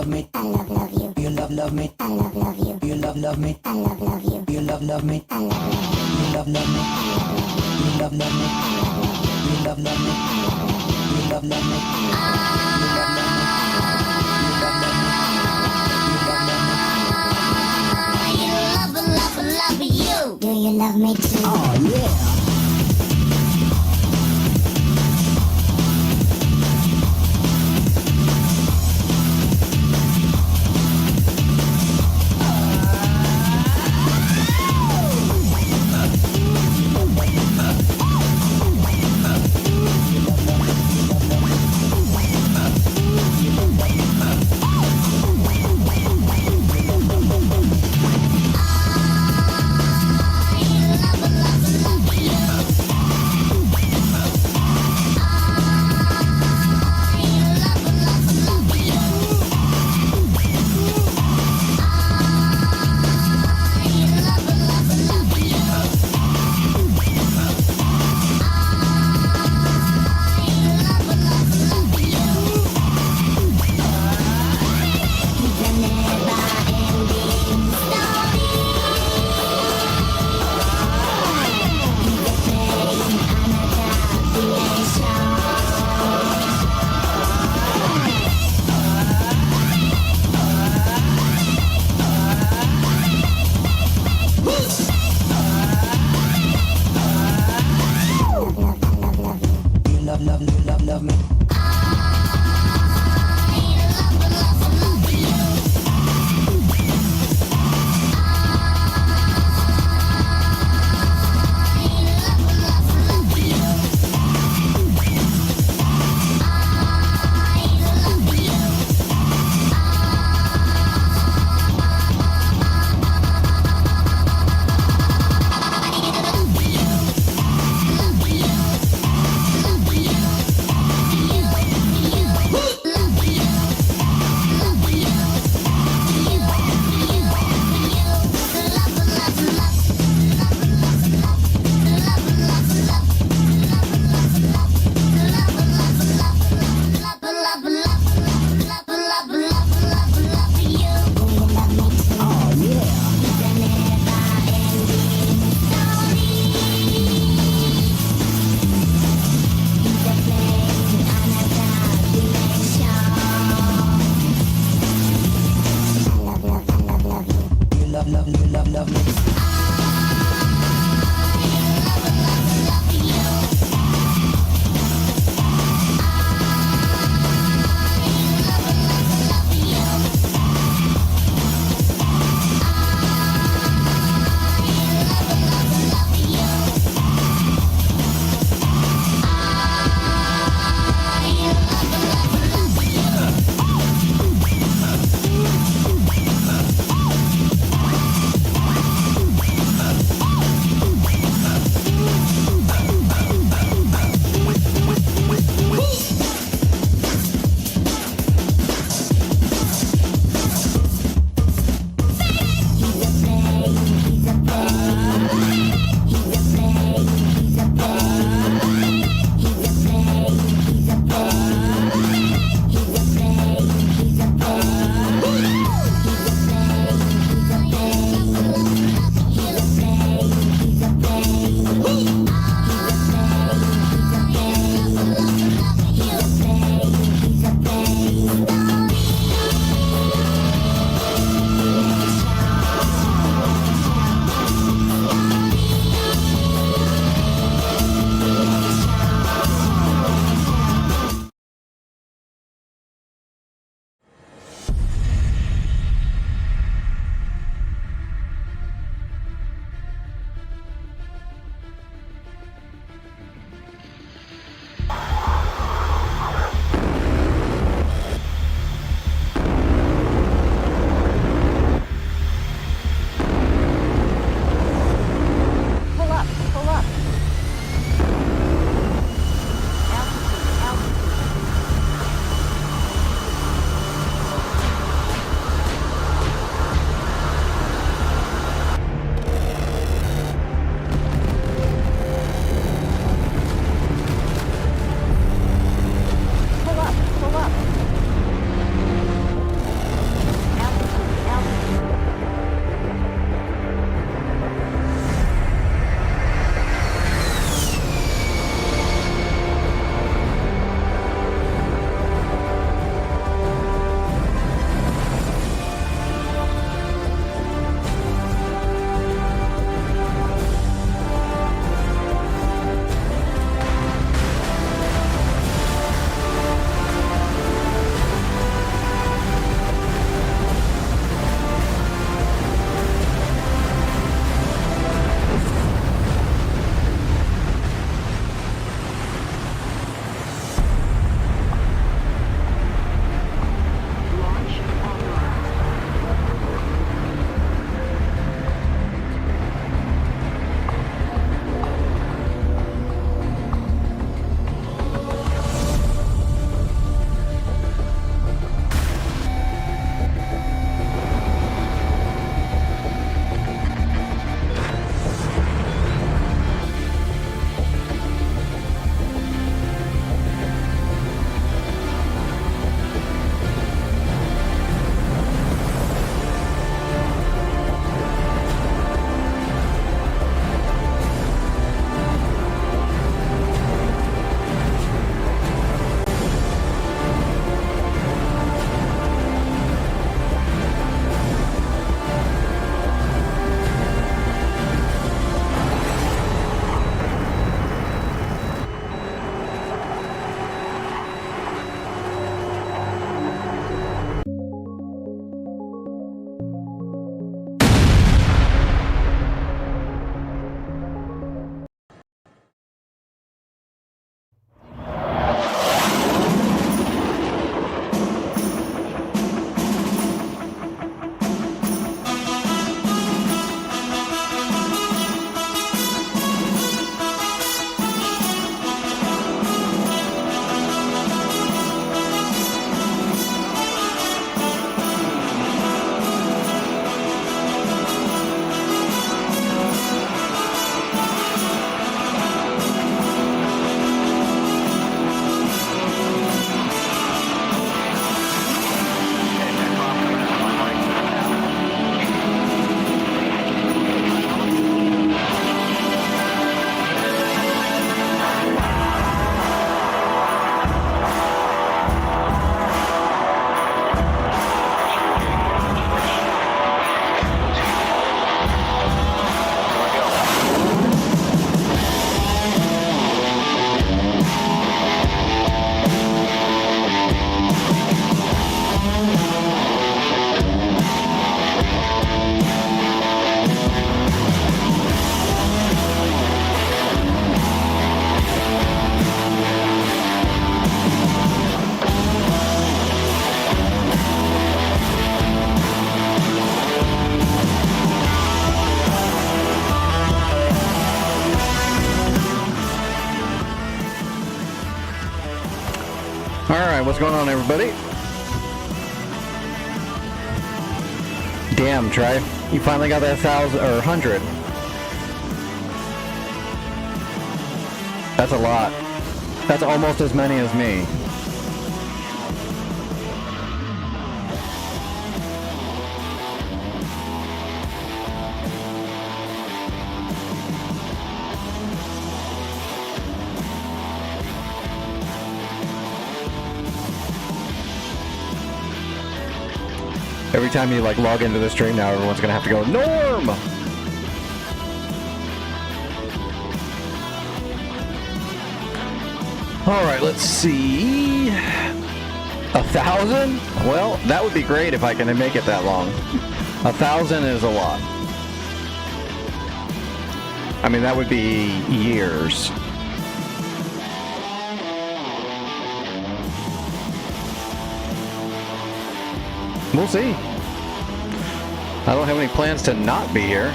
love me, I love you. You love me, I love you. You love me, I love you. You love me, I love you. You love me, you love me, you love me, you love me. Love you. Do you love me too? Oh yeah. Love me. Love me. what's going on, everybody? Damn, Trey. You finally got that 1,000 or 100. That's a lot. That's almost as many as me. Every time you like log into the stream now, everyone's gonna have to go, Norm! Alright, let's see. 1,000? Well, that would be great if I can make it that long. 1,000 is a lot. I mean, that would be years. We'll see. I don't have any plans to not be here.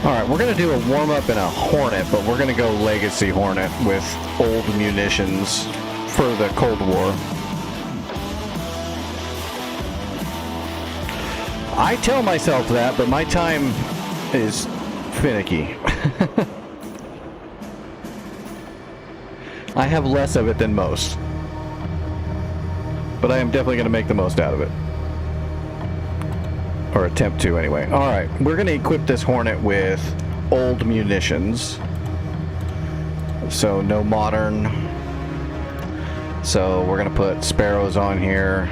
Alright, we're going to do a warm-up in a Hornet, but we're going to go Legacy Hornet with old munitions for the Cold War. I tell myself that, but my time is finicky. I have less of it than most. But I am definitely going to make the most out of it. Or attempt to, anyway. Alright, we're going to equip this Hornet with old munitions. So, no modern. So, we're going to put Sparrows on here.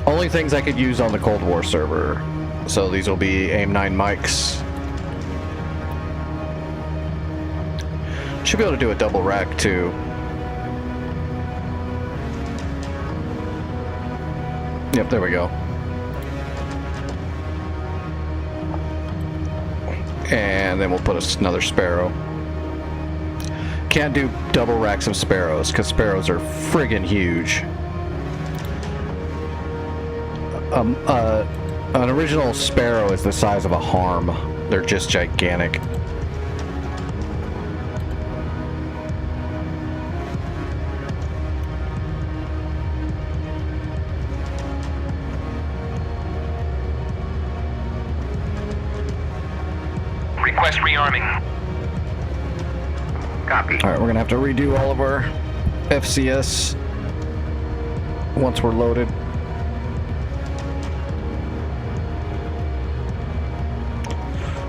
Only things I could use on the Cold War server. So, these will be AIM-9 mics. Should be able to do a double rack, too. Yep, there we go. And then we'll put another Sparrow. Can't do double racks of Sparrows, because Sparrows are friggin' huge. An original Sparrow is the size of a Harm. They're just gigantic. Request rearming. Copy. Alright, we're gonna have to redo all of our FCS once we're loaded.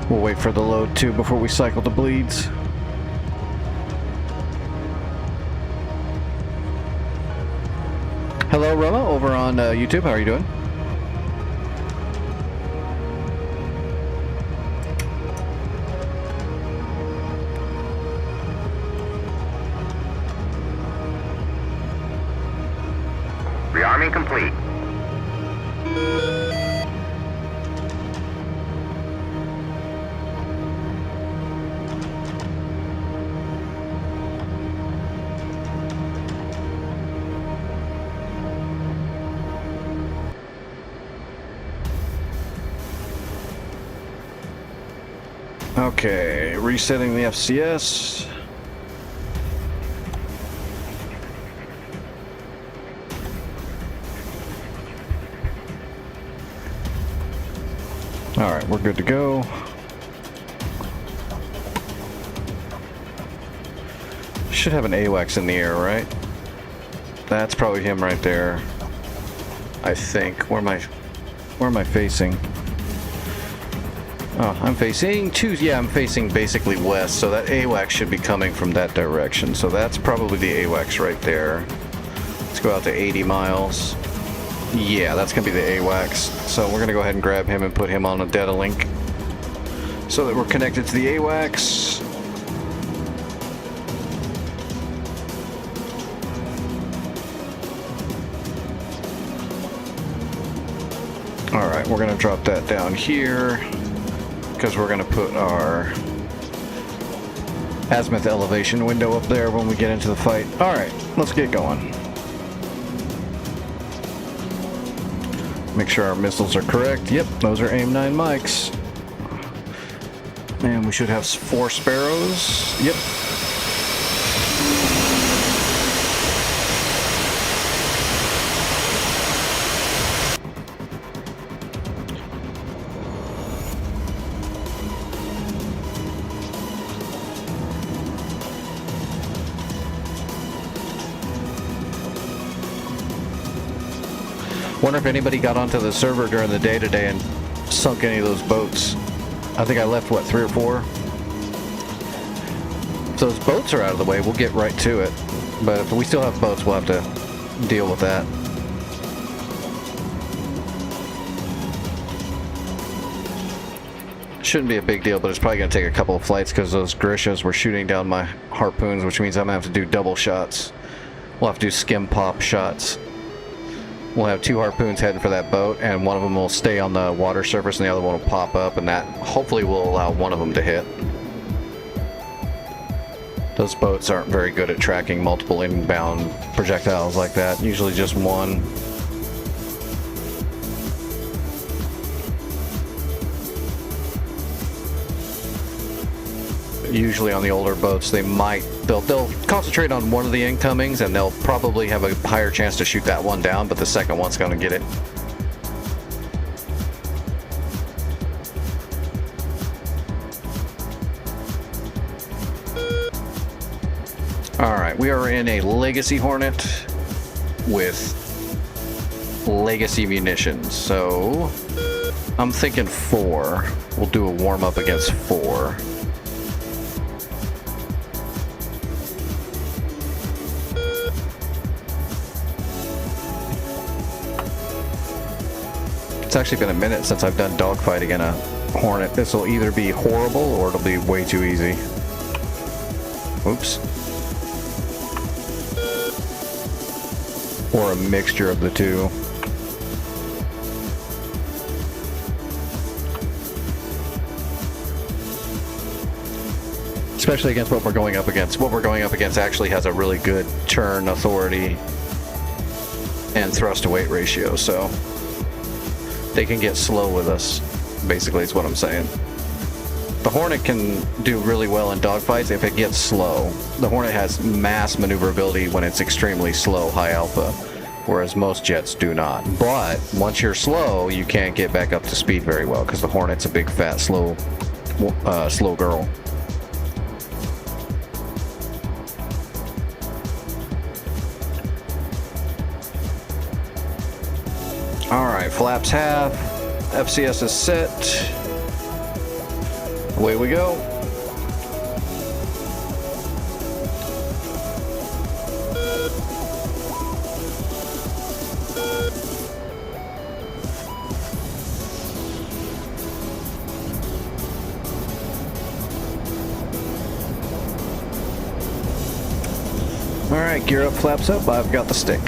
We'll wait for the load too before we cycle the bleeds. Hello Roma over on YouTube, how are you doing? Rearming complete. Okay, resetting the FCS. Alright, we're good to go. Should have an AWACS in the air, right? That's probably him right there. I think. Where am I facing? Oh, I'm facing I'm facing basically west, so that AWACS should be coming from that direction. So that's probably the AWACS right there. Let's go out to 80 miles. Yeah, that's going to be the AWACS. So we're going to go ahead and grab him and put him on a data link so that we're connected to the AWACS. Alright, we're going to drop that down here because we're going to put our azimuth elevation window up there when we get into the fight. Alright, let's get going. Make sure our missiles are correct. Yep, those are AIM-9 mics. And we should have 4 Sparrows. Yep. Wonder if anybody got onto the server during the day today and sunk any of those boats. I think I left, what, 3 or 4? If those boats are out of the way, we'll get right to it. But if we still have boats, we'll have to deal with that. Shouldn't be a big deal, but it's probably going to take a couple of flights because those Grishas were shooting down my harpoons, which means I'm going to have to do double shots. We'll have to do skim pop shots. We'll have 2 harpoons heading for that boat, and one of them will stay on the water surface and the other one will pop up, and that hopefully will allow one of them to hit. Those boats aren't very good at tracking multiple inbound projectiles like that, usually just one. Usually on the older boats, they'll concentrate on one of the incomings, and they'll probably have a higher chance to shoot that one down, but the second one's going to get it. Alright, we are in a Legacy Hornet with Legacy munitions, so I'm thinking 4. We'll do a warm-up against 4. It's actually been a minute since I've done dogfighting in a Hornet. This will either be horrible or it'll be way too easy. Oops. Or a mixture of the two. Especially against what we're going up against. What we're going up against actually has a really good turn authority and thrust to weight ratio, so they can get slow with us, basically is what I'm saying. The Hornet can do really well in dogfights if it gets slow. The Hornet has mass maneuverability when it's extremely slow, high alpha, whereas most jets do not. But once you're slow, you can't get back up to speed very well because the Hornet's a big, fat, slow girl. Alright, flaps half, FCS is set, away we go. Alright, gear up, flaps up, I've got the stick.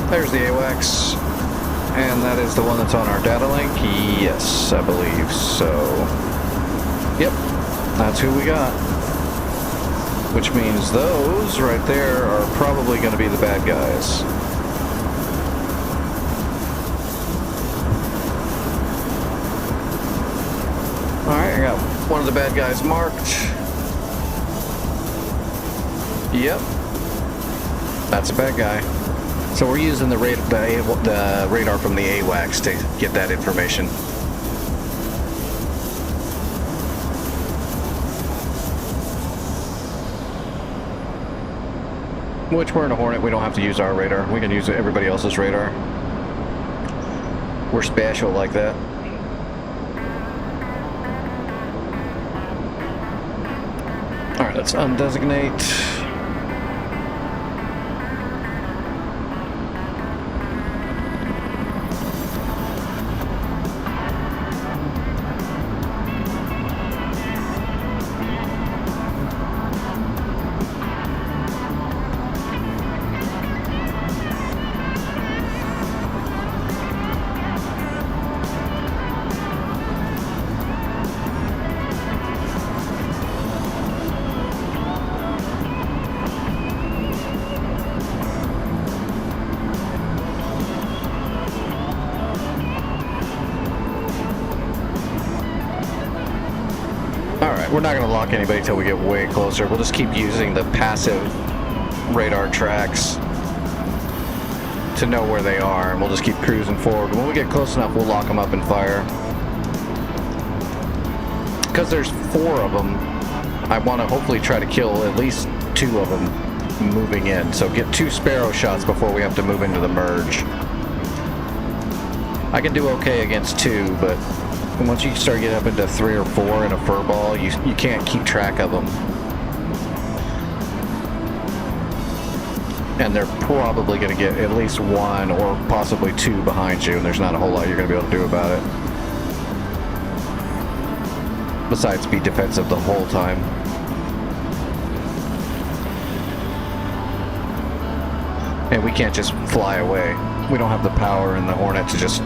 There's the AWACS, and that is the one that's on our data link. Yes, I believe so. Yep, that's who we got. Which means those right there are probably going to be the bad guys. Alright, I got one of the bad guys marked. Yep, that's a bad guy. So we're using the radar from the AWACS to get that information. Which we're in a Hornet, we don't have to use our radar. We can use everybody else's radar. We're special like that. Alright, let's undesignate. we're not going to lock anybody till we get way closer. We'll just keep using the passive radar tracks to know where they are, and we'll just keep cruising forward. When we get close enough, we'll lock them up and fire. Because there's 4 of them, I want to hopefully try to kill at least 2 of them moving in. So get 2 Sparrow shots before we have to move into the merge. I can do okay against 2, but once you start getting up into 3 or 4 in a fur ball, you can't keep track of them. And they're probably going to get at least 1 or possibly 2 behind you, and there's not a whole lot you're going to be able to do about it. Besides be defensive the whole time. And we can't just fly away. We don't have the power in the Hornet to just...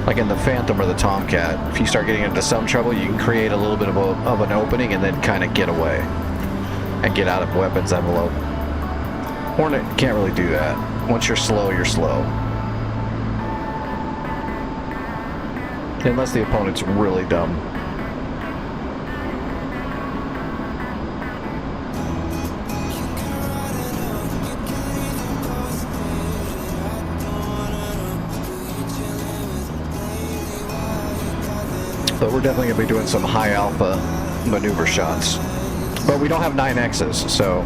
Like in the Phantom or the Tomcat, if you start getting into some trouble, you can create a little bit of an opening and then kind of get away. And get out of weapons envelope. Hornet can't really do that. Once you're slow, you're slow. Unless the opponent's really dumb. But we're definitely going to be doing some high alpha maneuver shots. But we don't have 9Xs, so...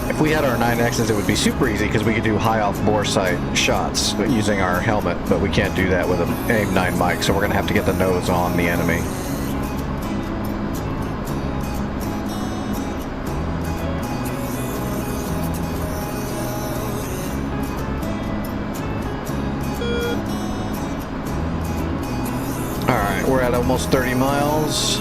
If we had our 9Xs, it would be super easy because we could do high off bore sight shots using our helmet, but we can't do that with an AIM-9 mic, so we're going to have to get the nose on the enemy. Alright, we're at almost 30 miles.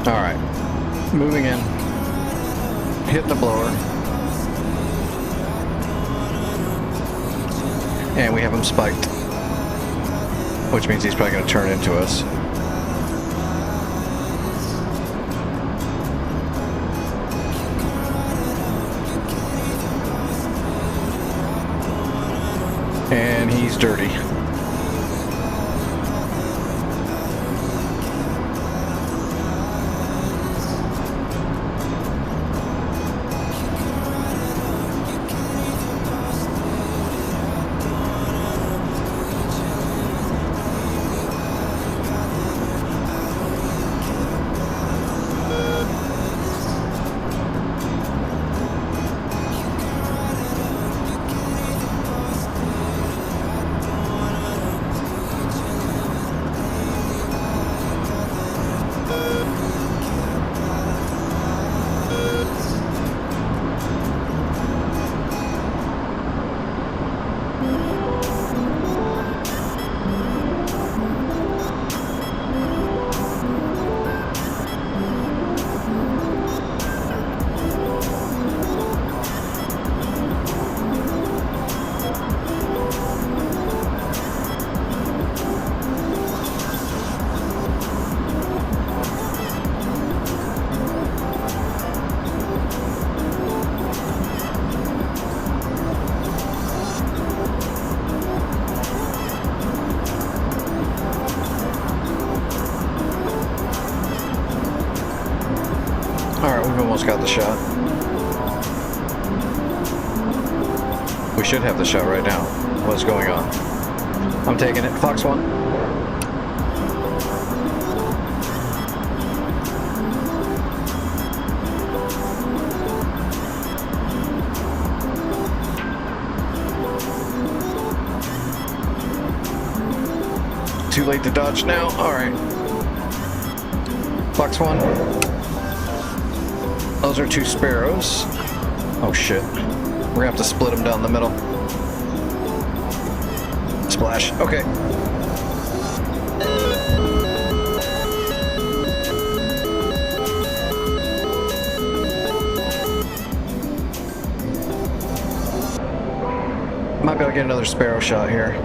Alright, moving in, hitting the blower, and we have him spiked, which means he's probably going to turn into us. And he's dirty. We've almost got the shot. We should have the shot right now. What's going on? I'm taking it. Fox 1. Too late to dodge now. Alright. Fox 1. Those are 2 Sparrows. Oh shit. We're gonna have to split them down the middle. Splash. Okay. Might be able to get another Sparrow shot here.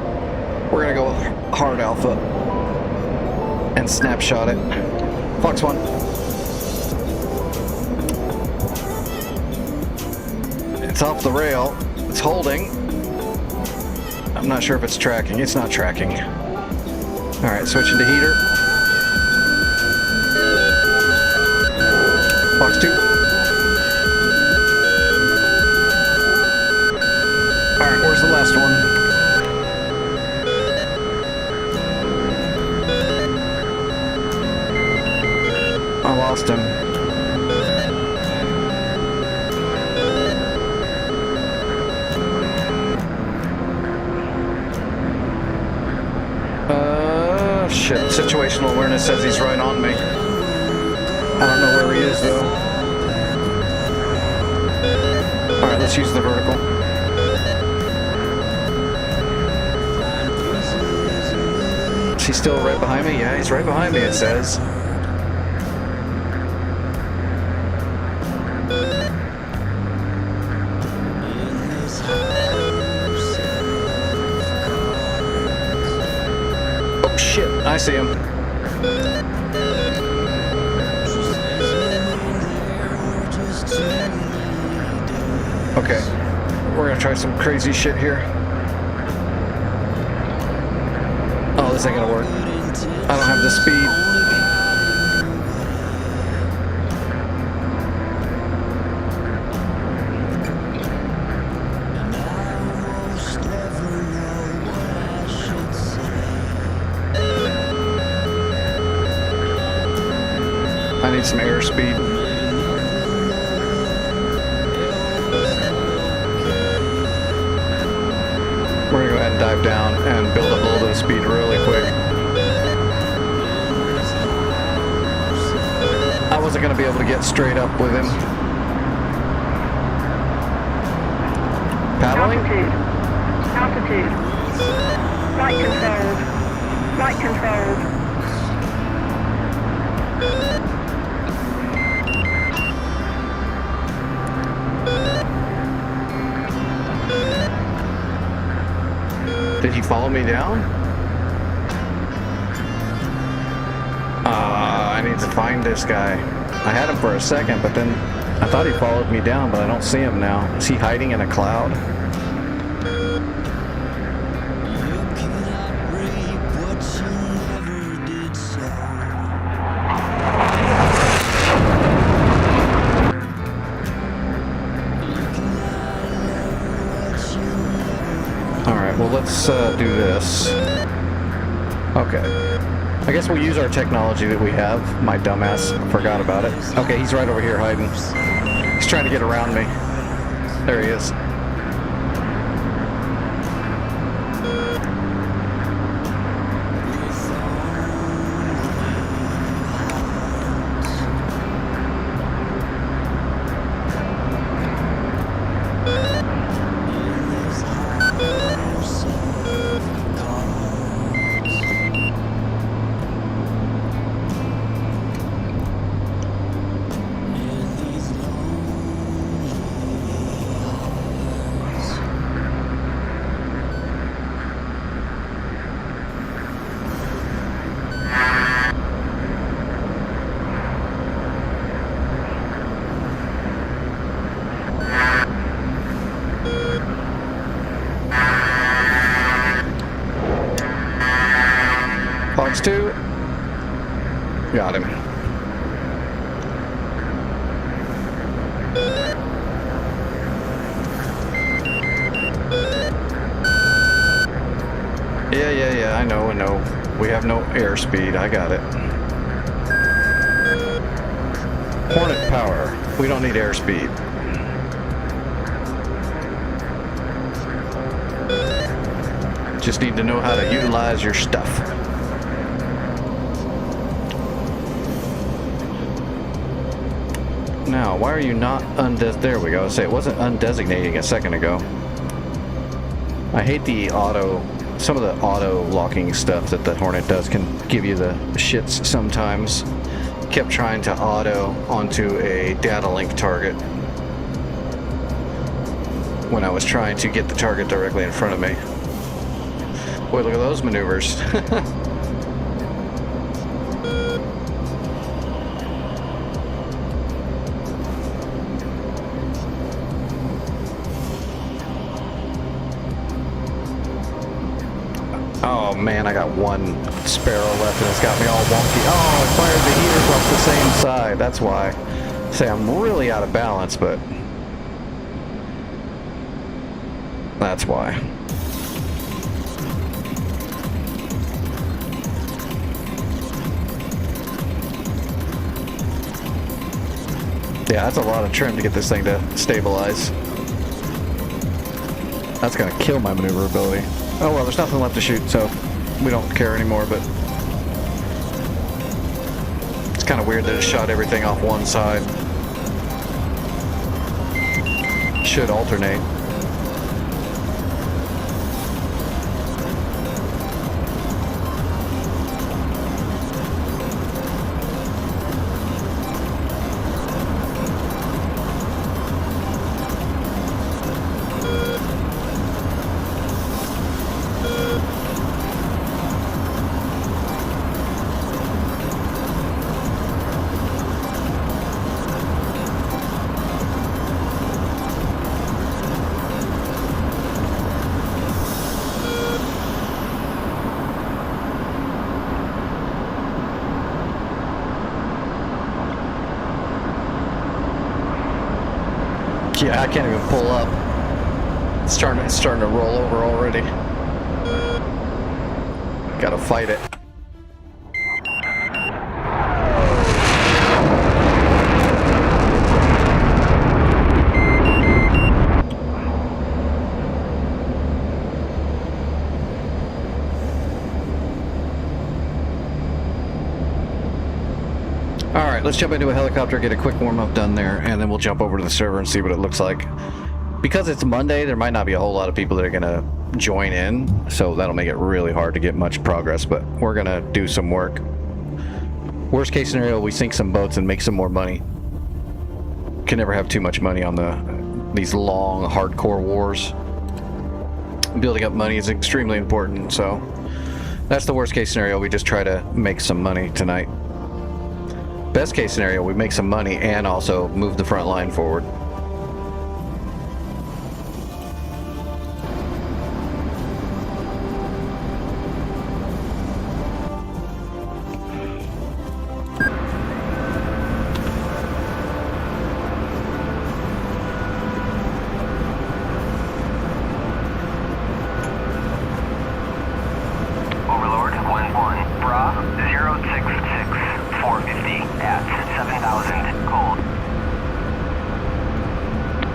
We're gonna go hard alpha and snapshot it. Fox 1. It's off the rail. It's holding. I'm not sure if it's tracking. It's not tracking. Alright, switching to heater. Fox 2. Alright, where's the last one? I lost him. Shit. Situational awareness says he's right on me. I don't know where he is though. Alright, let's use the vertical. Is he still right behind me? Yeah, he's right behind me, it says. Oh shit, I see him. Okay, we're gonna try some crazy shit here. Oh, this ain't gonna work. I don't have the speed. I need some airspeed. We're gonna go ahead and dive down and build up a little bit of speed really quick. I wasn't gonna be able to get straight up with him. Paddling? Altitude. Flight controlled. Flight controlled. Did he follow me down? I need to find this guy. I had him for a second, but then I thought he followed me down, but I don't see him now. Is he hiding in a cloud? Alright, well let's do this. Okay. I guess we'll use our technology that we have. My dumbass forgot about it. Okay, he's right over here hiding. He's trying to get around me. There he is. Fox 2. Got him. Yeah, I know. We have no airspeed. I got it. Hornet power. We don't need airspeed. Just need to know how to utilize your stuff. Now, why are you not there we go. Say it wasn't undesignating a second ago. I hate the some of the auto locking stuff that the Hornet does can give you the shits sometimes. Kept trying to auto onto a data link target when I was trying to get the target directly in front of me. Boy, look at those maneuvers. Oh man, I got one sparrow left and it's got me all wonky. Oh, I fired the heaters off the same side. That's why. Say I'm really out of balance, but that's why. Yeah, that's a lot of trim to get this thing to stabilize. That's gonna kill my maneuverability. Oh well, there's nothing left to shoot, so we don't care anymore, but it's kind of weird that it shot everything off one side. Should alternate. Yeah, I can't even pull up. It's starting to roll over already. Gotta fight it. Alright, let's jump into a helicopter, get a quick warm-up done there, and then we'll jump over to the server and see what it looks like. Because it's Monday, there might not be a whole lot of people that are going to join in, so that'll make it really hard to get much progress, but we're going to do some work. Worst case scenario, we sink some boats and make some more money. Can never have too much money on these long, hardcore wars. Building up money is extremely important, so that's the worst case scenario. We just try to make some money tonight. Best case scenario, we make some money and also move the front line forward. Overlord 1-1. Bra 066 450 at 7,000 cold.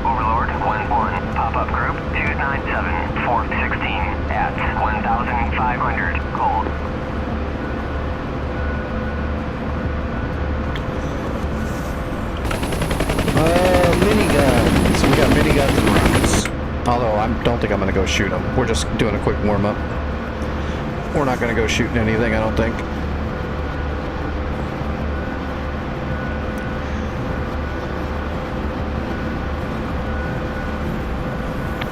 Overlord 1-1. Pop-up group 297 416 at 1,500 cold. Miniguns. We got miniguns and rockets. Although I don't think I'm going to go shoot them. We're just doing a quick warm-up. We're not going to go shooting anything, I don't think.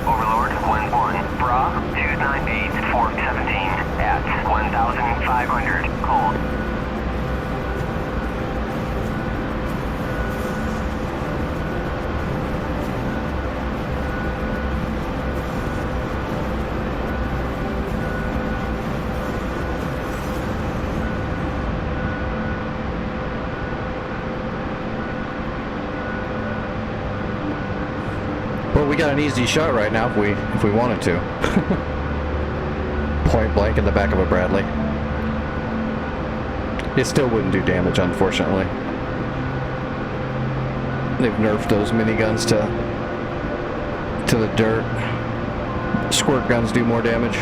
Overlord 1-1. Bra 298 417 at 1,500 cold. Well, we got an easy shot right now if we wanted to. Point blank in the back of a Bradley. It still wouldn't do damage, unfortunately. They've nerfed those miniguns to the dirt. Squirt guns do more damage.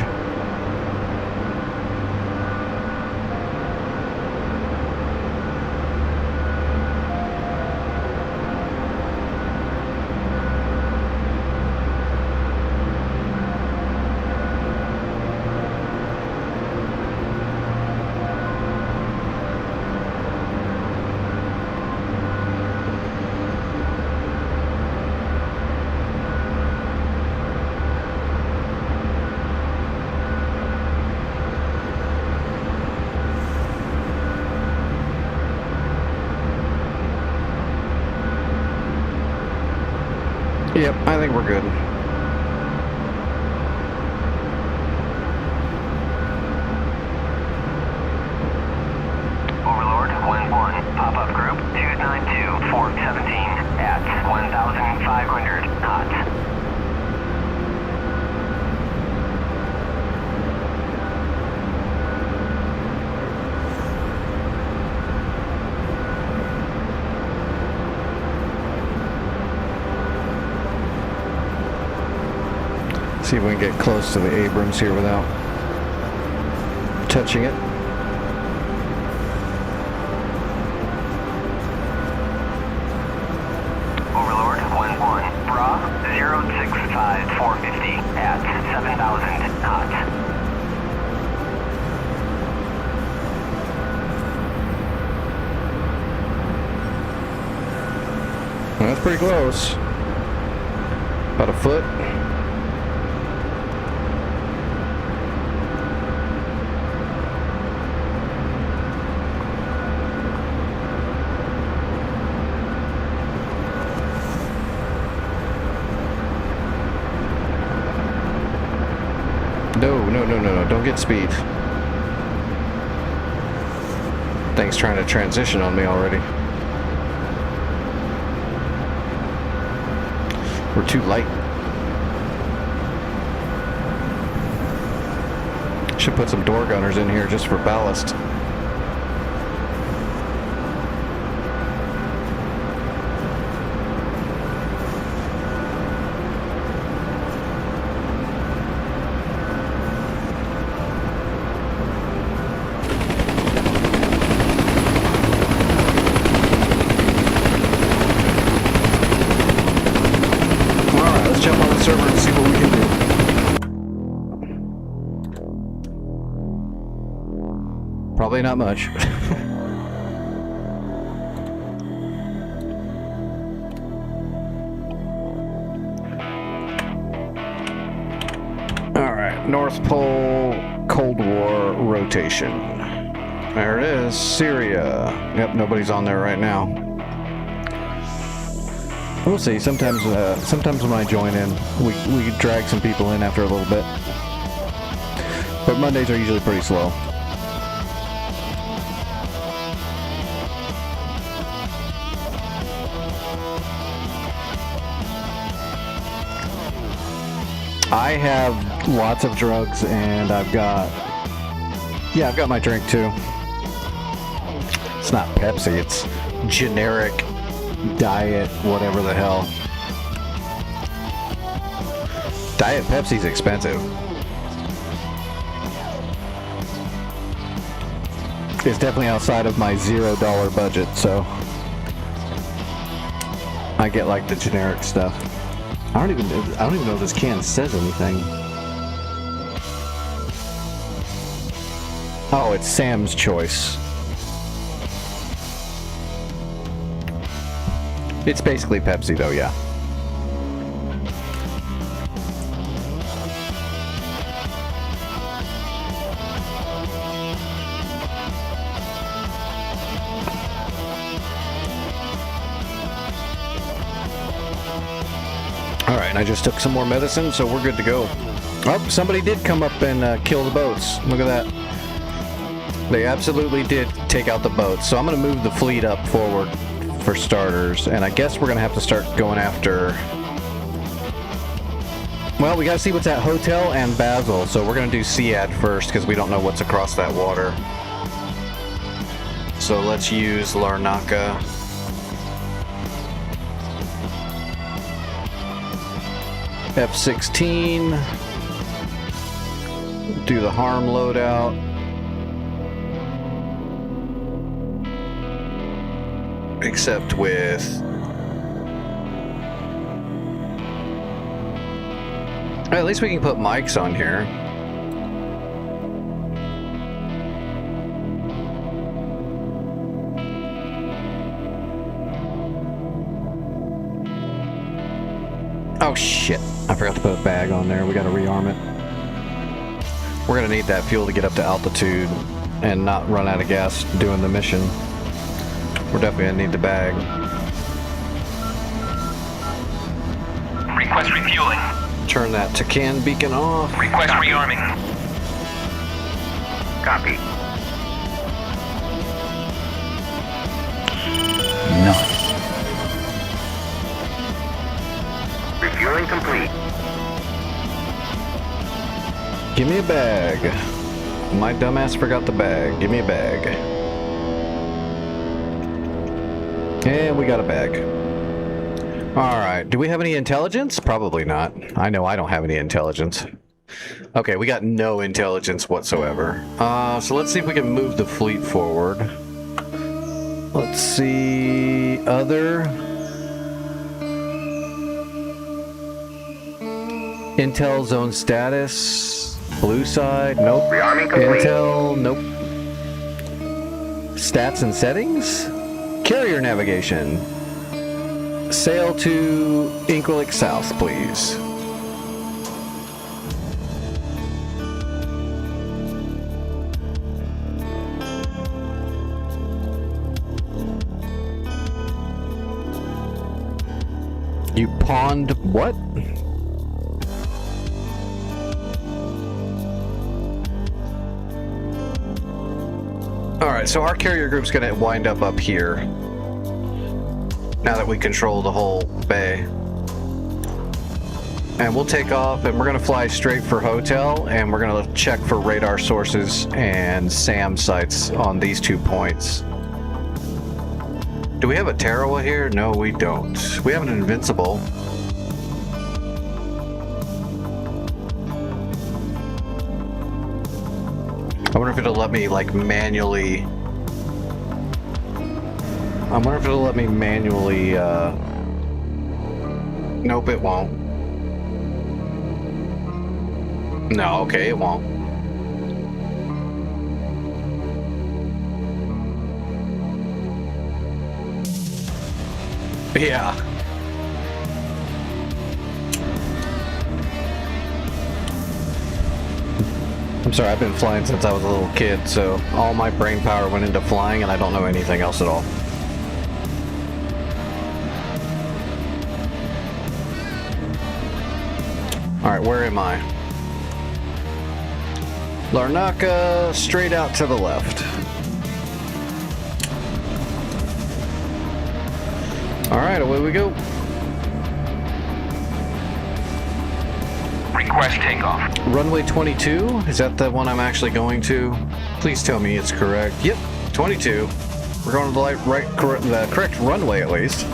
Yep, I think we're good. Overlord, wind 1, pop-up group, 292, 417, at 1,500 knots. See if we can get close to the Abrams here without touching it. Overlord, wind 1, bra, 065-450 at 7,000 knots. That's pretty close. About a foot. No, don't get speed. Thing's trying to transition on me already. We're too light. Should put some door gunners in here just for ballast. Jump on the server and see what we can do. Probably not much. Alright, North Pole Cold War rotation. There it is, Syria. Yep, nobody's on there right now. We'll see. Sometimes when I join in, we drag some people in after a little bit. But Mondays are usually pretty slow. I have lots of drugs, and I've got my drink too. It's not Pepsi, it's generic diet, whatever the hell. Diet Pepsi's expensive. It's definitely outside of my $0 budget, so I get like the generic stuff. I don't even know if this can says anything. Oh, it's Sam's Choice. It's basically Pepsi though, yeah. Alright, and I just took some more medicine, so we're good to go. Oh, somebody did come up and kill the boats. Look at that. They absolutely did take out the boats. So I'm going to move the fleet up forward for starters, and I guess we're going to have to start going after... Well, we got to see what's at Hotel and Basel, so we're going to do Sead first because we don't know what's across that water. So let's use Larnaca. F-16. Do the harm loadout. Except with... At least we can put mics on here. Oh shit, I forgot to put a bag on there. We gotta rearm it. We're gonna need that fuel to get up to altitude and not run out of gas doing the mission. We're definitely gonna need the bag. Request refueling. Turn that to can beacon off. Request rearming. Copy. Nice. Refueling complete. Give me a bag. My dumbass forgot the bag. Give me a bag. And we got a bag. Alright, do we have any intelligence? Probably not. I know I don't have any intelligence. Okay, we got no intelligence whatsoever. So let's see if we can move the fleet forward. Let's see... Other... Intel zone status... Blue side, nope. Rearming complete. Intel, nope. Stats and settings? Carrier navigation. Sail to Increlex South, please. You pawned what? Alright, so our carrier group's gonna wind up here. Now that we control the whole bay. And we'll take off and we're gonna fly straight for hotel and we're gonna check for radar sources and SAM sites on these 2 points. Do we have a Tarawa here? No, we don't. We have an Invincible. I wonder if it'll let me, like, manually... I wonder if it'll let me manually, Nope, it won't. No, okay, it won't. Yeah. I'm sorry, I've been flying since I was a little kid, so all my brain power went into flying and I don't know anything else at all. Alright, where am I? Larnaca, straight out to the left. Alright, away we go. Request takeoff. Runway 22? Is that the one I'm actually going to? Please tell me it's correct. Yep, 22. We're going to the correct runway at least.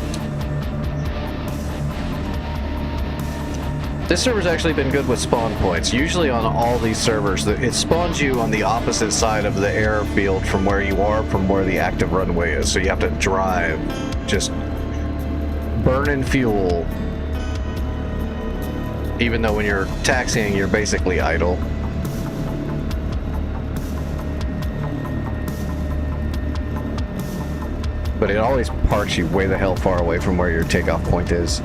This server's actually been good with spawn points. Usually on all these servers, it spawns you on the opposite side of the airfield from where you are, from where the active runway is. So you have to drive, just burning fuel. Even though when you're taxiing, you're basically idle. But it always parks you way the hell far away from where your takeoff point is.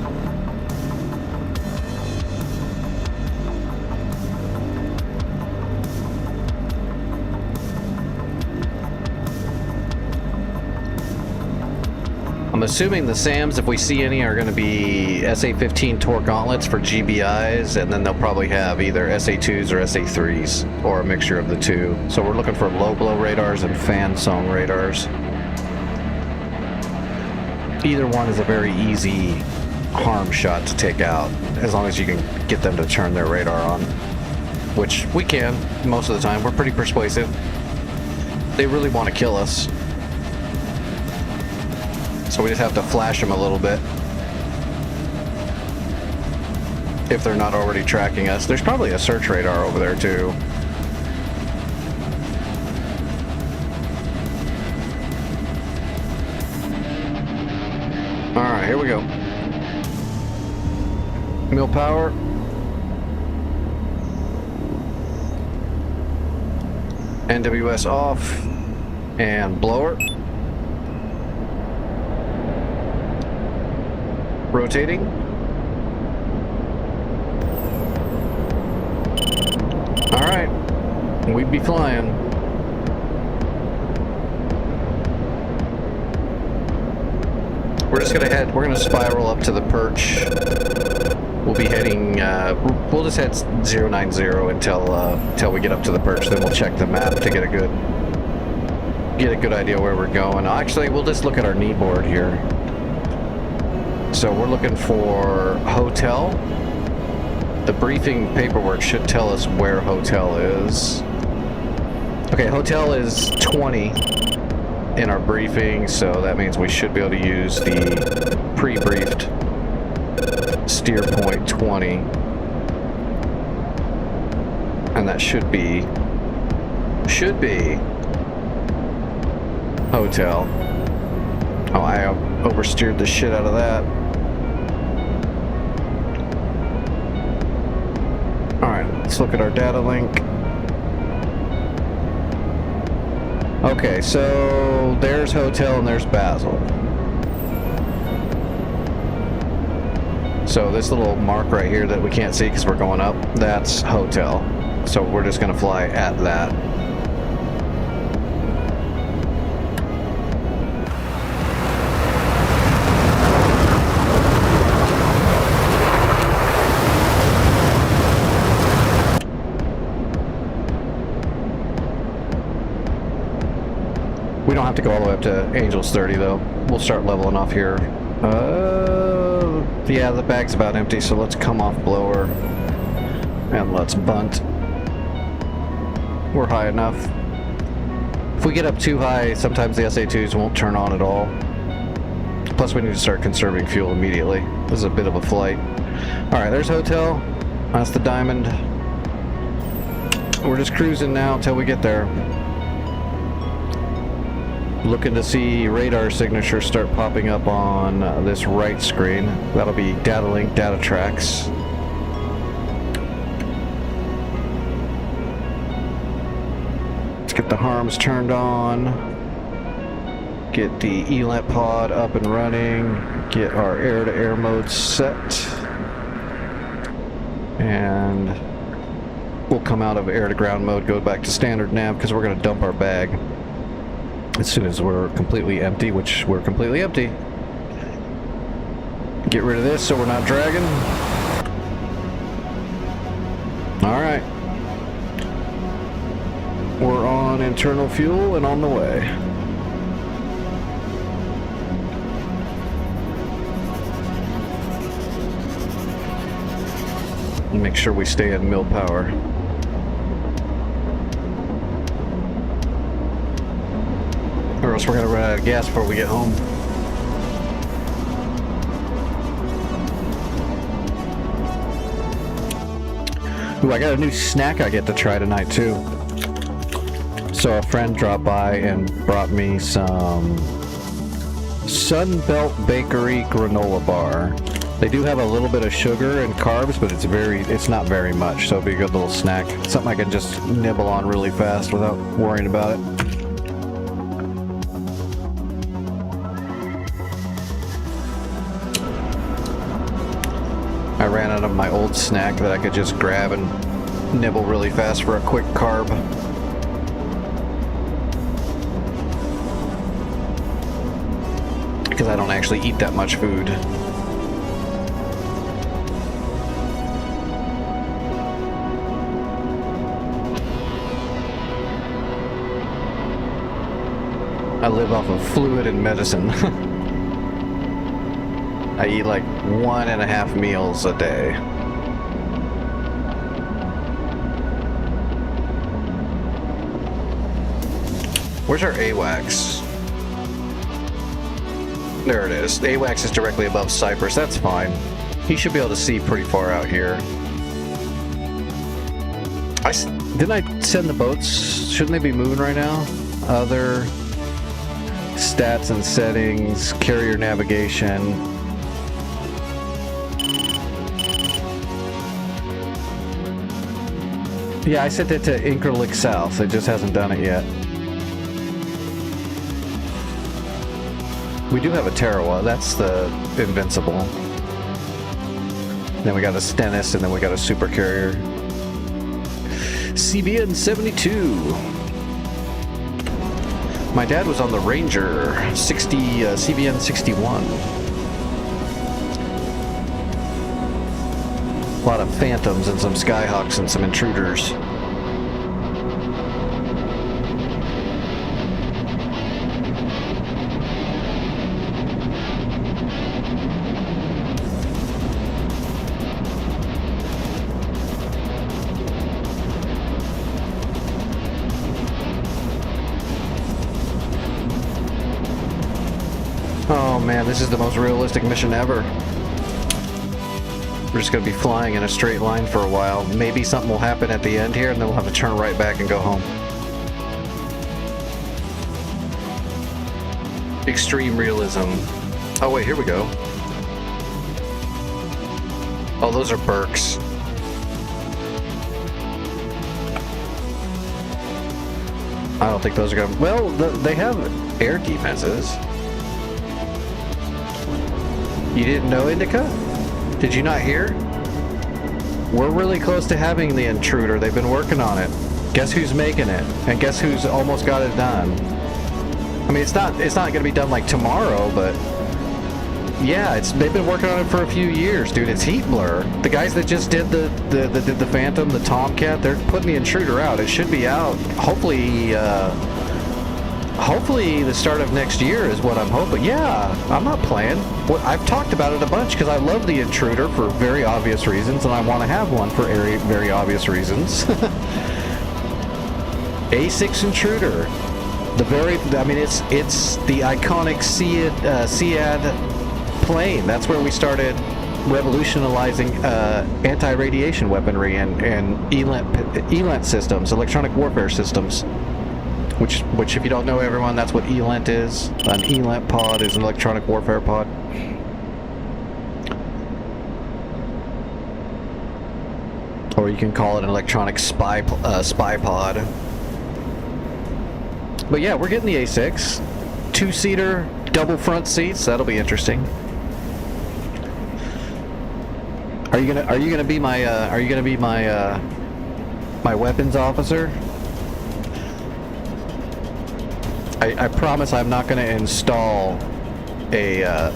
I'm assuming the SAMs, if we see any, are going to be SA-15 torque gauntlets for GBIs, and then they'll probably have either SA-2s or SA-3s, or a mixture of the two. So we're looking for low-blow radars and fan-song radars. Either one is a very easy harm shot to take out, as long as you can get them to turn their radar on. Which we can, most of the time. We're pretty persuasive. They really want to kill us. So we just have to flash them a little bit. If they're not already tracking us. There's probably a search radar over there too. Alright, here we go. Mill power. NWS off. And blower. Rotating. Alright. We'd be flying. We're just gonna head, we're gonna spiral up to the perch. We'll we'll be heading, we'll just head 090 until we get up to the perch, then we'll check the map to get a good idea where we're going. Actually, we'll just look at our knee board here. So we're looking for hotel. The briefing paperwork should tell us where hotel is. Okay, hotel is 20 in our briefing, so that means we should be able to use the pre-briefed steer point 20. And that should be hotel. Oh, I oversteered the shit out of that. Alright, let's look at our data link. Okay, so there's hotel and there's Basel. So this little mark right here that we can't see because we're going up, that's hotel. So we're just gonna fly at that. We don't have to go all the way up to Angels 30 though. We'll start leveling off here. Yeah, the bag's about empty, so let's come off blower and let's bunt. We're high enough. If we get up too high, sometimes the SA2s won't turn on at all. Plus we need to start conserving fuel immediately. This is a bit of a flight. Alright, there's hotel. That's the diamond. We're just cruising now until we get there. Looking to see radar signatures start popping up on this right screen. That'll be data link, data tracks. Let's get the harms turned on. Get the ELANT pod up and running. Get our air-to-air mode set. And we'll come out of air-to-ground mode, go back to standard nav because we're going to dump our bag as soon as we're completely empty, which we're completely empty. Get rid of this so we're not dragging. Alright. We're on internal fuel and on the way. Make sure we stay in mil power. Or else we're gonna run out of gas before we get home. Ooh, I got a new snack I get to try tonight too. So a friend dropped by and brought me some Sunbelt Bakery granola bar. They do have a little bit of sugar and carbs, but it's not very much, so it'll be a good little snack. Something I can just nibble on really fast without worrying about it. I ran out of my old snack that I could just grab and nibble really fast for a quick carb. Because I don't actually eat that much food. I live off of fluid and medicine. I eat like 1.5 meals a day. Where's our AWACS? There it is. The AWACS is directly above Cyprus. That's fine. He should be able to see pretty far out here. Didn't I send the boats? Shouldn't they be moving right now? Other stats and settings, carrier navigation. Yeah, I sent it to Increleak South. It just hasn't done it yet. We do have a Tarawa. That's the Invincible. Then we got a Stennis, and then we got a super carrier. CBN 72. My dad was on the Ranger 60, CBN 61. A lot of Phantoms and some Skyhawks and some Intruders. Oh man, this is the most realistic mission ever. We're just gonna be flying in a straight line for a while. Maybe something will happen at the end here and then we'll have to turn right back and go home. Extreme realism. Oh wait, here we go. Oh, those are Burks. I don't think those are gonna... Well, they have air defenses. You didn't know, Indica? Did you not hear? We're really close to having the Intruder. They've been working on it. Guess who's making it? And guess who's almost got it done? I mean, it's not going to be done like tomorrow, but yeah, they've been working on it for a few years, dude. It's Heat Blur. The guys that just did the Phantom, the Tomcat, they're putting the Intruder out. It should be out hopefully the start of next year is what I'm hoping. Yeah, I'm not playing. I've talked about it a bunch because I love the Intruder for very obvious reasons, and I want to have one for very obvious reasons. A6 Intruder. I mean, it's the iconic SEAD plane. That's where we started revolutionizing anti-radiation weaponry and ELANT systems, electronic warfare systems. Which, if you don't know, everyone, that's what ELANT is. An ELANT pod is an electronic warfare pod. Or you can call it an electronic spy pod. But yeah, we're getting the A6, two-seater, double front seats. That'll be interesting. Are you gonna be my my weapons officer? I promise I'm not going to install a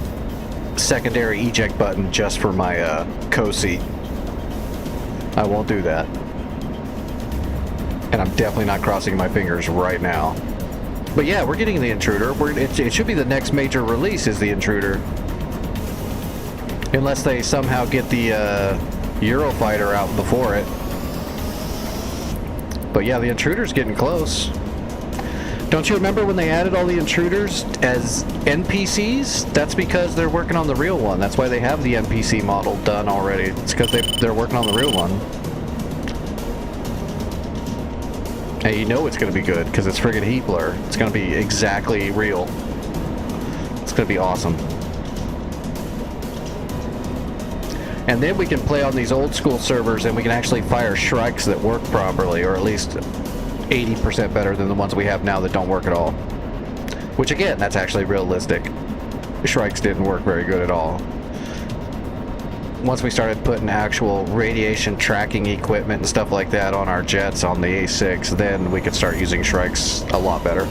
secondary eject button just for my co-seat. I won't do that. And I'm definitely not crossing my fingers right now. But yeah, we're getting the Intruder. It should be the next major release is the Intruder. Unless they somehow get the Eurofighter out before it. But yeah, the Intruder's getting close. Don't you remember when they added all the Intruders as NPCs? That's because they're working on the real one. That's why they have the NPC model done already. It's because they're working on the real one. And you know it's going to be good because it's friggin' Heat Blur. It's going to be exactly real. It's going to be awesome. And then we can play on these old school servers and we can actually fire Shrikes that work properly, or at least 80% better than the ones we have now that don't work at all. Which again, that's actually realistic. Shrikes didn't work very good at all. Once we started putting actual radiation tracking equipment and stuff like that on our jets on the A6, then we could start using Shrikes a lot better.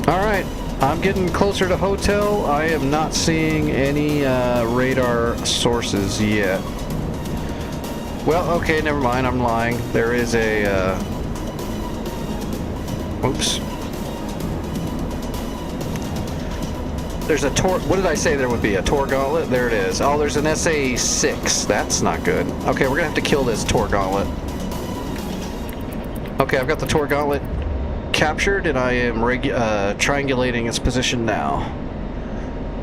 Alright, I'm getting closer to hotel. I am not seeing any radar sources yet. Well, okay, never mind, I'm lying. There is a, oops. There's a Tor... What did I say there would be? A Tor Gauntlet? There it is. Oh, there's an SA-6. That's not good. Okay, we're gonna have to kill this Tor Gauntlet. Okay, I've got the Tor Gauntlet captured, and I am triangulating its position now.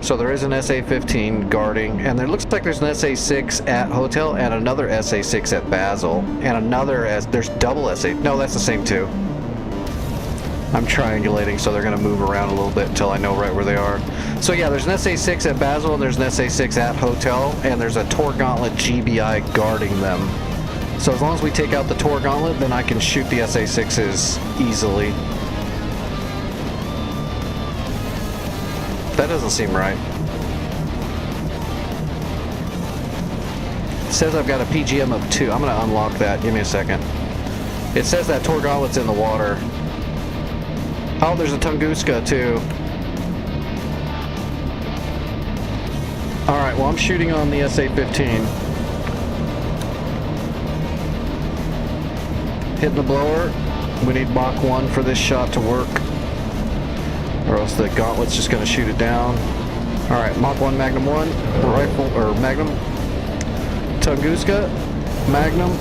So there is an SA-15 guarding, and there looks like there's an SA-6 at Hotel and another SA-6 at Basel, and another there's double SA. No, that's the same two. I'm triangulating, so they're going to move around a little bit until I know right where they are. So yeah, there's an SA-6 at Basel, and there's an SA-6 at Hotel, and there's a Tor Gauntlet GBI guarding them. So as long as we take out the Tor Gauntlet, then I can shoot the SA-6s easily. That doesn't seem right. It says I've got a PGM of 2. I'm going to unlock that. Give me a second. It says that Tor Gauntlet's in the water. Oh, there's a Tunguska too. Alright, well I'm shooting on the SA-15. Hitting the blower. We need Mach 1 for this shot to work. Or else the gauntlet's just going to shoot it down. Alright, Mach 1, Magnum 1. Rifle, or Magnum. Tunguska. Magnum.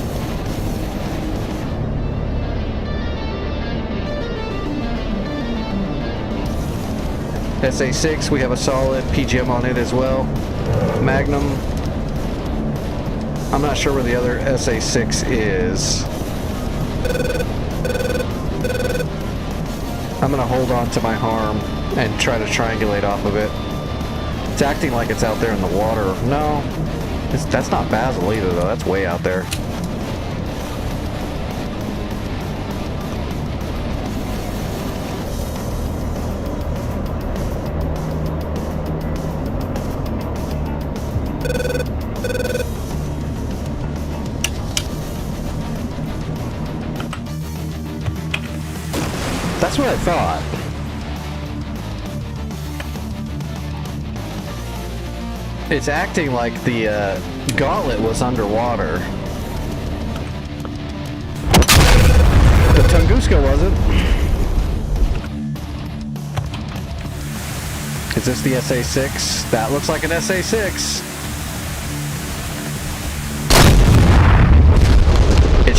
SA-6, we have a solid PGM on it as well. Magnum. I'm not sure where the other SA-6 is. I'm gonna hold on to my harm and try to triangulate off of it. It's acting like it's out there in the water. No, that's not Basel either though, that's way out there. That's what I thought. It's acting like the gauntlet was underwater. The Tunguska wasn't. Is this the SA-6? That looks like an SA-6. It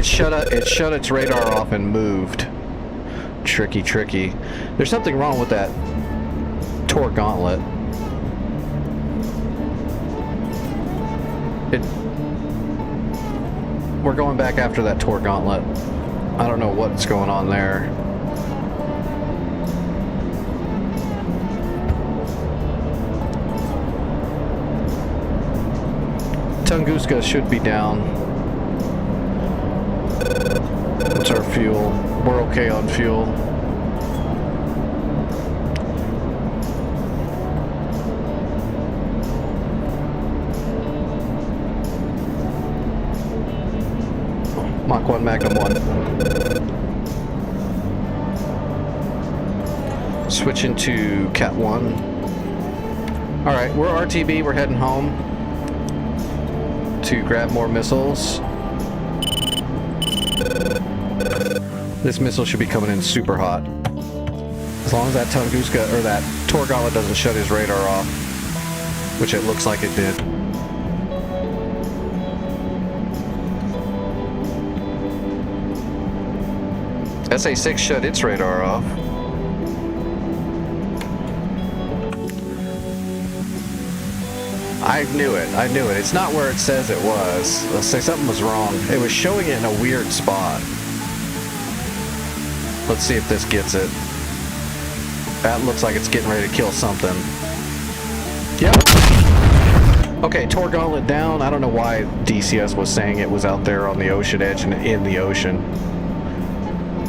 shut its radar off and moved. Tricky. There's something wrong with that Tor gauntlet. We're going back after that Tor gauntlet. I don't know what's going on there. Tunguska should be down. What's our fuel? We're okay on fuel. Mach 1, Magnum 1. Switching to Cat 1. Alright, we're RTB, we're heading home to grab more missiles. This missile should be coming in super hot. As long as that Tunguska, or that Tor gauntlet doesn't shut his radar off, which it looks like it did. SA-6 shut its radar off. I knew it. It's not where it says it was. Let's say something was wrong. It was showing it in a weird spot. Let's see if this gets it. That looks like it's getting ready to kill something. Yep. Okay, Tor gauntlet down. I don't know why DCS was saying it was out there on the ocean edge and in the ocean.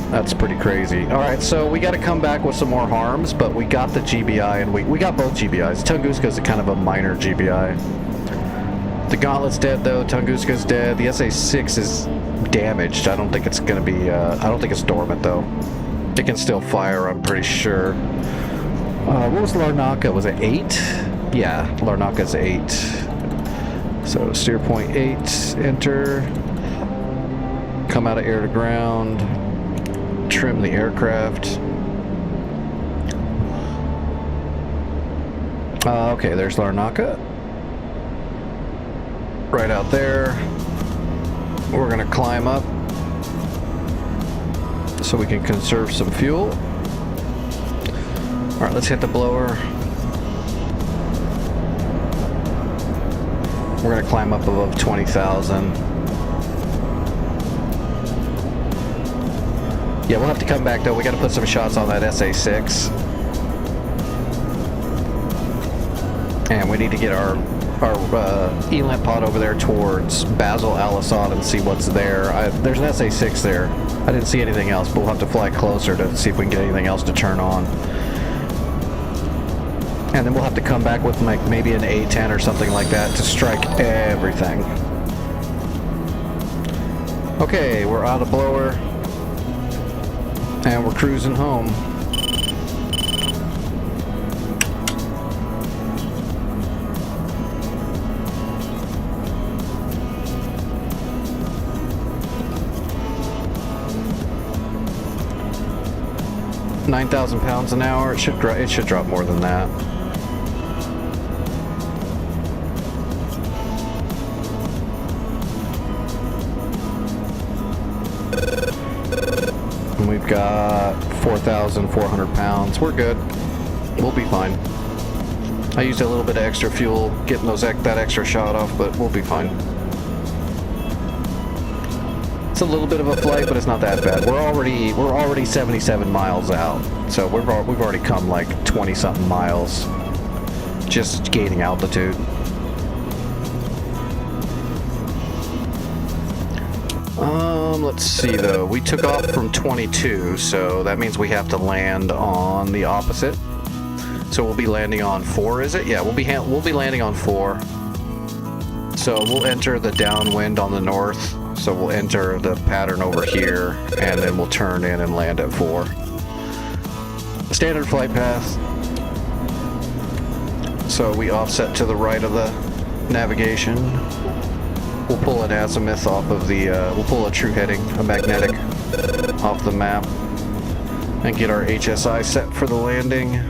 That's pretty crazy. Alright, so we got to come back with some more harms, but we got the GBI, and we got both GBIs. Tunguska's kind of a minor GBI. The gauntlet's dead, though. Tunguska's dead. The SA-6 is damaged. I don't think it's going to be... I don't think it's dormant, though. It can still fire, I'm pretty sure. What was Larnaca? Was it 8? Yeah, Larnaca's 8. So, steer point 8, enter. Come out of air to ground. Trim the aircraft. Okay, there's Larnaca. Right out there. We're gonna climb up so we can conserve some fuel. Alright, let's hit the blower. We're gonna climb up above 20,000. Yeah, we'll have to come back though. We got to put some shots on that SA-6. And we need to get our ELANT pod over there towards Basel Al Assad and see what's there. There's an SA-6 there. I didn't see anything else, but we'll have to fly closer to see if we can get anything else to turn on. And then we'll have to come back with like maybe an A-10 or something like that to strike everything. Okay, we're out of blower. And we're cruising home. 9,000 pounds an hour. It should drop more than that. And we've got 4,400 pounds. We're good. We'll be fine. I used a little bit of extra fuel getting that extra shot off, but we'll be fine. It's a little bit of a flight, but it's not that bad. We're already 77 miles out, so we've already come like 20-something miles, just gaining altitude. Let's see though. We took off from 22, so that means we have to land on the opposite. So we'll be landing on 4, is it? Yeah, we'll be landing on 4. So we'll enter the downwind on the north. So we'll enter the pattern over here, and then we'll turn in and land at 4. Standard flight path. So we offset to the right of the navigation. We'll pull an azimuth off of the, we'll pull a true heading, a magnetic, off the map, and get our HSI set for the landing.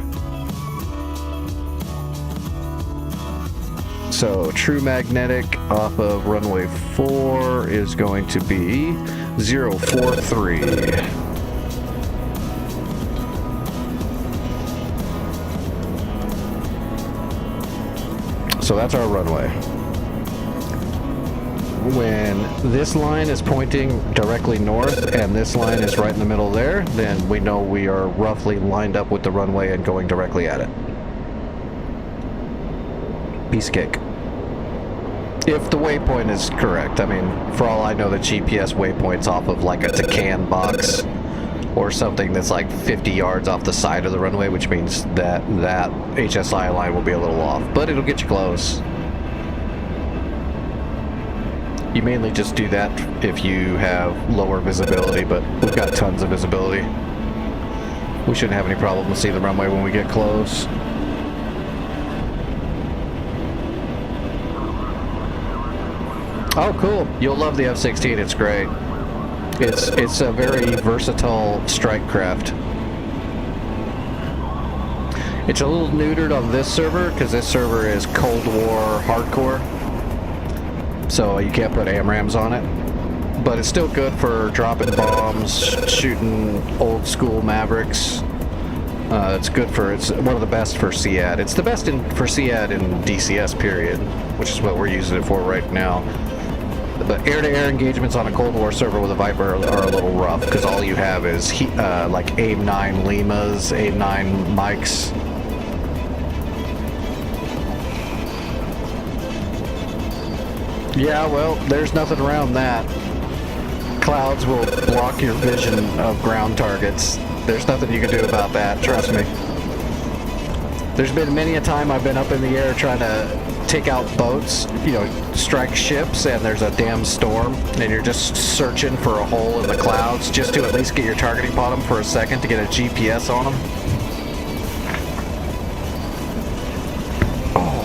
So true magnetic off of runway 4 is going to be 043. So that's our runway. When this line is pointing directly north and this line is right in the middle there, then we know we are roughly lined up with the runway and going directly at it. Piece of cake. If the waypoint is correct. I mean, for all I know, the GPS waypoint's off of like a Tacan box or something that's like 50 yards off the side of the runway, which means that that HSI line will be a little off, but it'll get you close. You mainly just do that if you have lower visibility, but we've got tons of visibility. We shouldn't have any problem to see the runway when we get close. Oh, cool. You'll love the F-16. It's great. It's a very versatile strike craft. It's a little neutered on this server because this server is Cold War hardcore. So you can't put AMRAAMs on it. But it's still good for dropping bombs, shooting old school Mavericks. It's one of the best for SEAD. It's the best for SEAD in DCS period, which is what we're using it for right now. But air-to-air engagements on a Cold War server with a Viper are a little rough because all you have is like AIM-9 Limas, AIM-9 Mikes. Yeah, well, there's nothing around that. Clouds will block your vision of ground targets. There's nothing you can do about that, trust me. There's been many a time I've been up in the air trying to take out boats, you know, strike ships, and there's a damn storm, and you're just searching for a hole in the clouds just to at least get your targeting bottom for a second to get a GPS on them. Oh.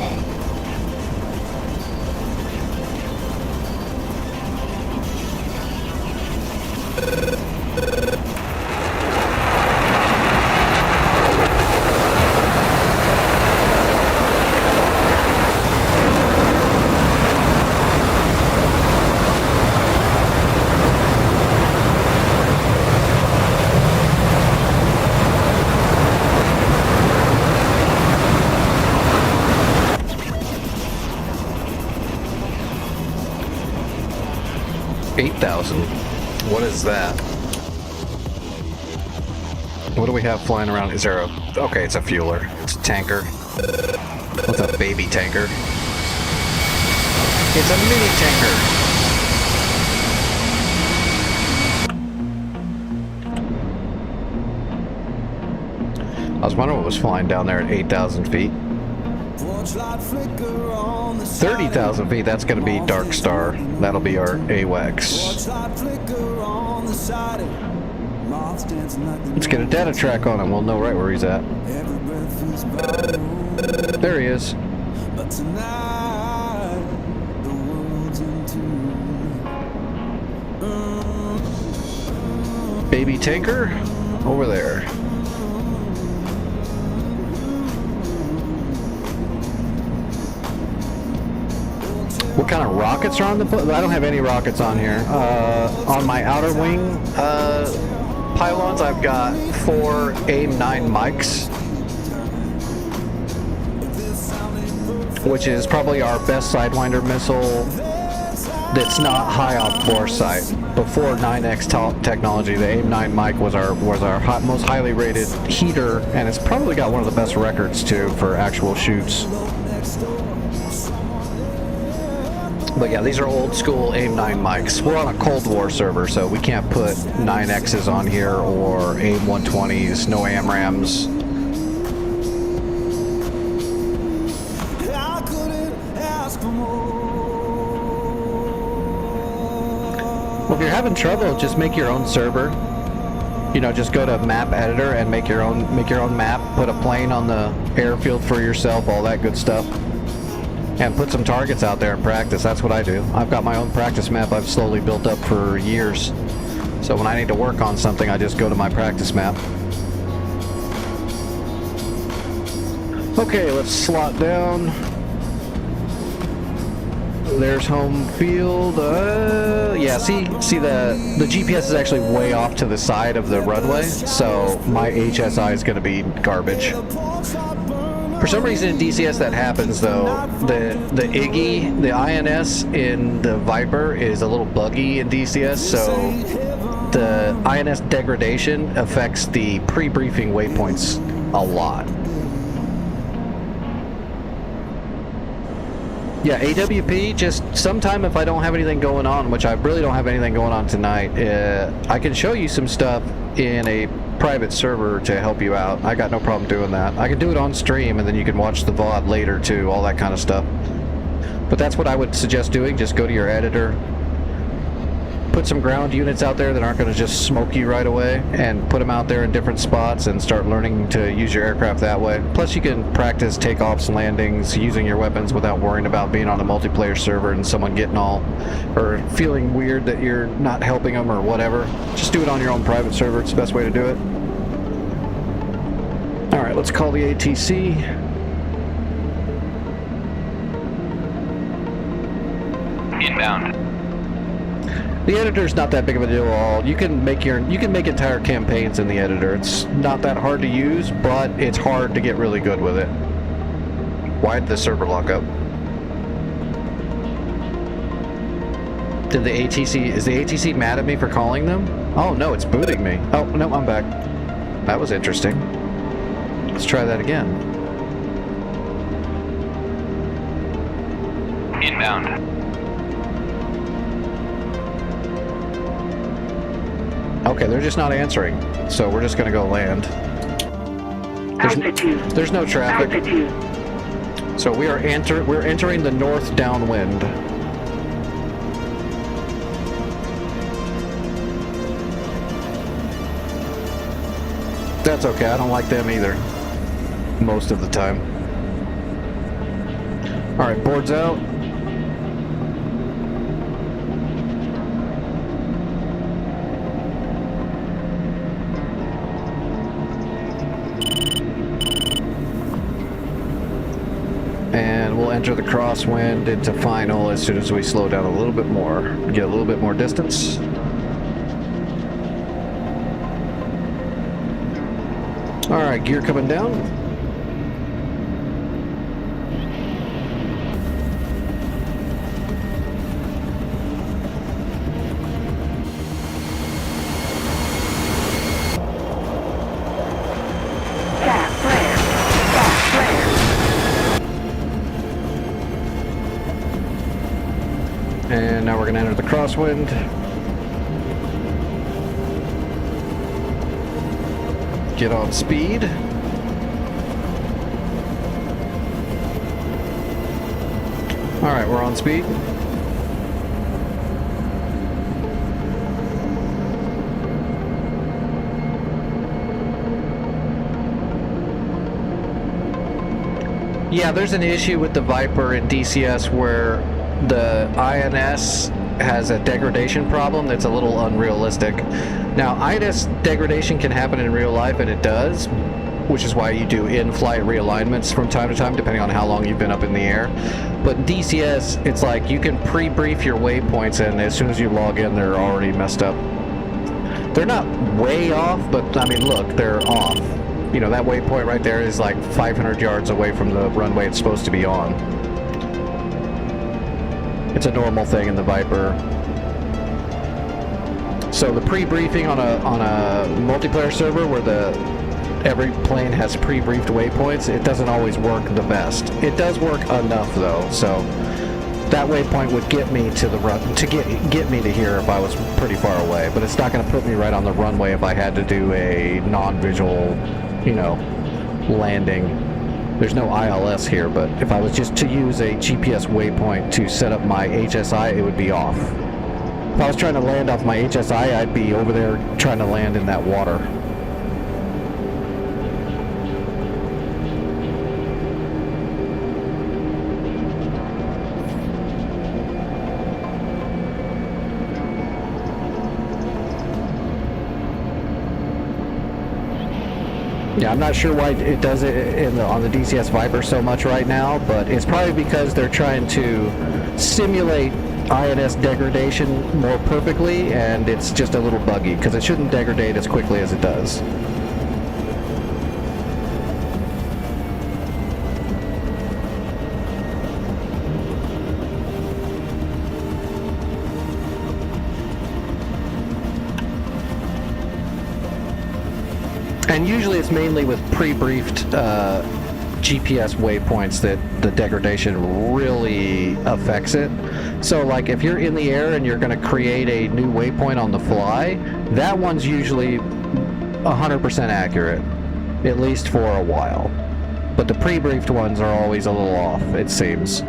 8,000. What is that? What do we have flying around? Is there a... Okay, it's a fueler. It's a tanker. What's a baby tanker? It's a mini tanker. I was wondering what was flying down there at 8,000 feet. 30,000 feet, that's going to be Dark Star. That'll be our AWACS. Let's get a data track on him. We'll know right where he's at. There he is. Baby tanker over there. What kind of rockets are on the... I don't have any rockets on here. On my outer wing pylons, I've got 4 AIM-9 mics, which is probably our best Sidewinder missile that's not high off bore sight. Before 9X technology, the AIM-9 mic was our most highly rated heater, and it's probably got one of the best records too for actual shoots. But yeah, these are old school AIM-9 mics. We're on a Cold War server, so we can't put 9Xs on here or AIM-120s, no AMRAMs. Well, if you're having trouble, just make your own server. You know, just go to map editor and make your own map, put a plane on the airfield for yourself, all that good stuff. And put some targets out there and practice. That's what I do. I've got my own practice map I've slowly built up for years. So when I need to work on something, I just go to my practice map. Okay, let's slot down. There's home field. Yeah, see the GPS is actually way off to the side of the runway, so my HSI is going to be garbage. For some reason in DCS that happens though. The IGI, the INS in the Viper is a little buggy in DCS, so the INS degradation affects the pre-briefing waypoints a lot. Yeah, AWP, just sometime if I don't have anything going on, which I really don't have anything going on tonight, I can show you some stuff in a private server to help you out. I got no problem doing that. I can do it on stream and then you can watch the VOD later too, all that kind of stuff. But that's what I would suggest doing. Just go to your editor, put some ground units out there that aren't going to just smoke you right away, and put them out there in different spots and start learning to use your aircraft that way. Plus you can practice takeoffs, landings, using your weapons without worrying about being on a multiplayer server and someone getting all, or feeling weird that you're not helping them or whatever. Just do it on your own private server. It's the best way to do it. Alright, let's call the ATC. Inbound. The editor's not that big of a deal at all. You can make entire campaigns in the editor. It's not that hard to use, but it's hard to get really good with it. Why did the server lock up? Is the ATC mad at me for calling them? Oh no, it's booting me. Oh no, I'm back. That was interesting. Let's try that again. Inbound. Okay, they're just not answering, so we're just gonna go land. There's no traffic. So we're entering the north downwind. That's okay, I don't like them either. Most of the time. Alright, boards out. And we'll enter the crosswind into final as soon as we slow down a little bit more. Get a little bit more distance. Alright, gear coming down. And now we're going to enter the crosswind. Get on speed. Alright, we're on speed. Yeah, there's an issue with the Viper in DCS where the INS has a degradation problem that's a little unrealistic. Now, INS degradation can happen in real life, and it does, which is why you do in-flight realignments from time to time, depending on how long you've been up in the air. But in DCS, it's like you can pre-brief your waypoints, and as soon as you log in, they're already messed up. They're not way off, but I mean, look, they're off. You know, that waypoint right there is like 500 yards away from the runway it's supposed to be on. It's a normal thing in the Viper. So the pre-briefing on a multiplayer server where every plane has pre-briefed waypoints, it doesn't always work the best. It does work enough though, so that waypoint would get me to the get me to here if I was pretty far away, but it's not going to put me right on the runway if I had to do a non-visual, you know, landing. There's no ILS here, but if I was just to use a GPS waypoint to set up my HSI, it would be off. If I was trying to land off my HSI, I'd be over there trying to land in that water. Yeah, I'm not sure why it does it on the DCS Viper so much right now, but it's probably because they're trying to simulate INS degradation more perfectly, and it's just a little buggy because it shouldn't degrade as quickly as it does. And usually it's mainly with pre-briefed GPS waypoints that the degradation really affects it. So like if you're in the air and you're going to create a new waypoint on the fly, that one's usually 100% accurate, at least for a while. But the pre-briefed ones are always a little off, it seems.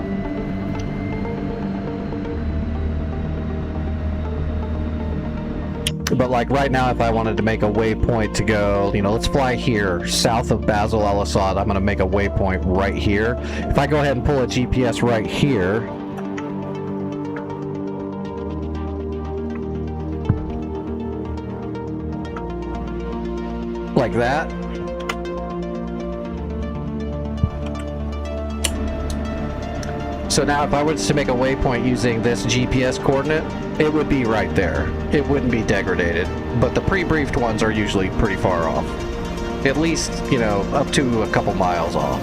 But like right now, if I wanted to make a waypoint to go, you know, let's fly here, south of Basel Al Assad, I'm going to make a waypoint right here. If I go ahead and pull a GPS right here, like that. So now if I was to make a waypoint using this GPS coordinate, it would be right there. It wouldn't be degraded. But the pre-briefed ones are usually pretty far off. At least, you know, up to a couple miles off.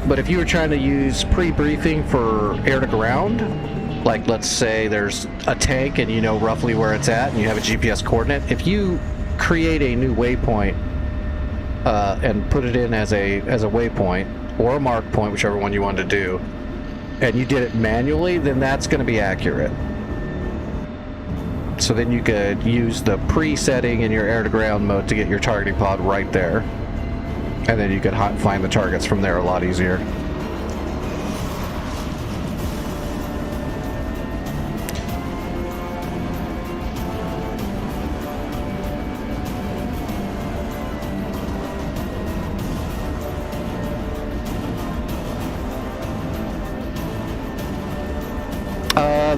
But if you were trying to use pre-briefing for air-to-ground, like let's say there's a tank and you know roughly where it's at and you have a GPS coordinate, if you create a new waypoint and put it in as a waypoint or a mark point, whichever one you wanted to do, and you did it manually, then that's going to be accurate. So then you could use the pre-setting in your air-to-ground mode to get your targeting pod right there, and then you could find the targets from there a lot easier.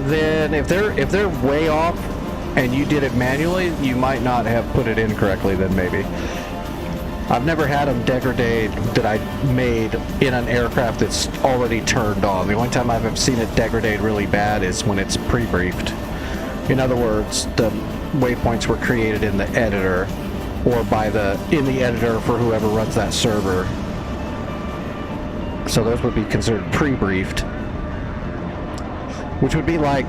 Then if they're way off and you did it manually, you might not have put it in correctly then maybe. I've never had them degrade that I made in an aircraft that's already turned on. The only time I've seen it degrade really bad is when it's pre-briefed. In other words, the waypoints were created in the editor or in the editor for whoever runs that server. So those would be considered pre-briefed. Which would be like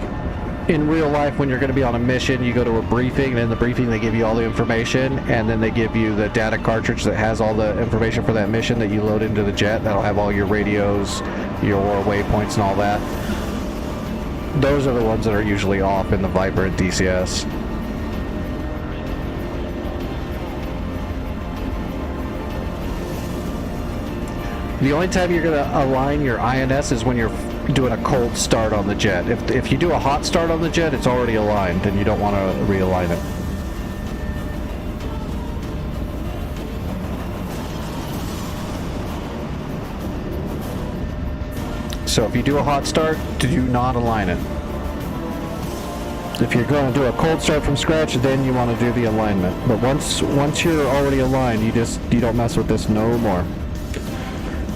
in real life when you're going to be on a mission, you go to a briefing, and in the briefing they give you all the information, and then they give you the data cartridge that has all the information for that mission that you load into the jet. That'll have all your radios, your waypoints, and all that. Those are the ones that are usually off in the Viper and DCS. The only time you're going to align your INS is when you're doing a cold start on the jet. If you do a hot start on the jet, it's already aligned and you don't want to realign it. So if you do a hot start, do not align it. If you're going to do a cold start from scratch, then you want to do the alignment. But once you're already aligned, you don't mess with this no more.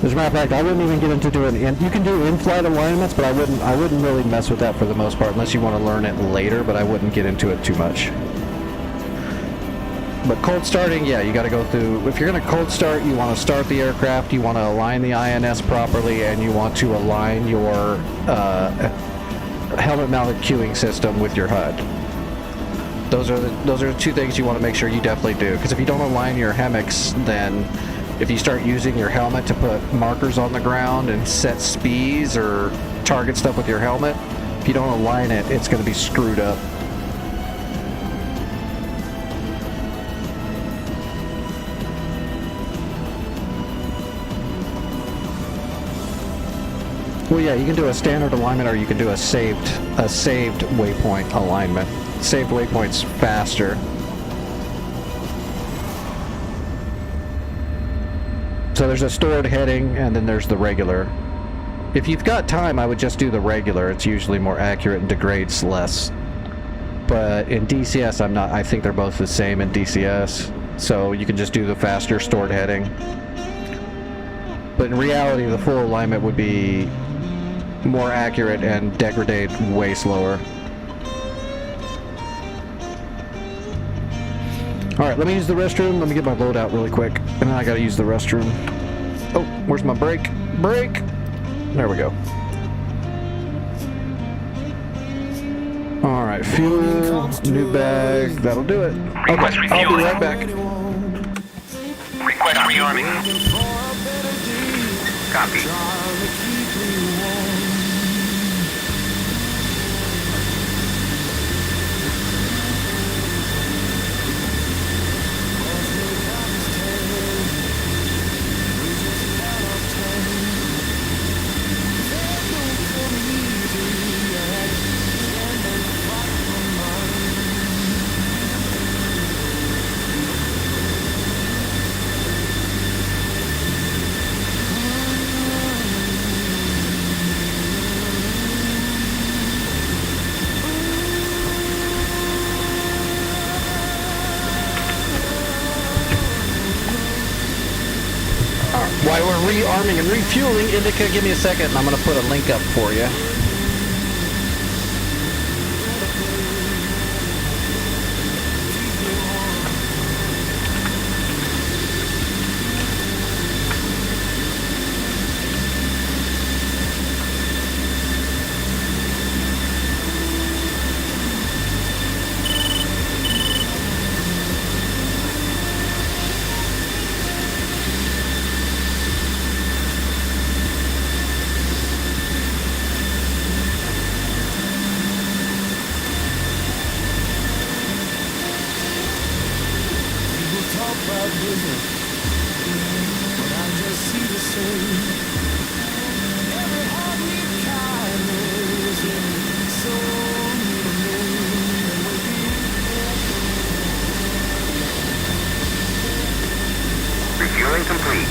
As a matter of fact, I wouldn't even get into doing. You can do in-flight alignments, but I wouldn't really mess with that for the most part, unless you want to learn it later. But I wouldn't get into it too much. But cold starting, yeah, you got to go through. If you're going to cold start, you want to start the aircraft, you want to align the INS properly, and you want to align your helmet-mounted queuing system with your HUD. Those are the two things you want to make sure you definitely do. Because if you don't align your HEMICs, then if you start using your helmet to put markers on the ground and set speeds or target stuff with your helmet, if you don't align it, it's going to be screwed up. Well, yeah, you can do a standard alignment, or you can do a saved waypoint alignment. Saved waypoint's faster. So there's a stored heading, and then there's the regular. If you've got time, I would just do the regular. It's usually more accurate and degrades less. But in DCS, I think they're both the same in DCS. So you can just do the faster stored heading. But in reality, the full alignment would be more accurate and degrade way slower. Alright, let me use the restroom. Let me get my load out really quick. And then I gotta use the restroom. Oh, where's my brake? Brake! There we go. Alright, fuel, new bag, that'll do it. Okay, I'll be right back. Request rearming. Copy. While we're rearming and refueling, Indica, give me a second and I'm going to put a link up for you. Refueling complete.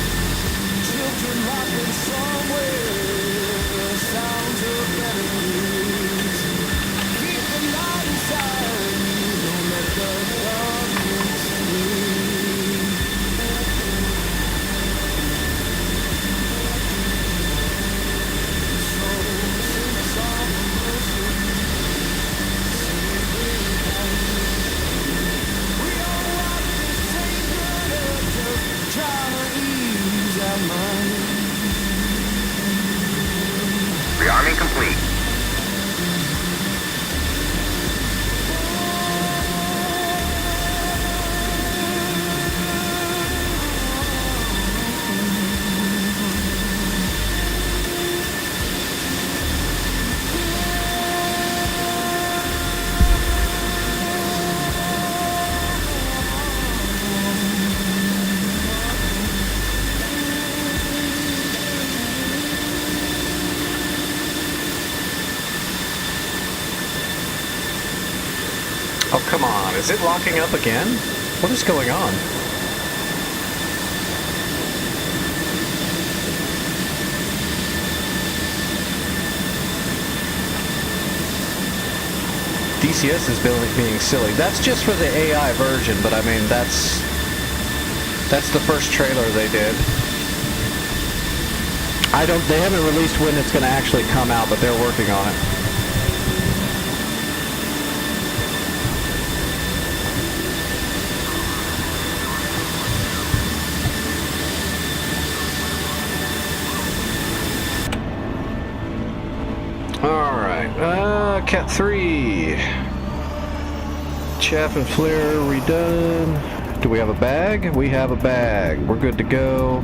Rearming complete. Oh, come on. Is it locking up again? What is going on? DCS is being silly. That's just for the AI version, but I mean, that's the first trailer they did. They haven't released when it's going to actually come out, but they're working on it. Alright, Cat 3. Chaff and flare redone. Do we have a bag? We have a bag. We're good to go.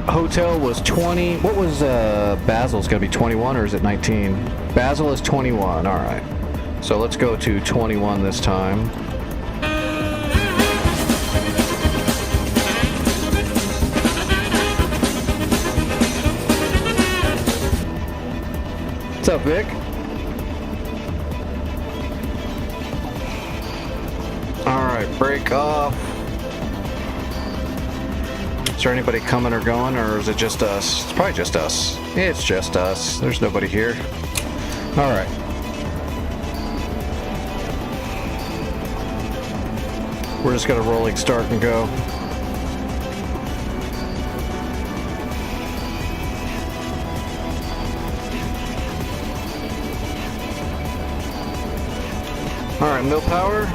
Hotel was 20. What was Basil's going to be 21 or is it 19? Basil is 21. Alright. So let's go to 21 this time. What's up, Vic? Alright, break off. Is there anybody coming or going, or is it just us? It's probably just us. It's just us. There's nobody here. Alright. We're just gonna rolling start and go. Alright, no power.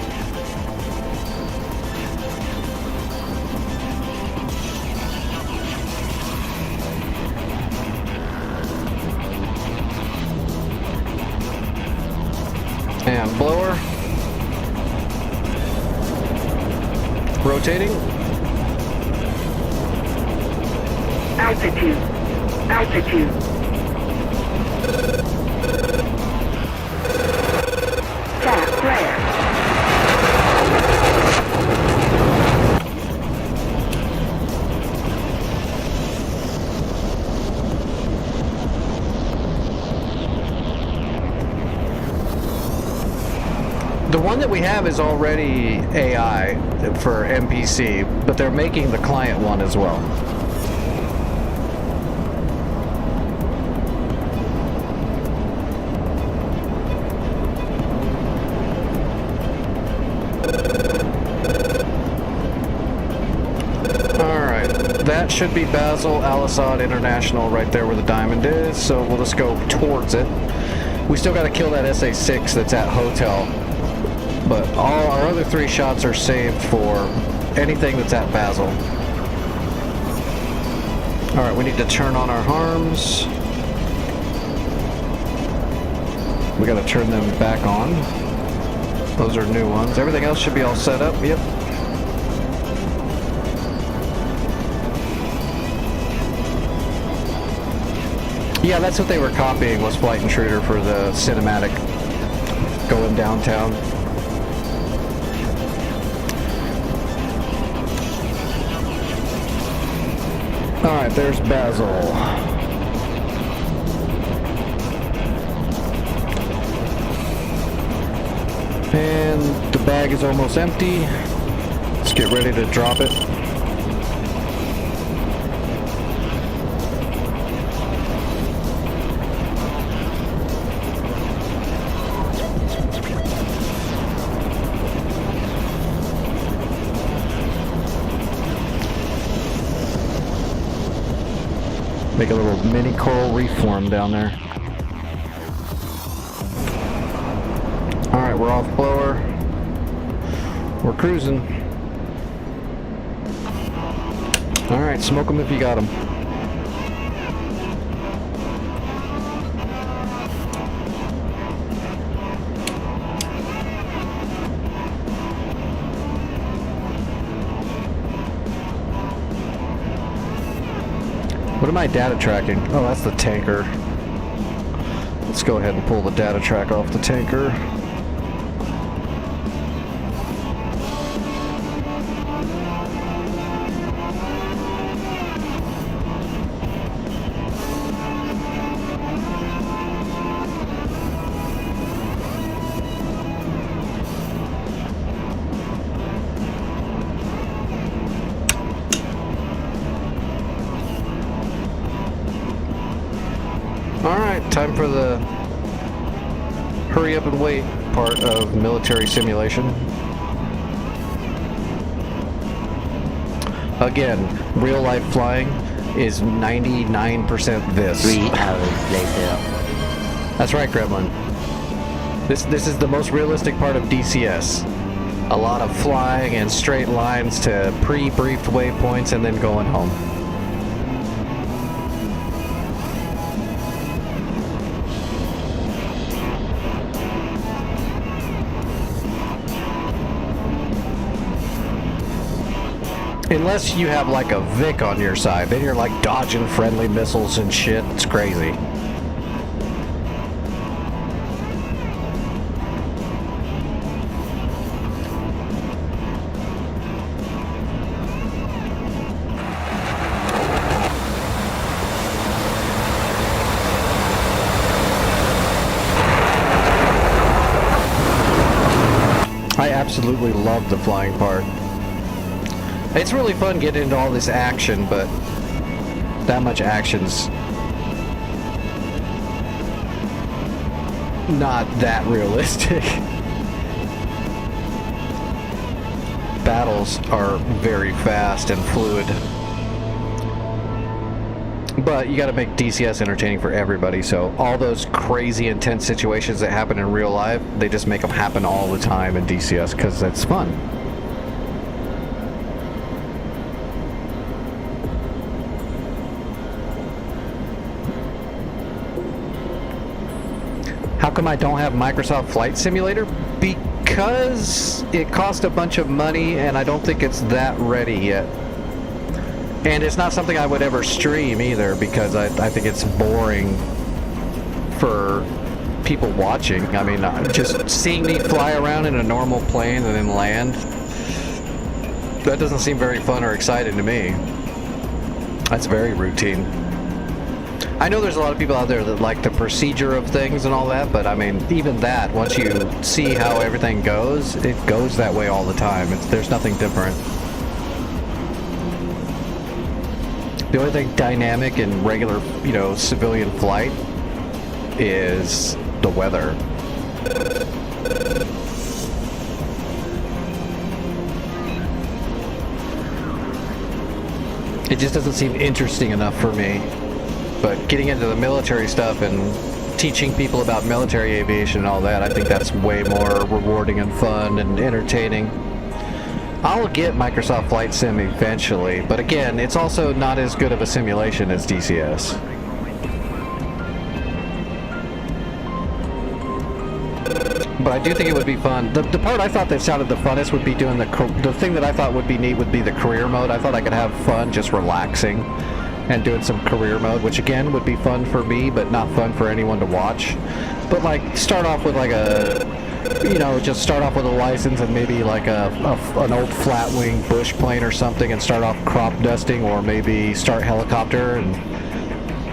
And blower. Rotating. Altitude. Altitude. Tap flare. The one that we have is already AI for NPC, but they're making the client one as well. Alright, that should be Basel Al-Assad International right there where the diamond is, so we'll just go towards it. We still got to kill that SA-6 that's at Hotel. But all our other 3 shots are saved for anything that's at Basel. Alright, we need to turn on our harms. We gotta turn them back on. Those are new ones. Everything else should be all set up. Yep. Yeah, that's what they were copying, was Flight Intruder for the cinematic going downtown. Alright, there's Basil. And the bag is almost empty. Let's get ready to drop it. Make a little mini coral reef form down there. Alright, we're off blower. We're cruising. Alright, smoke them if you got them. What am I data tracking? Oh, that's the tanker. Let's go ahead and pull the data track off the tanker. Alright, time for the hurry up and wait part of military simulation. Again, real life flying is 99% this. 3 hours later. That's right, Gremlin. This is the most realistic part of DCS. A lot of flying and straight lines to pre-briefed waypoints and then going home. Unless you have like a Vic on your side, then you're like dodging friendly missiles and shit. It's crazy. I absolutely love the flying part. It's really fun getting into all this action, but that much action's not that realistic. Battles are very fast and fluid. But you gotta make DCS entertaining for everybody, so all those crazy intense situations that happen in real life, they just make them happen all the time in DCS because it's fun. How come I don't have Microsoft Flight Simulator? Because it cost a bunch of money and I don't think it's that ready yet. And it's not something I would ever stream either because I think it's boring for people watching. I mean, just seeing me fly around in a normal plane and then land, that doesn't seem very fun or exciting to me. That's very routine. I know there's a lot of people out there that like the procedure of things and all that, but I mean, even that, once you see how everything goes, it goes that way all the time. There's nothing different. The only thing dynamic in regular, civilian flight is the weather. It just doesn't seem interesting enough for me. But getting into the military stuff and teaching people about military aviation and all that, I think that's way more rewarding and fun and entertaining. I'll get Microsoft Flight Sim eventually, but again, it's also not as good of a simulation as DCS. But I do think it would be fun. The part I thought that sounded the funnest would be doing the thing that I thought would be neat would be the career mode. I thought I could have fun just relaxing and doing some career mode, which again would be fun for me, but not fun for anyone to watch. But like, start off with like just start off with a license and maybe like an old flat wing bush plane or something and start off crop dusting, or maybe start helicopter and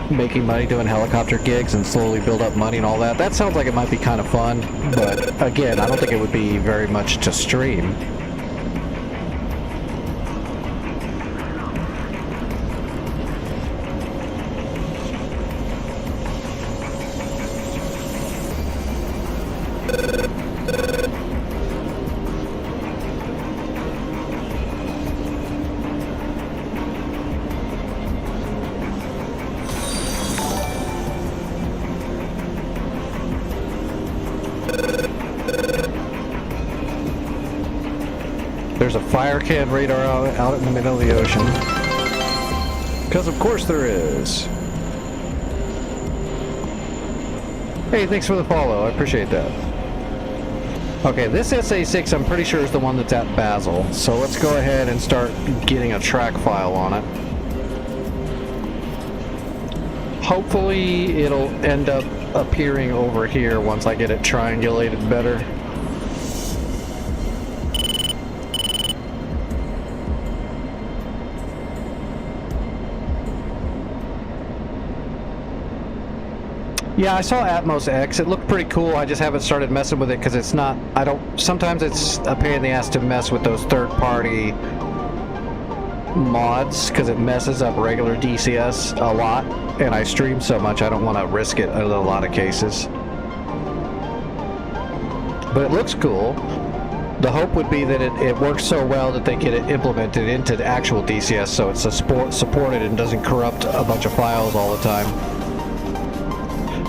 making money doing helicopter gigs and slowly build up money and all that. That sounds like it might be kind of fun, but again, I don't think it would be very much to stream. There's a fire can radar out in the middle of the ocean. Because of course there is. Hey, thanks for the follow. I appreciate that. Okay, this SA6 I'm pretty sure is the one that's at Basel. So let's go ahead and start getting a track file on it. Hopefully it'll end up appearing over here once I get it triangulated better. Yeah, I saw Atmos X. It looked pretty cool. I just haven't started messing with it because it's not, sometimes it's a pain in the ass to mess with those third-party mods because it messes up regular DCS a lot, and I stream so much I don't want to risk it in a lot of cases. but it looks cool. The hope would be that it works so well that they get it implemented into the actual DCS so it's supported and doesn't corrupt a bunch of files all the time.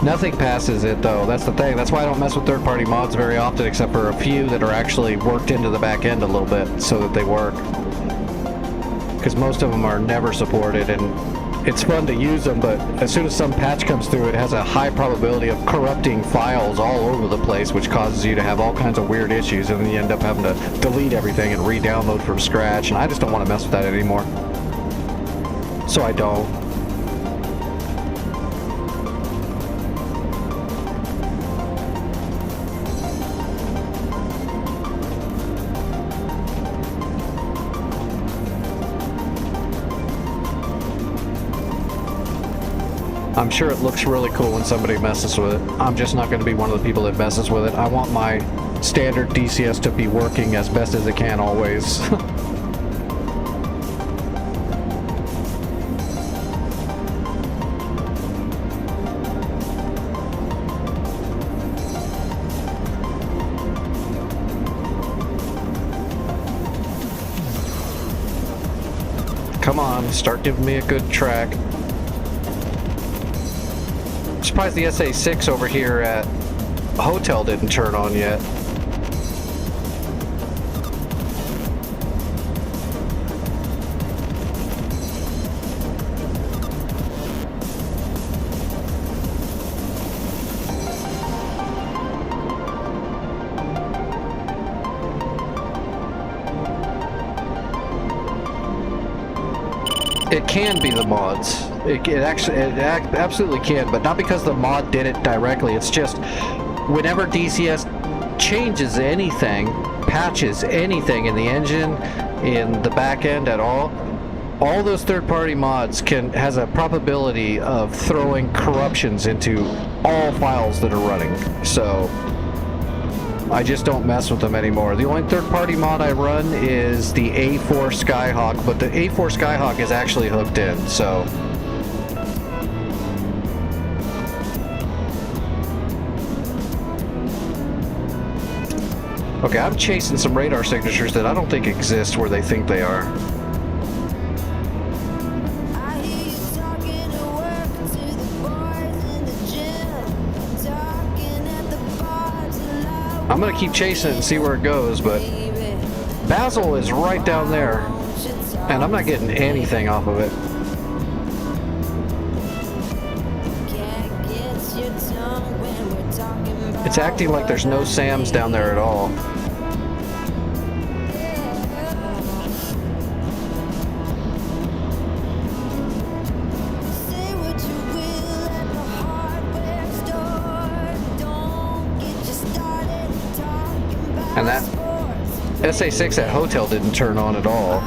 Nothing passes it though, that's the thing. That's why I don't mess with third-party mods very often, except for a few that are actually worked into the back end a little bit so that they work. Because most of them are never supported, and it's fun to use them, but as soon as some patch comes through, it has a high probability of corrupting files all over the place, which causes you to have all kinds of weird issues, and then you end up having to delete everything and re-download from scratch, and I just don't want to mess with that anymore. So I don't. I'm sure it looks really cool when somebody messes with it. I'm just not going to be one of the people that messes with it. I want my standard DCS to be working as best as it can always. Come on, start giving me a good track. I'm surprised the SA6 over here at Hotel didn't turn on yet. It can be the mods. It absolutely can, but not because the mod did it directly. It's just whenever DCS changes anything, patches anything in the engine, in the back end at all those third-party mods has a probability of throwing corruptions into all files that are running. So I just don't mess with them anymore. The only third-party mod I run is the A4 Skyhawk, but the A4 Skyhawk is actually hooked in, so... Okay, I'm chasing some radar signatures that I don't think exist where they think they are. I'm gonna keep chasing it and see where it goes, but Basil is right down there, and I'm not getting anything off of it. It's acting like there's no SAMs down there at all. And that SA6 at Hotel didn't turn on at all.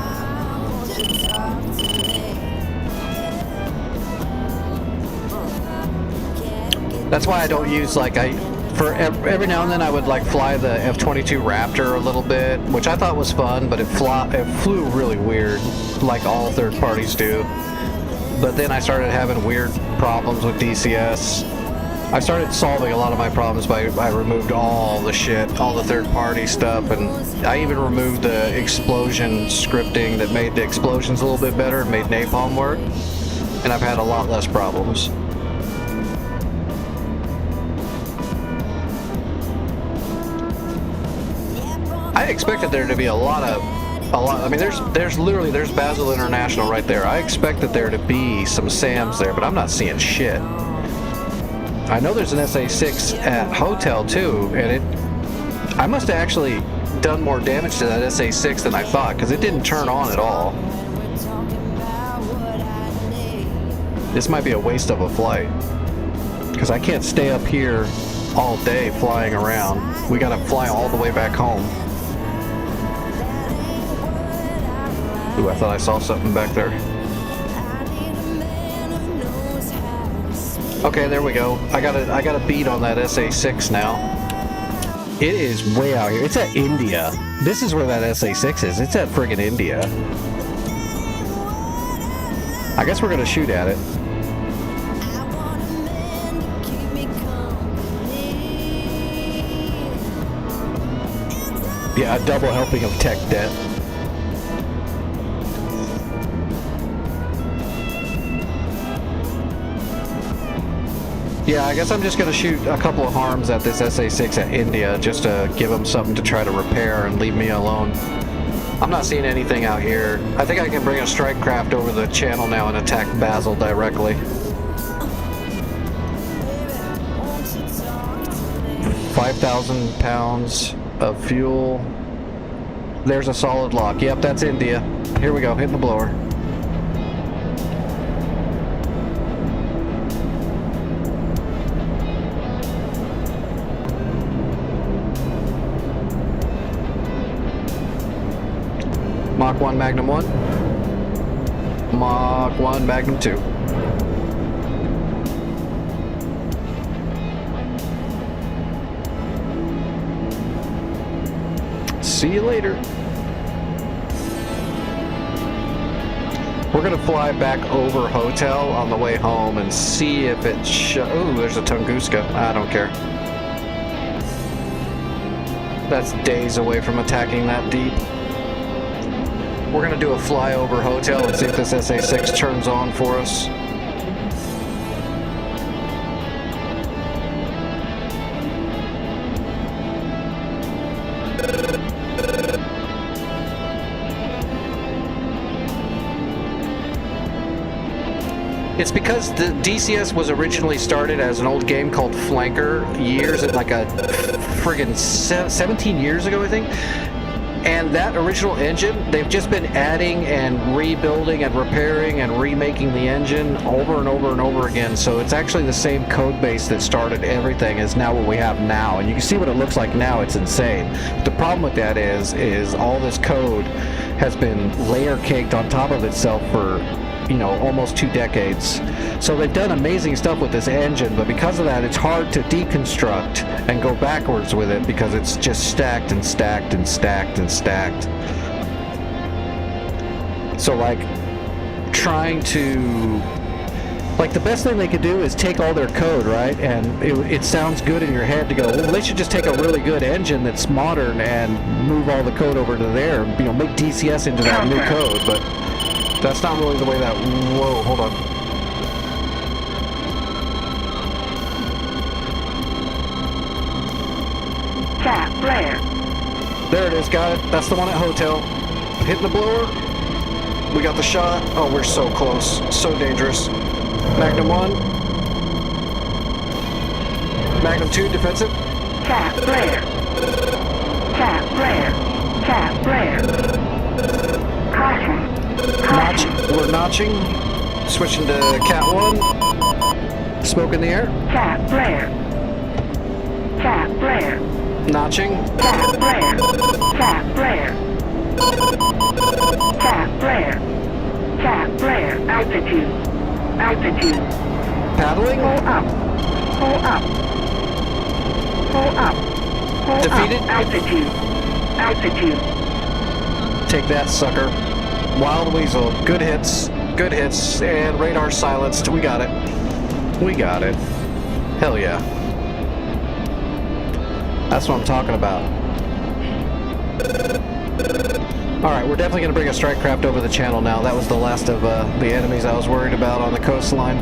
That's why I don't use, like, every now and then I would like fly the F-22 Raptor a little bit, which I thought was fun, but it flew really weird, like all third parties do. But then I started having weird problems with DCS. I started solving a lot of my problems by I removed all the shit, all the third-party stuff, and I even removed the explosion scripting that made the explosions a little bit better and made napalm work, and I've had a lot less problems. I expected there to be a lot. I mean, there's Basil International right there. I expected there to be some SAMs there, but I'm not seeing shit. I know there's an SA6 at Hotel too, and I must have actually done more damage to that SA6 than I thought, because it didn't turn on at all. This might be a waste of a flight, because I can't stay up here all day flying around. We gotta fly all the way back home. Ooh, I thought I saw something back there. Okay, there we go. I got a beat on that SA6 now. It is way out here. It's at India. This is where that SA6 is. It's at friggin' India. I guess we're gonna shoot at it. Yeah, a double helping of tech debt. Yeah, I guess I'm just going to shoot a couple of harms at this SA-6 at India just to give them something to try to repair and leave me alone. I'm not seeing anything out here. I think I can bring a strike craft over the channel now and attack Basel directly. 5,000 pounds of fuel. There's a solid lock. Yep, that's India. Here we go, hitting the blower. Mach 1, Magnum 1. Mach 1, Magnum 2. See you later. We're gonna fly back over hotel on the way home and see if it ooh, there's a Tunguska. I don't care. That's days away from attacking that deep. We're gonna do a flyover hotel and see if this SA-6 turns on for us. It's because the DCS was originally started as an old game called Flanker years, like a friggin' 17 years ago, I think. And that original engine, they've just been adding and rebuilding and repairing and remaking the engine over and over and over again. So it's actually the same code base that started everything is now what we have now. And you can see what it looks like now. It's insane. But the problem with that is all this code has been layer caked on top of itself for, you know, almost 2 decades. So they've done amazing stuff with this engine, but because of that, it's hard to deconstruct and go backwards with it because it's just stacked and stacked and stacked and stacked. So like trying to, like the best thing they could do is take all their code, right? And it sounds good in your head to go, well, they should just take a really good engine that's modern and move all the code over to there, you know, make DCS into that new code, but that's not really the way that, whoa, hold on. Cat flare. There it is, got it. That's the one at hotel. Hitting the blower. We got the shot. Oh, we're so close. So dangerous. Magnum 1. Magnum 2, defensive. Cat flare. Cat flare. Cat flare. Caution. Notch. We're notching. Switching to Cat 1. Smoke in the air. Cat flare. Cat flare. Notching. Cat flare. Cat flare. Cat flare. Cat flare. Altitude. Altitude. Paddling. Pull up. Pull up. Pull up. Pull Defeated. up. Altitude. Altitude. Take that, sucker. Wild Weasel. Good hits. Good hits. And radar silenced. We got it. We got it. Hell yeah. That's what I'm talking about. Alright, we're definitely going to bring a strike craft over the channel now. That was the last of the enemies I was worried about on the coastline.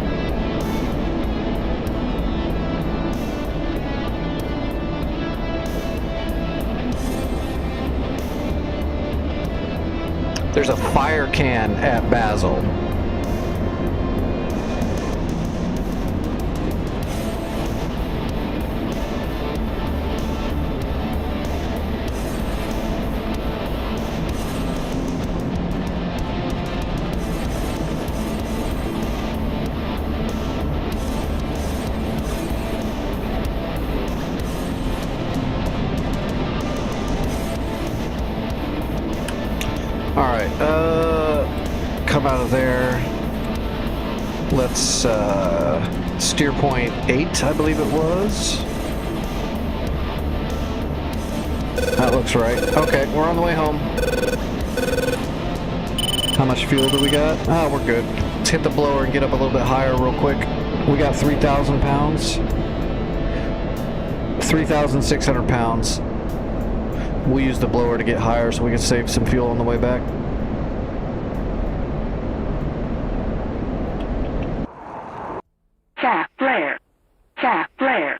There's a fire can at Basel. Alright, come out of there. Let's, steer point 8, I believe it was. That looks right. Okay, we're on the way home. How much fuel do we got? Oh, we're good. Let's hit the blower and get up a little bit higher real quick. We got 3,000 pounds. 3,600 pounds. We'll use the blower to get higher so we can save some fuel on the way back. Chaff flare. Chaff flare.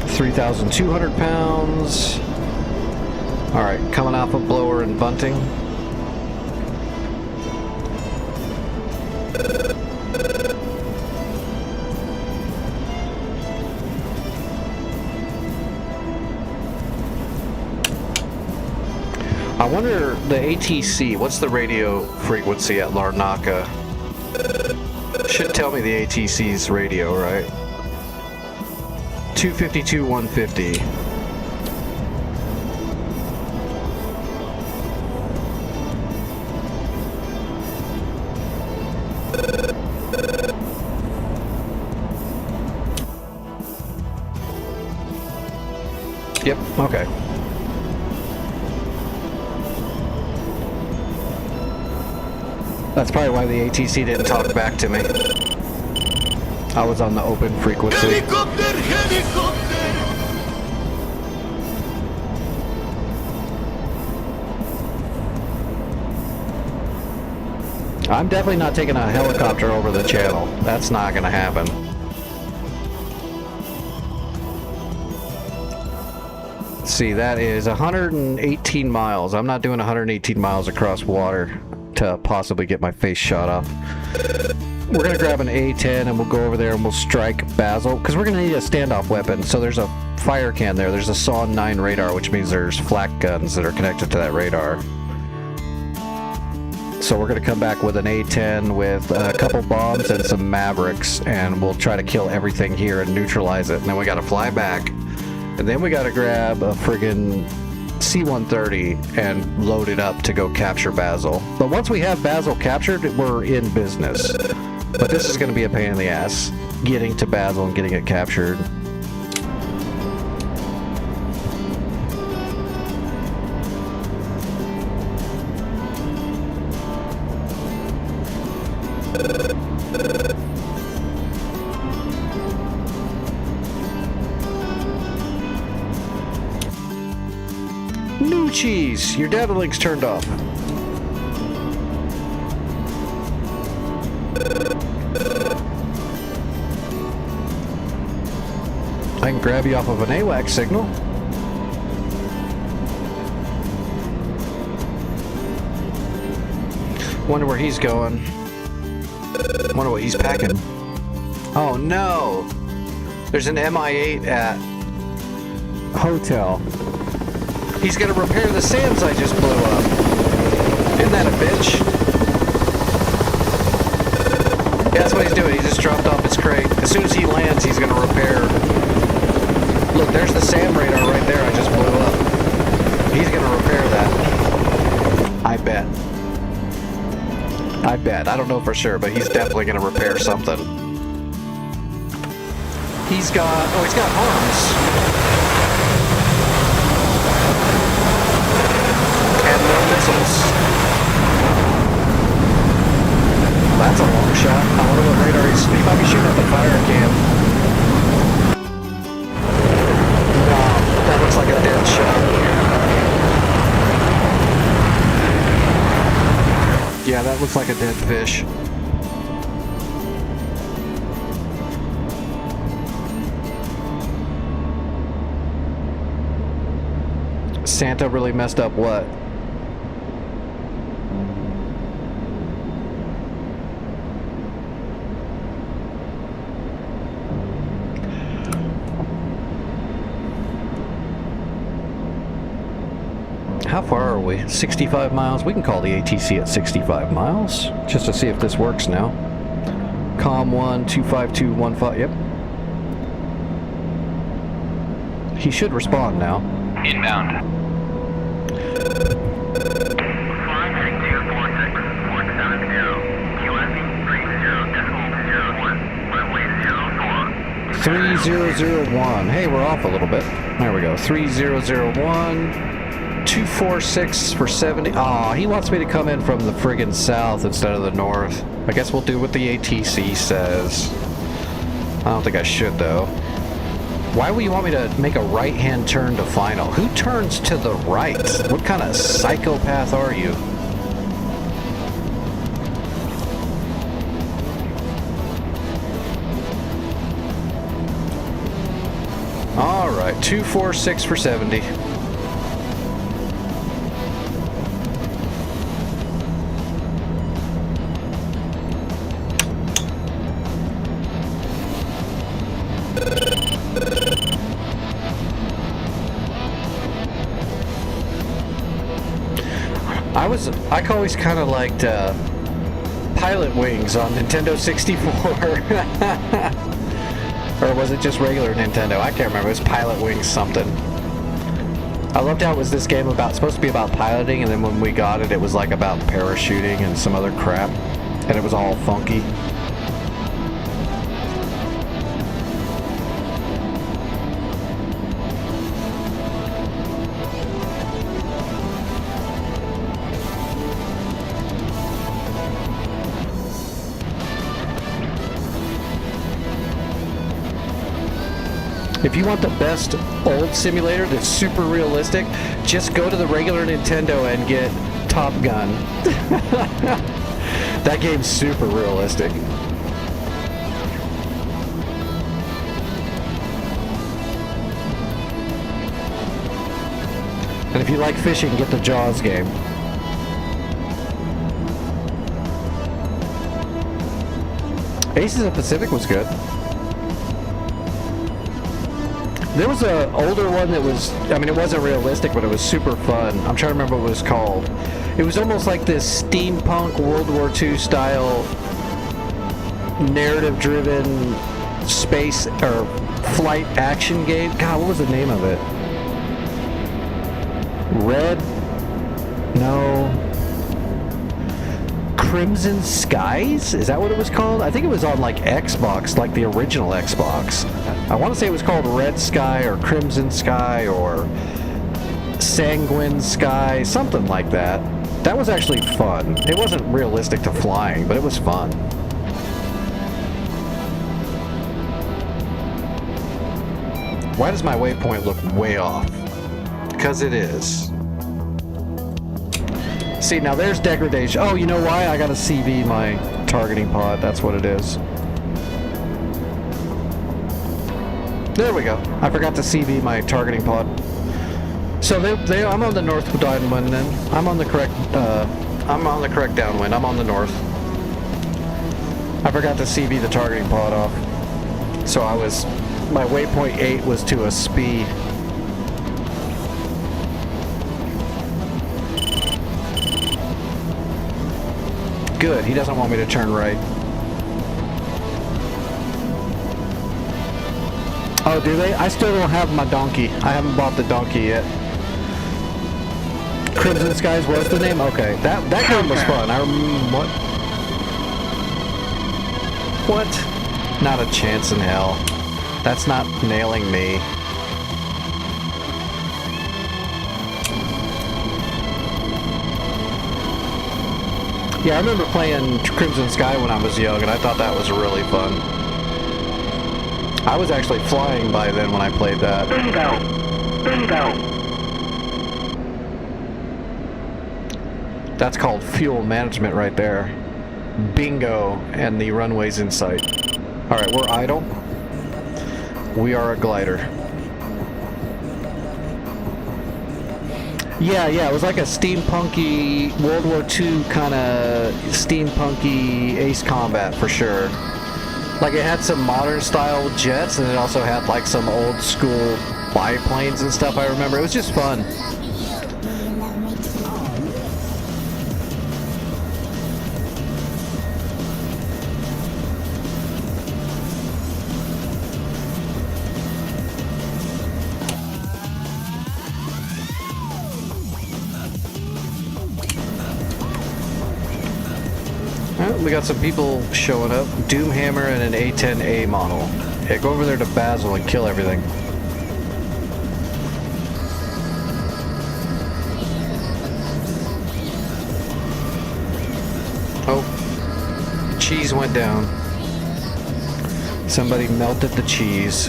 £3,200. All right, coming off of blower and bunting. I wonder the ATC, what's the radio frequency at Larnaca? Should tell me the ATC's radio, right? 252, 150. Yep, okay. That's probably why the ATC didn't talk back to me. I was on the open frequency. Helicopter! Helicopter! I'm definitely not taking a helicopter over the channel. That's not gonna happen. Let's see, that is 118 miles. I'm not doing 118 miles across water to possibly get my face shot off. We're gonna grab an A-10 and we'll go over there and we'll strike Basel, because we're gonna need a standoff weapon. So there's a fire can there. There's a SAWN 9 radar, which means there's flak guns that are connected to that radar. So we're gonna come back with an A-10 with a couple bombs and some Mavericks, and we'll try to kill everything here and neutralize it. And then we gotta fly back, and then we gotta grab a friggin' C-130 and load it up to go capture Basel. But once we have Basel captured, we're in business. But this is gonna be a pain in the ass, getting to Basel and getting it captured. New cheese! Your data link's turned off. I can grab you off of an AWACS signal. Wonder where he's going. Wonder what he's packing. Oh no! There's an MI8 at hotel. He's gonna repair the SAMs I just blew up. Isn't that a bitch? Yeah, that's what he's doing. He just dropped off his crate. As soon as he lands, he's gonna repair. Look, there's the SAM radar right there I just blew up. He's gonna repair that. I bet. I bet. I don't know for sure, but he's definitely gonna repair something. He's got arms. And no missiles. That's a long shot. I wonder what radar he might be shooting at the fire cam. No, that looks like a dead shot. Yeah, that looks like a dead fish. Santa really messed up what? How far are we? 65 miles? We can call the ATC at 65 miles, just to see if this works now. COM 1, 25215, yep. He should respond now. Inbound. QSB 3001. Hey, we're off a little bit. There we go. 3001. 246 for 70. Aw, he wants me to come in from the friggin' south instead of the north. I guess we'll do what the ATC says. I don't think I should, though. Why would you want me to make a right-hand turn to final? Who turns to the right? What kind of psychopath are you? All right, 246 for 70. I always kind of liked Pilot Wings on Nintendo 64. Or was it just regular Nintendo? I can't remember. It was Pilot Wings something. I loved how it was this game supposed to be about piloting, and then when we got it, it was like about parachuting and some other crap. And it was all funky. If you want the best old simulator that's super realistic, just go to the regular Nintendo and get Top Gun. That game's super realistic. And if you like fishing, get the Jaws game. Aces of Pacific was good. There was an older one that was, I mean, it wasn't realistic, but it was super fun. I'm trying to remember what it was called. It was almost like this steampunk World War II style narrative-driven space or flight action game. God, what was the name of it? Crimson Skies? Is that what it was called? I think it was on like Xbox, like the original Xbox. I want to say it was called Red Sky or Crimson Sky or Sanguine Sky, something like that. That was actually fun. It wasn't realistic to flying, but it was fun. Why does my waypoint look way off? Because it is. See, now there's degradation. Oh, you know why? I gotta CV my targeting pod. That's what it is. There we go. I forgot to CV my targeting pod. So I'm on the north downwind then. I'm on the correct downwind. I'm on the north. I forgot to CV the targeting pod off. So my waypoint 8 was to a SPI. Good, he doesn't want me to turn right. Oh, do they? I still don't have my donkey. I haven't bought the donkey yet. Crimson Skies was the name? Okay, that game was fun. I remember, what? Not a chance in hell. That's not nailing me. Yeah, I remember playing Crimson Sky when I was young, and I thought that was really fun. I was actually flying by then when I played that. Bingo. Bingo. That's called fuel management right there. Bingo, and the runway's in sight. Alright, we're idle. We are a glider. Yeah, it was like a steampunky World War II kind of steampunky Ace Combat for sure. Like it had some modern style jets, and it also had like some old school biplanes and stuff. I remember it was just fun. We got some people showing up. Doomhammer and an A10A model. Yeah, go over there to Basil and kill everything. Oh, cheese went down. Somebody melted the cheese.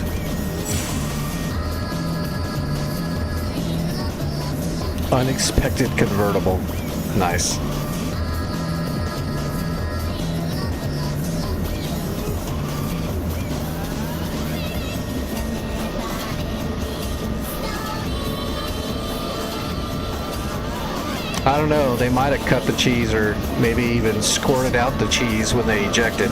Unexpected convertible. Nice. I don't know, they might have cut the cheese or maybe even squirted out the cheese when they ejected.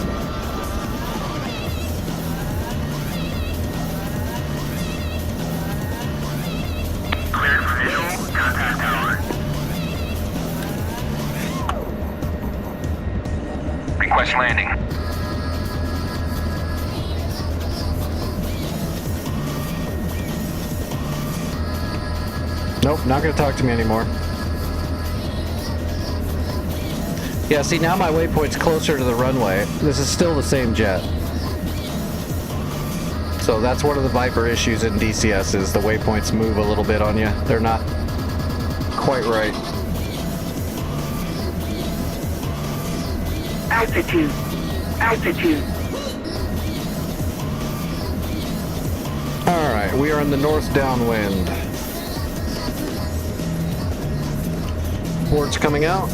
Cleared for visual. Contact tower. Request landing. Nope, not gonna talk to me anymore. Yeah, see, now my waypoint's closer to the runway. This is still the same jet. So that's one of the Viper issues in DCS is the waypoints move a little bit on you. They're not quite right. Altitude. Altitude. Alright, we are in the north downwind. Port's coming out.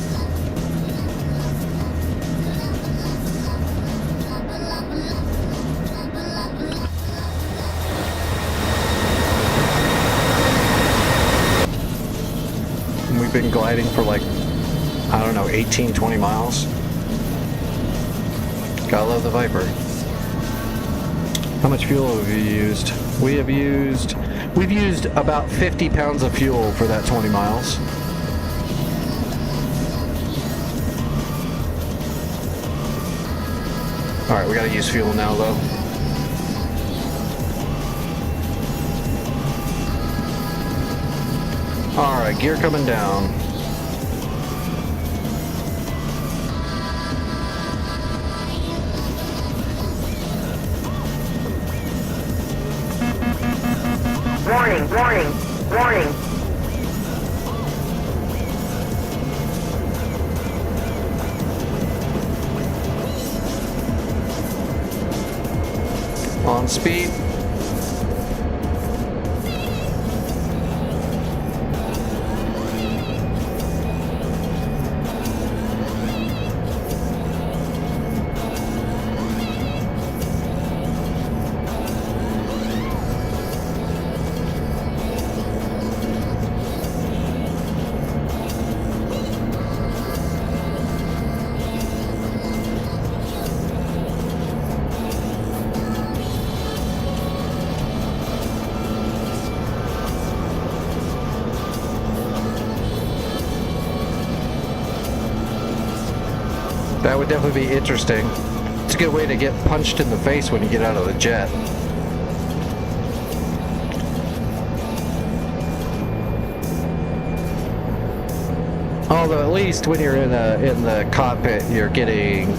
We've been gliding for like, I don't know, 18, 20 miles. Gotta love the Viper. How much fuel have you used? We've used about 50 pounds of fuel for that 20 miles. Alright, we gotta use fuel now though. Alright, gear coming down. Warning, warning, warning. On speed. That would definitely be interesting. It's a good way to get punched in the face when you get out of the jet. Although at least when you're in the cockpit, you're getting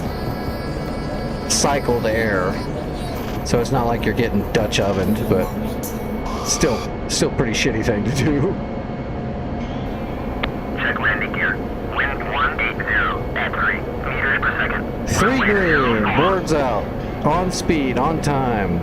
cycled air, so it's not like you're getting Dutch ovened, but still pretty shitty thing to do. Check landing gear. Wind 180 at 3 meters per second. 3 green, boards out, on speed, on time.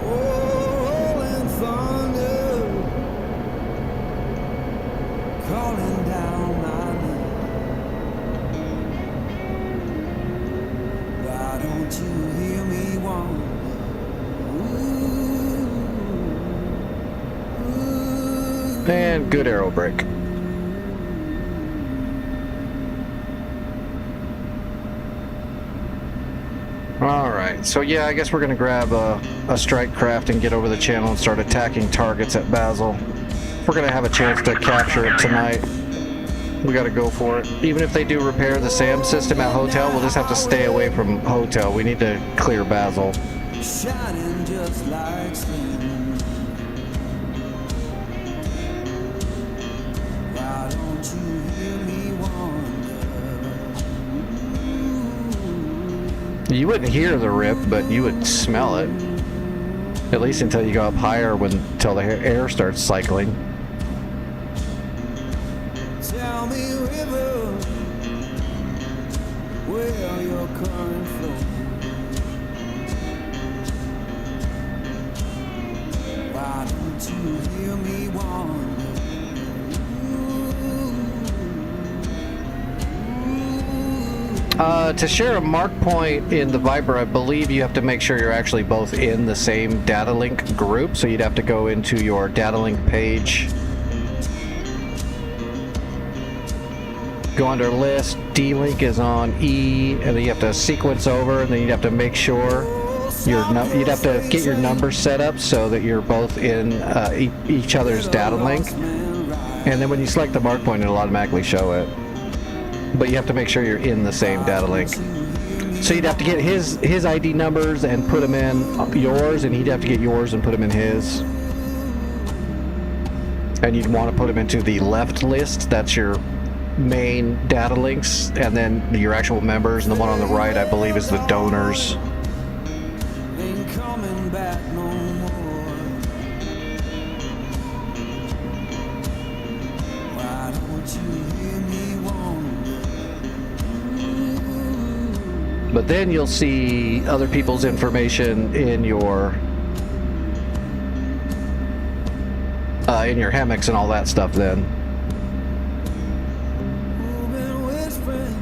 Rolling thunder, calling down my name. Why don't you hear me wander? And good aero brake. Alright, so yeah, I guess we're gonna grab a strike craft and get over the channel and start attacking targets at Basel. If we're gonna have a chance to capture it tonight, we gotta go for it. Even if they do repair the SAM system at Hotel, we'll just have to stay away from Hotel. We need to clear Basel. Shining just like skin. Why don't you hear me wander? You wouldn't hear the rip, but you would smell it. At least until you go up higher, until the air starts cycling. Tell me, river, where your current flows. Why don't you hear me wander? To share a mark point in the Viper, I believe you have to make sure you're actually both in the same data link group. So you'd have to go into your data link page, go under list, D-link is on E, and then you have to sequence over, and then you'd have to make sure you'd have to get your numbers set up so that you're both in each other's data link. And then when you select the mark point, it'll automatically show it. But you have to make sure you're in the same data link. So you'd have to get his ID numbers and put them in yours, and he'd have to get yours and put them in his. And you'd want to put them into the left list. That's your main data links, and then your actual members, and the one on the right, I believe, is the donors. Ain't coming back no more. Why don't you hear me wander? But then you'll see other people's information in your hammocks and all that stuff then. Who've been whispering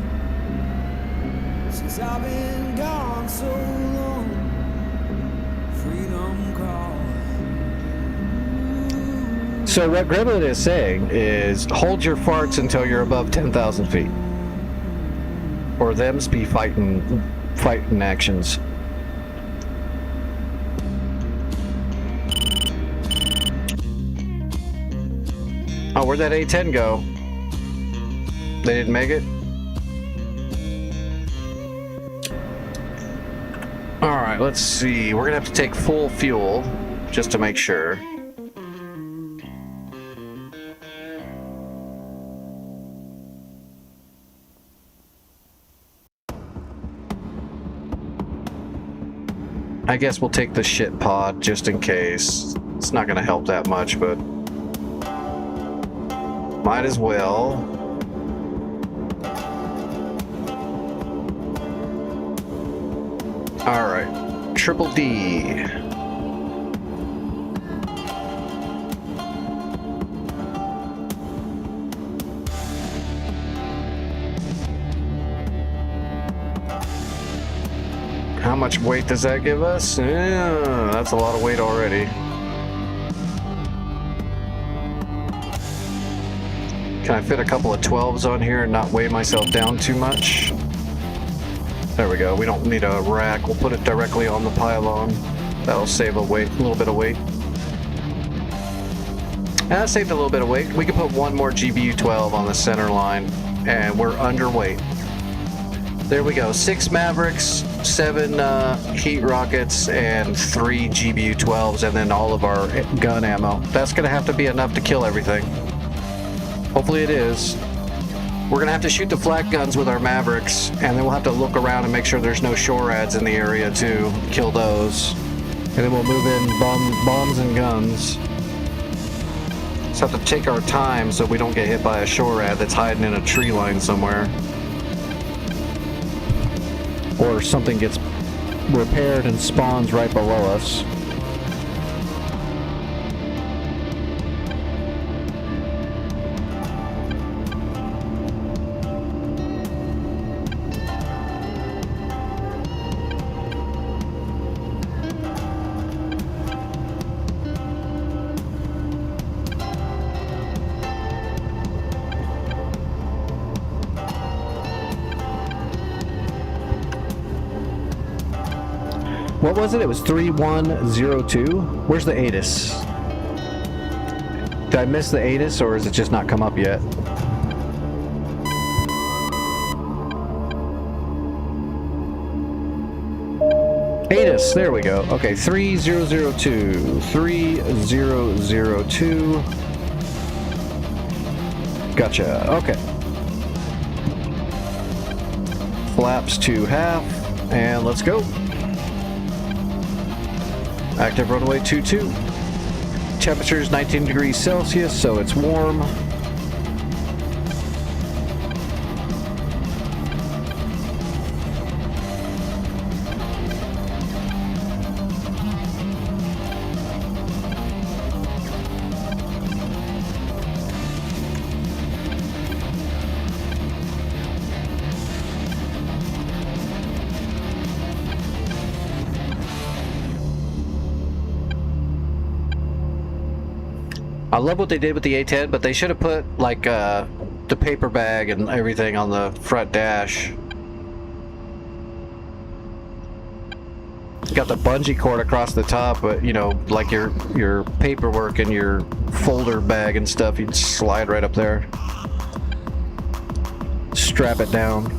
since I've been gone so long? Freedom calling. So what Gremlin is saying is hold your farts until you're above 10,000 feet. Or them's be fighting actions. Oh, where'd that A-10 go? They didn't make it? Alright, let's see. We're gonna have to take full fuel just to make sure. I guess we'll take the shit pod just in case. It's not gonna help that much, but might as well. Alright, Triple D. How much weight does that give us? Yeah, that's a lot of weight already. Can I fit a couple of 12s on here and not weigh myself down too much? There we go. We don't need a rack. We'll put it directly on the pylon. That'll save a little bit of weight. That saved a little bit of weight. We could put one more GBU 12 on the center line, and we're underweight. There we go. 6 Mavericks, 7 heat rockets, and 3 GBU 12s, and then all of our gun ammo. That's going to have to be enough to kill everything. Hopefully it is. We're going to have to shoot the flak guns with our Mavericks, and then we'll have to look around and make sure there's no shore ads in the area too. Kill those. And then we'll move in bombs and guns. Just have to take our time so we don't get hit by a shore ad that's hiding in a tree line somewhere. Or something gets repaired and spawns right below us. What was it? It was 3102? Where's the ATIS? Did I miss the ATIS, or is it just not come up yet? ATIS, there we go. Okay, 3002. 3002. Gotcha. Okay. Flaps to half. and let's go. Active runway 22. Temperature is 19 degrees Celsius, so it's warm. I love what they did with the A10, but they should have put like the paper bag and everything on the front dash. Got the bungee cord across the top, but you know, like your paperwork and your folder bag and stuff, you'd slide right up there. Strap it down.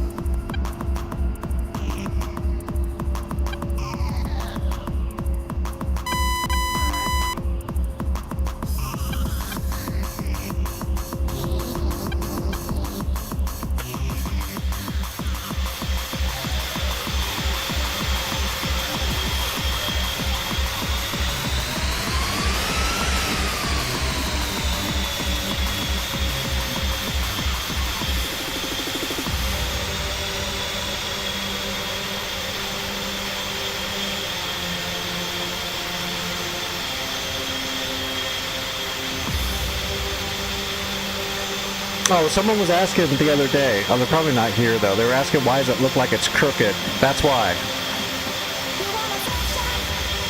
Oh, someone was asking the other day. Oh, they're probably not here though. They were asking why does it look like it's crooked. That's why.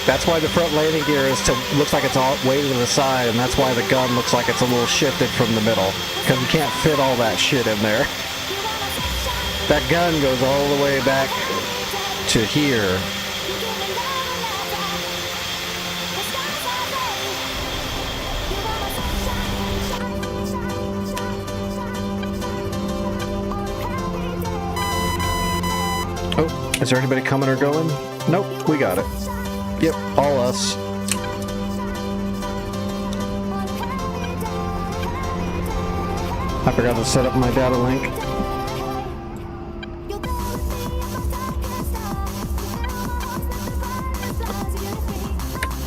That's why the front landing gear looks like it's all way to the side, and that's why the gun looks like it's a little shifted from the middle. Because you can't fit all that shit in there. That gun goes all the way back to here. Oh, is there anybody coming or going? Nope, we got it. Yep, all us. I forgot to set up my data link.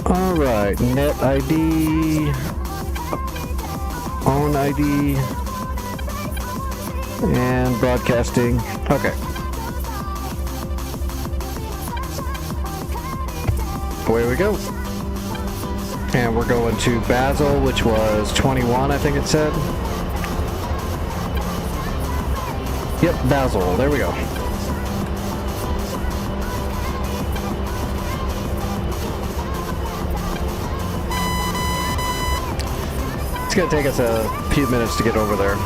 Alright, net ID, own ID, and broadcasting. Okay. Away we go. And we're going to Basel, which was 21, I think it said. Yep, Basel. There we go. It's going to take us a few minutes to get over there.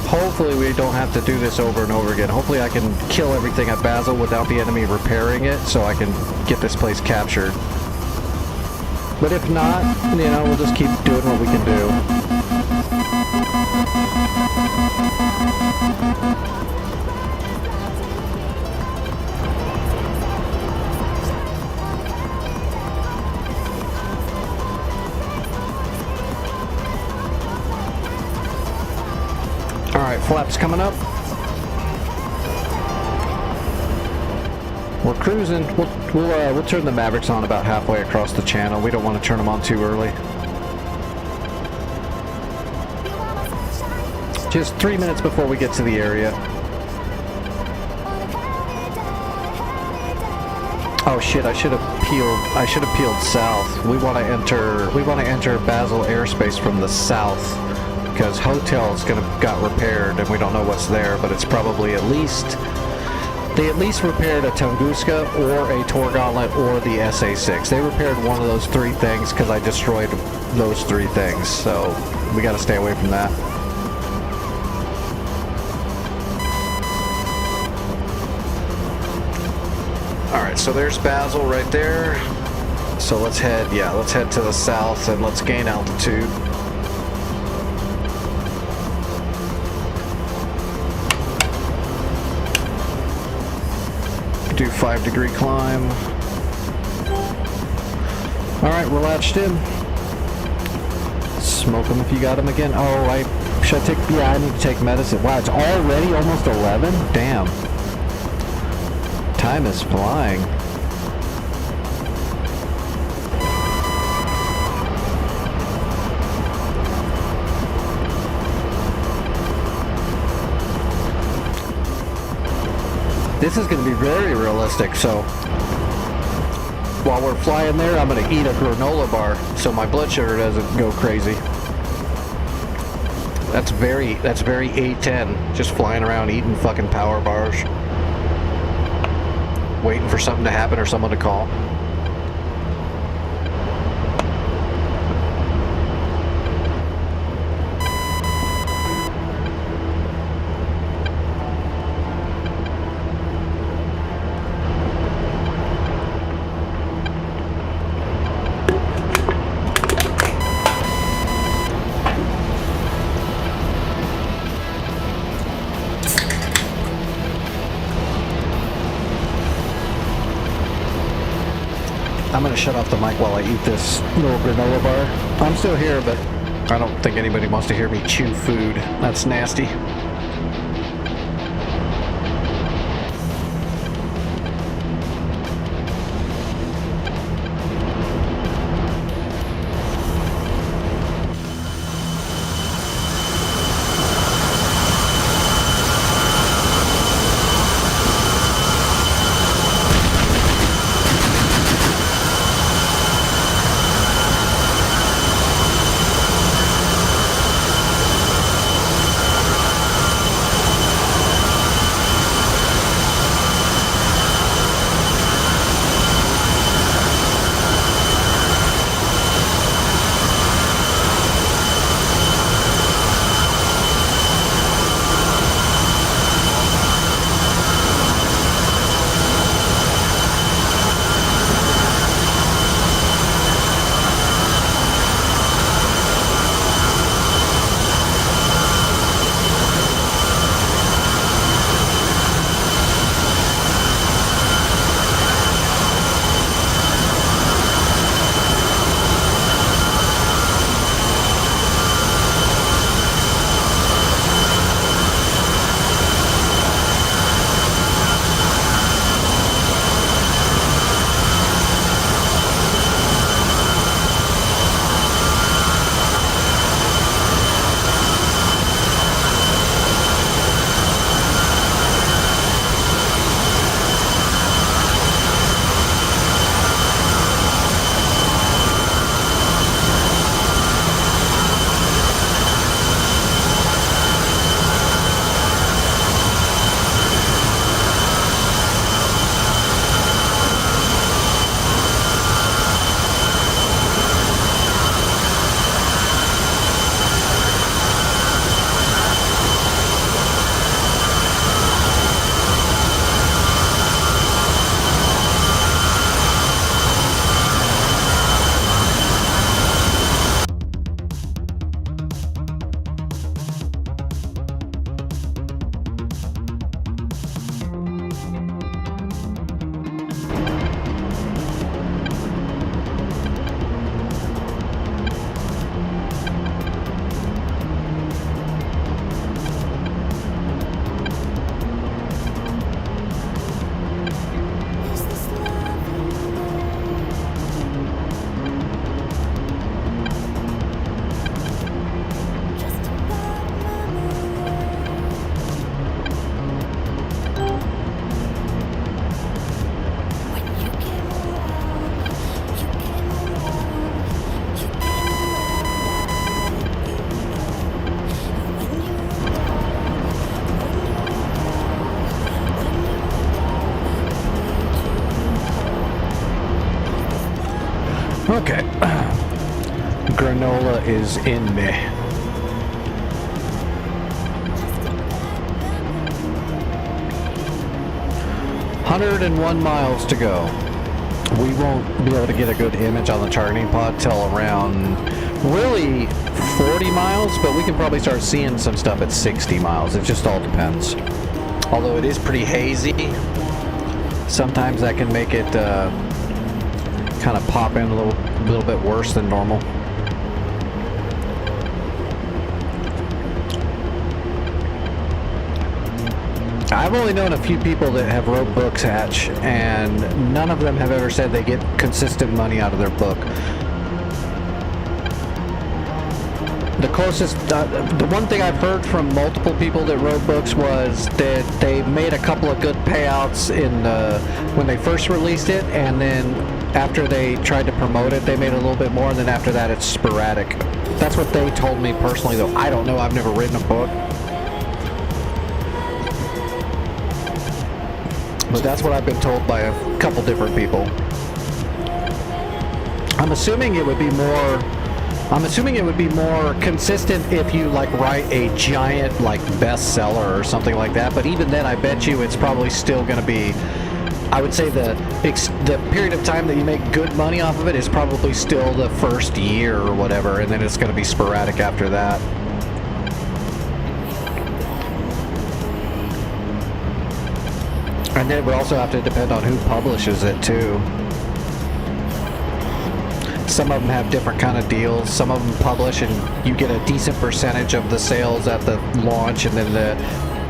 Hopefully we don't have to do this over and over again. Hopefully I can kill everything at Basel without the enemy repairing it, so I can get this place captured. But if not, you know, we'll just keep doing what we can do. Alright, flaps coming up. We're cruising. We'll turn the Mavericks on about halfway across the channel. We don't want to turn them on too early. Just 3 minutes before we get to the area. Oh shit, I should have peeled south. We want to enter Basel airspace from the south, because hotel's got repaired and we don't know what's there, but it's probably they at least repaired a Tunguska or a Tor Gauntlet or the SA-6. They repaired one of those three things because I destroyed those three things, so we got to stay away from that. Alright, so there's Basel right there. So let's head to the south and let's gain altitude. Do 5-degree climb. Alright, we're latched in. smoke them if you got them again. Oh, should I take, yeah, I need to take medicine. Wow, it's already almost 11? Damn. Time is flying. This is going to be very realistic, so while we're flying there, I'm going to eat a granola bar so my blood sugar doesn't go crazy. That's very A10, just flying around eating fucking power bars, waiting for something to happen or someone to call. I'm gonna shut off the mic while I eat this little granola bar. I'm still here, but I don't think anybody wants to hear me chew food. That's nasty. Okay. Granola is in me. "101 miles to go. We won't be able to get a good image on the targeting pod till around really 40 miles, but we can probably start seeing some stuff at 60 miles. It just all depends. Although it is pretty hazy, sometimes that can make it kind of pop in a little bit worse than normal. I've only known a few people that have wrote books, Hatch, and none of them have ever said they get consistent money out of their book. The closest, the one thing I've heard from multiple people that wrote books was that they made a couple of good payouts when they first released it, and then after they tried to promote it, they made a little bit more, and then after that, it's sporadic. That's what they told me personally, though. I don't know. I've never written a book. But that's what I've been told by a couple different people. I'm assuming it would be more consistent if you like write a giant like bestseller or something like that. But even then, I bet you it's probably still going to be. I would say the period of time that you make good money off of it is probably still the first year or whatever, and then it's going to be sporadic after that. And then it would also have to depend on who publishes it too. Some of them have different kind of deals. Some of them publish and you get a decent percentage of the sales at the launch, and then the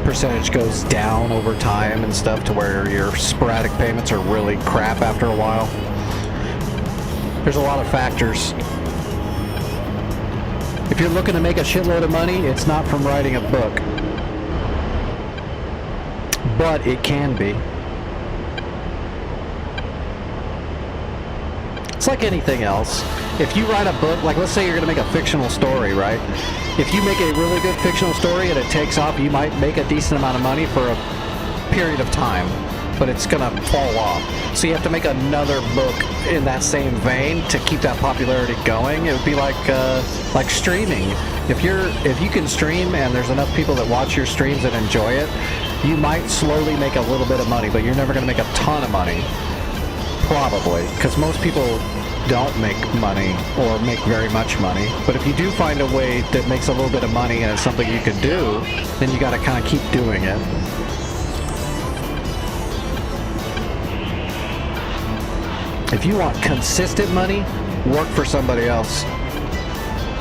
percentage goes down over time and stuff to where your sporadic payments are really crap after a while. There's a lot of factors. If you're looking to make a shitload of money, it's not from writing a book. But it can be. It's like anything else. If you write a book, like let's say you're going to make a fictional story, right? If you make a really good fictional story and it takes off, you might make a decent amount of money for a period of time, but it's going to fall off. So you have to make another book in that same vein to keep that popularity going. It would be like streaming. If you can stream and there's enough people that watch your streams and enjoy it, you might slowly make a little bit of money, but you're never going to make a ton of money. Probably, because most people don't make money or make very much money. But if you do find a way that makes a little bit of money and it's something you can do, then you got to kind of keep doing it. If you want consistent money, work for somebody else.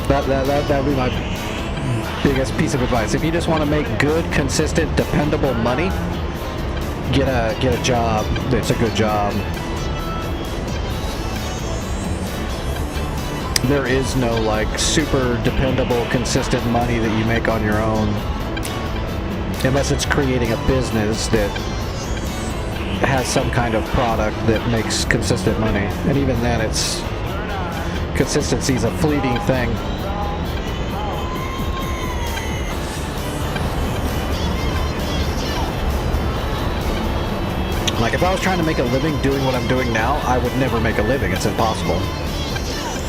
That would be my biggest piece of advice. If you just want to make good, consistent, dependable money, get a job that's a good job. There is no like super dependable, consistent money that you make on your own, unless it's creating a business that has some kind of product that makes consistent money. And even then, consistency is a fleeting thing. Like if I was trying to make a living doing what I'm doing now, I would never make a living. It's impossible.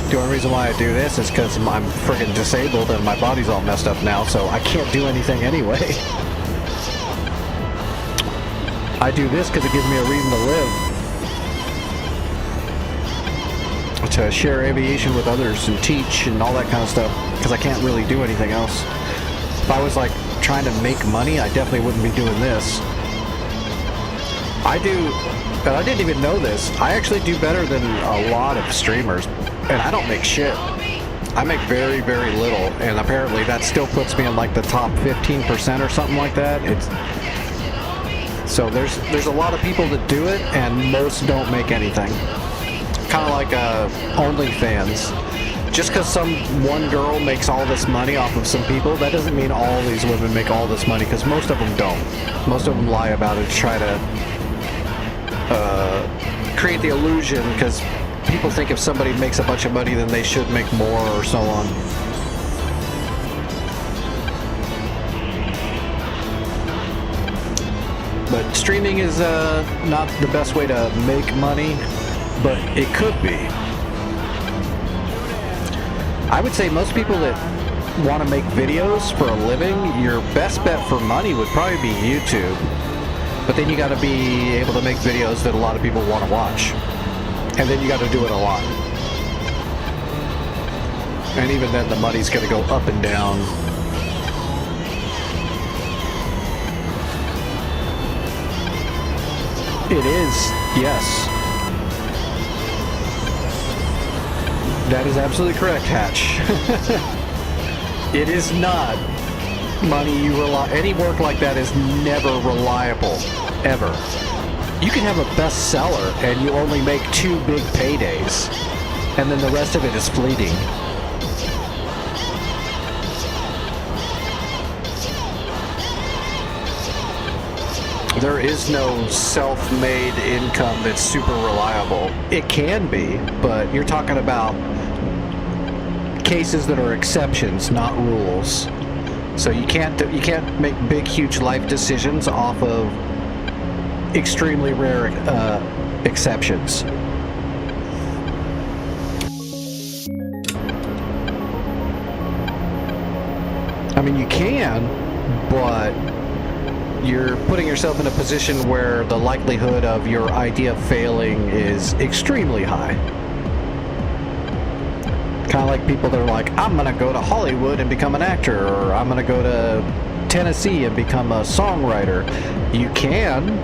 The only reason why I do this is because I'm friggin' disabled and my body's all messed up now, so I can't do anything anyway. I do this because it gives me a reason to live. To share aviation with others and teach and all that kind of stuff, because I can't really do anything else. If I was like trying to make money, I definitely wouldn't be doing this. I didn't even know this. I actually do better than a lot of streamers. And I don't make shit. I make very, very little, and apparently that still puts me in like the top 15% or something like that. So there's a lot of people that do it, and most don't make anything. Kind of like OnlyFans. Just because some one girl makes all this money off of some people, that doesn't mean all these women make all this money, because most of them don't. Most of them lie about it to try to create the illusion, because people think if somebody makes a bunch of money, then they should make more, or so on. But streaming is not the best way to make money, but it could be. I would say most people that want to make videos for a living, your best bet for money would probably be YouTube. But then you got to be able to make videos that a lot of people want to watch. And then you got to do it a lot. And even then, the money's going to go up and down. It is, yes. That is absolutely correct, Hatch. It is not. money you rely. Any work like that is never reliable, ever. You can have a bestseller and you only make 2 big paydays, and then the rest of it is fleeting. There is no self-made income that's super reliable. It can be, but you're talking about cases that are exceptions, not rules. So you can't make big, huge life decisions off of extremely rare exceptions. I mean, you can, but you're putting yourself in a position where the likelihood of your idea failing is extremely high. Kind of like people that are like, I'm gonna go to Hollywood and become an actor, or I'm gonna go to Tennessee and become a songwriter. You can,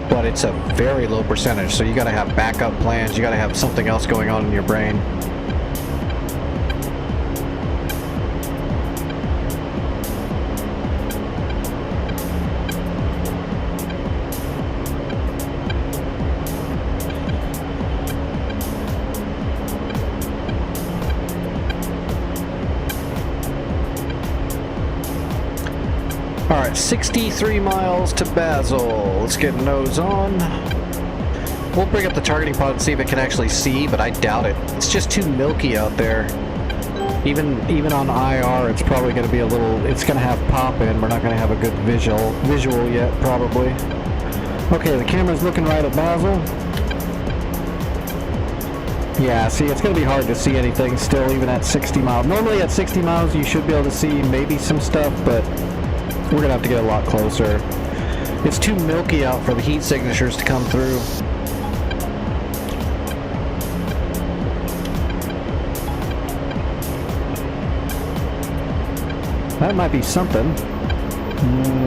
but it's a very low percentage, so you gotta have backup plans, you gotta have something else going on in your brain. Alright, 63 miles to Basel. Let's get nose on. We'll bring up the targeting pod and see if it can actually see, but I doubt it. It's just too milky out there. Even on IR, it's probably going to be a little... It's going to have pop in. We're not going to have a good visual yet, probably. Okay, the camera's looking right at Basel. Yeah, see, it's going to be hard to see anything still, even at 60 miles. Normally at 60 miles, you should be able to see maybe some stuff, but... we're gonna have to get a lot closer. It's too milky out for the heat signatures to come through. That might be something.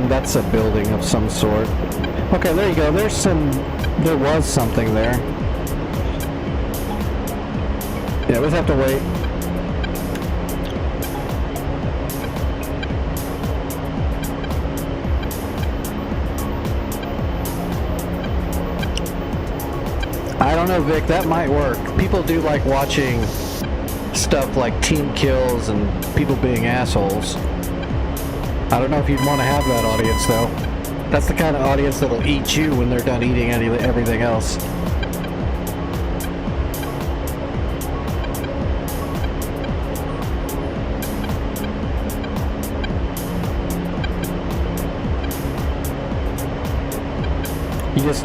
That's a building of some sort. Okay, there you go. There was something there. Yeah, we'll have to wait. I don't know, Vic, that might work. People do like watching stuff like team kills and people being assholes. I don't know if you'd want to have that audience, though. That's the kind of audience that'll eat you when they're done eating everything else.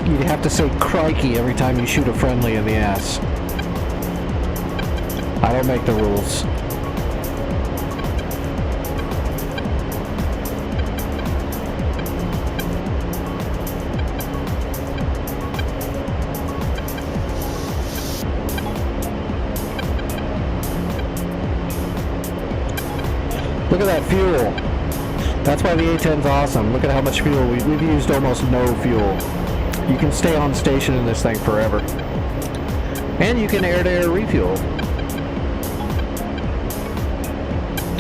You have to say crikey every time you shoot a friendly in the ass. I don't make the rules. Look at that fuel. That's why the A10's awesome. Look at how much fuel we've used. Almost no fuel. You can stay on station in this thing forever. And you can air-to-air refuel.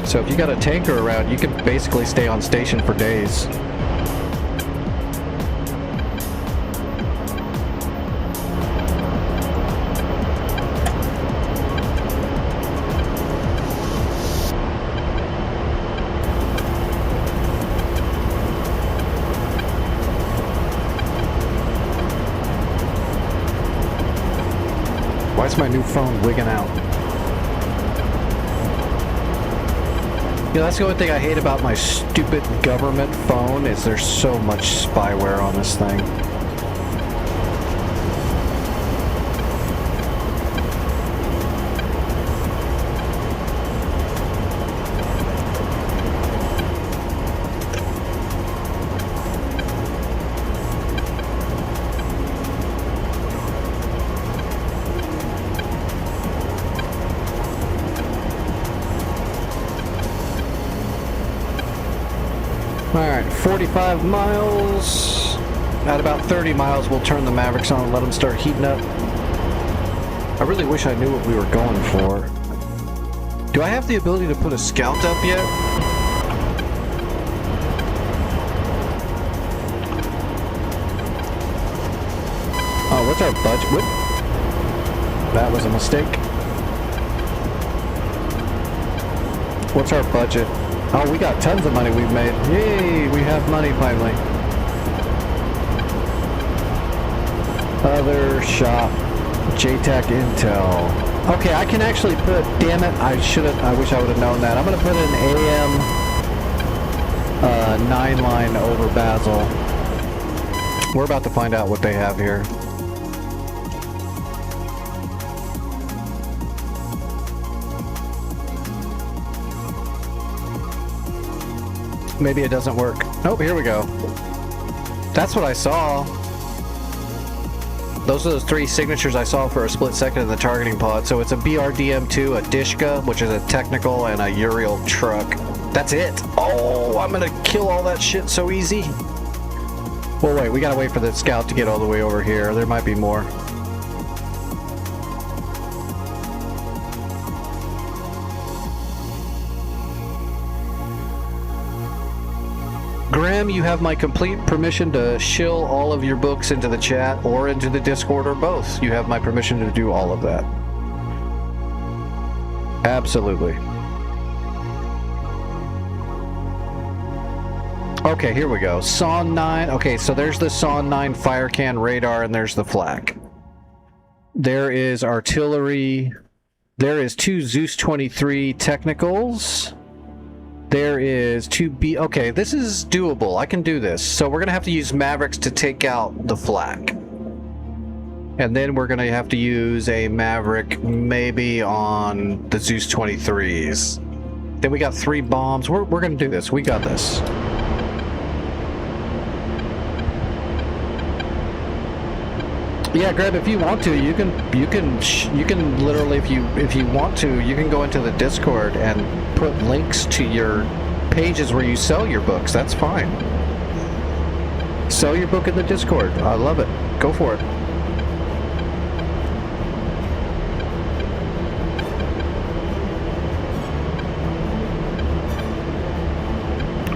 So if you got a tanker around, you can basically stay on station for days. Why is my new phone wigging out? You know, that's the only thing I hate about my stupid government phone is there's so much spyware on this thing. Alright, 45 miles. At about 30 miles, we'll turn the Mavericks on and let them start heating up. I really wish I knew what we were going for. Do I have the ability to put a scout up yet? What's our budget? What? That was a mistake. What's our budget? Oh, we got tons of money we've made. Yay, we have money finally. Other shop. JTAC Intel. Okay, I can actually put, damn it, I wish I would have known that. I'm going to put an AM 9-line over Basel. We're about to find out what they have here. Maybe it doesn't work. Nope, here we go. That's what I saw. Those are those 3 signatures I saw for a split second in the targeting pod. So it's a BRDM2, a Dishka, which is a technical, and a Uriel truck. That's it. Oh, I'm gonna kill all that shit so easy. Well, wait, we gotta wait for the scout to get all the way over here. There might be more. Graham, you have my complete permission to shill all of your books into the chat or into the Discord or both. You have my permission to do all of that. Absolutely. Okay, here we go. SON 9. Okay, so there's the SON 9 fire can radar and there's the flak. There is artillery. There is 2 Zeus 23 technicals. There is 2B. Okay, this is doable. I can do this. So we're going to have to use Mavericks to take out the flak. And then we're going to have to use a Maverick maybe on the Zeus 23s. Then we got 3 bombs. We're going to do this. We got this. Yeah, Greg, if you want to, you can literally, if you want to, you can go into the Discord and put links to your pages where you sell your books. That's fine. Sell your book in the Discord. I love it. Go for it.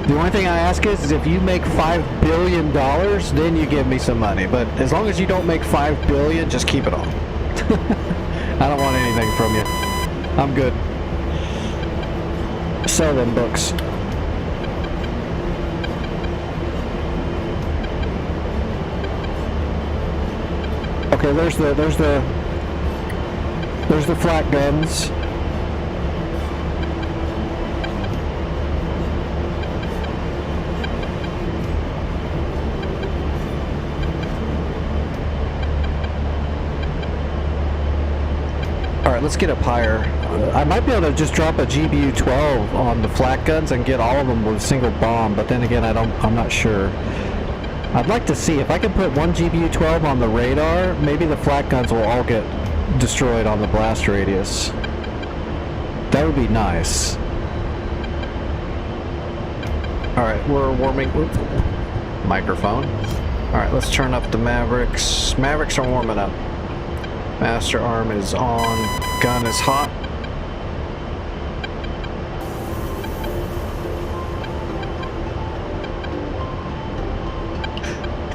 The only thing I ask is if you make $5 billion, then you give me some money. But as long as you don't make $5 billion, just keep it all. I don't want anything from you. I'm good. Sell them books. Okay, there's the flak guns. Alright, let's get up higher. I might be able to just drop a GBU-12 on the flak guns and get all of them with a single bomb, but then again, I'm not sure. I'd like to see if I can put 1 GBU-12 on the radar, maybe the flak guns will all get destroyed on the blast radius. That would be nice. Alright, we're warming... Oops, microphone. Alright, let's turn up the Mavericks. Mavericks are warming up. Master arm is on. Gun is hot.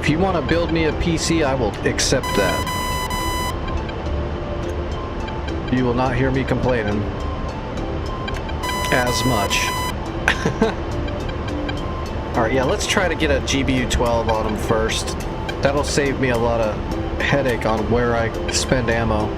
If you want to build me a PC, I will accept that. You will not hear me complaining as much. Alright, yeah, let's try to get a GBU-12 on them first. That'll save me a lot of headache on where I spend ammo.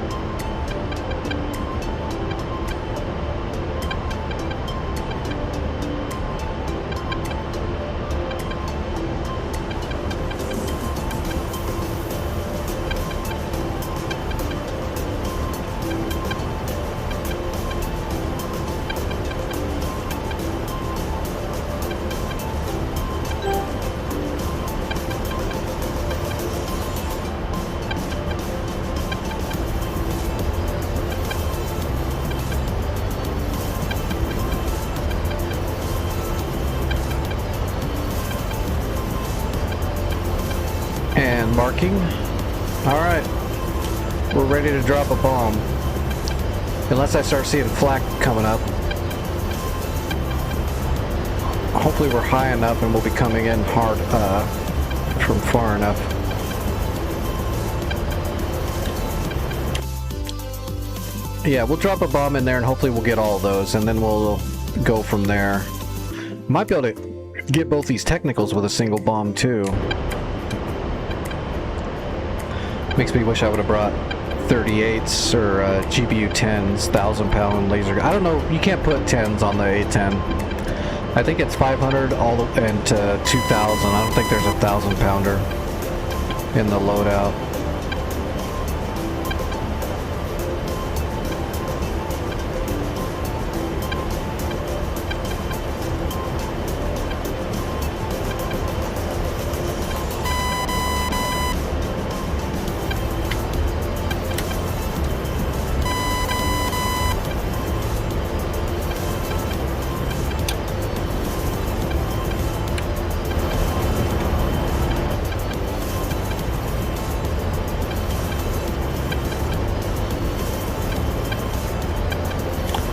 Marking. Alright. We're ready to drop a bomb. Unless I start seeing flak coming up. Hopefully we're high enough and we'll be coming in hard from far enough. Yeah, we'll drop a bomb in there and hopefully we'll get all of those, and then we'll go from there. Might be able to get both these technicals with a single bomb too. Makes me wish I would have brought 38s or GBU 10s, 1,000-pound laser. I don't know, you can't put 10s on the A10. I think it's 500 all the, and 2,000. I don't think there's a 1,000-pounder in the loadout.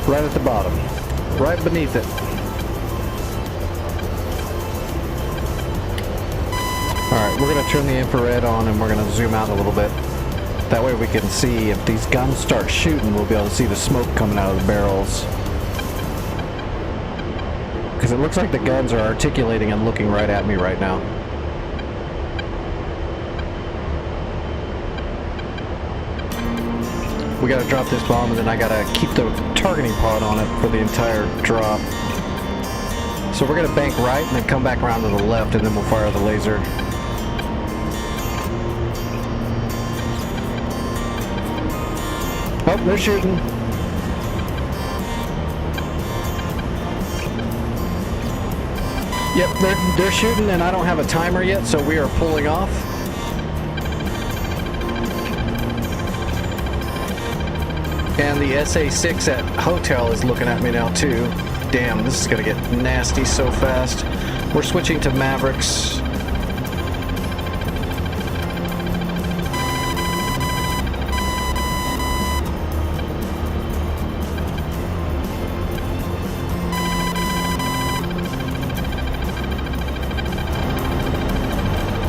Right at the bottom, right beneath it. Alright, we're going to turn the infrared on and we're going to zoom out a little bit. That way we can see if these guns start shooting, we'll be able to see the smoke coming out of the barrels. Because it looks like the guns are articulating and looking right at me right now. We gotta drop this bomb and then I gotta keep the targeting pod on it for the entire drop. So we're gonna bank right and then come back around to the left and then we'll fire the laser. Oh, they're shooting. Yep, they're shooting and I don't have a timer yet, so we are pulling off. And the SA-6 at Hotel is looking at me now too. Damn, this is gonna get nasty so fast. We're switching to Mavericks.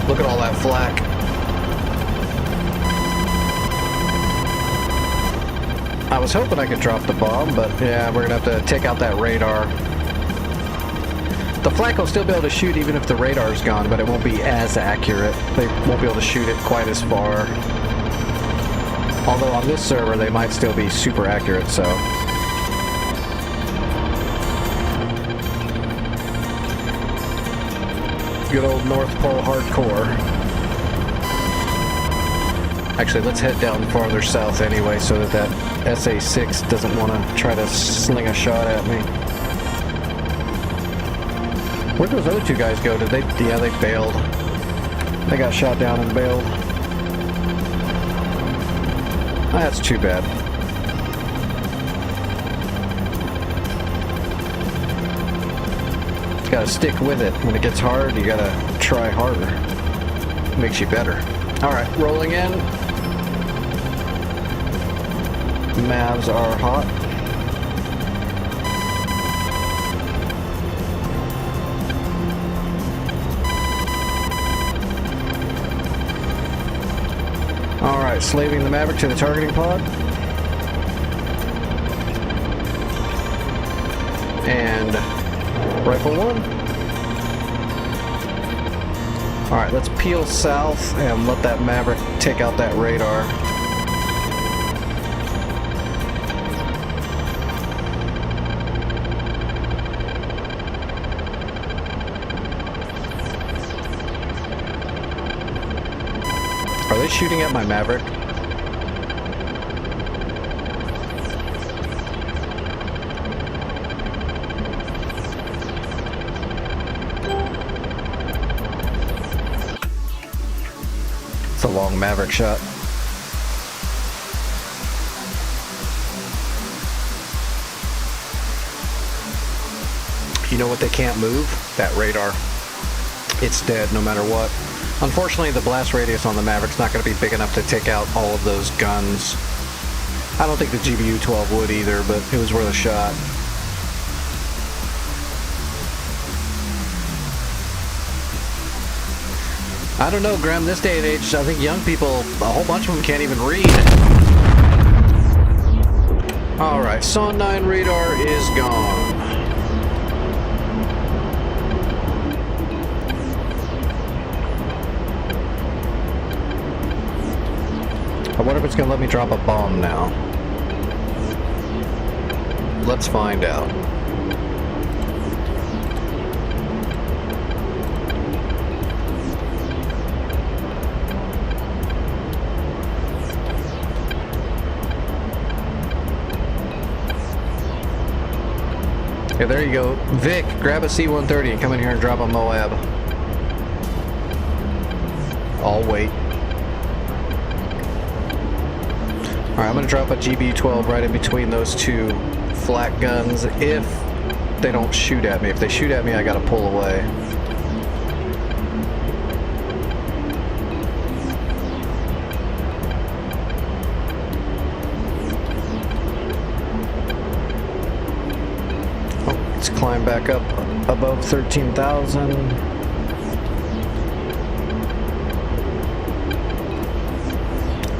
Look at all that flak. I was hoping I could drop the bomb, but yeah, we're gonna have to take out that radar. The flak will still be able to shoot even if the radar's gone, but it won't be as accurate. They won't be able to shoot it quite as far. Although on this server, they might still be super accurate, so. Good old North Pole hardcore. Actually, let's head down farther south anyway so that that SA-6 doesn't want to try to sling a shot at me. Where'd those other two guys go? Did they? Yeah, they bailed. They got shot down and bailed. That's too bad. You gotta stick with it. When it gets hard, you gotta try harder. It makes you better. Alright, rolling in. Mavs are hot. Alright, slaving the Maverick to the targeting pod. And rifle one. Alright, let's peel south and let that Maverick take out that radar. Are they shooting at my Maverick? It's a long Maverick shot. You know what they can't move? That radar. It's dead no matter what. Unfortunately, the blast radius on the Maverick's not going to be big enough to take out all of those guns. I don't think the GBU 12 would either, but it was worth a shot. I don't know, Graham, this day and age, I think young people, a whole bunch of them can't even read. Alright, Son 9 radar is gone. I wonder if it's going to let me drop a bomb now. Let's find out. Yeah, there you go. Vic, grab a C-130 and come in here and drop a Moab. I'll wait. Alright, I'm going to drop a GB-12 right in between those two flak guns if they don't shoot at me. If they shoot at me, I got to pull away. Let's climb back up above 13,000.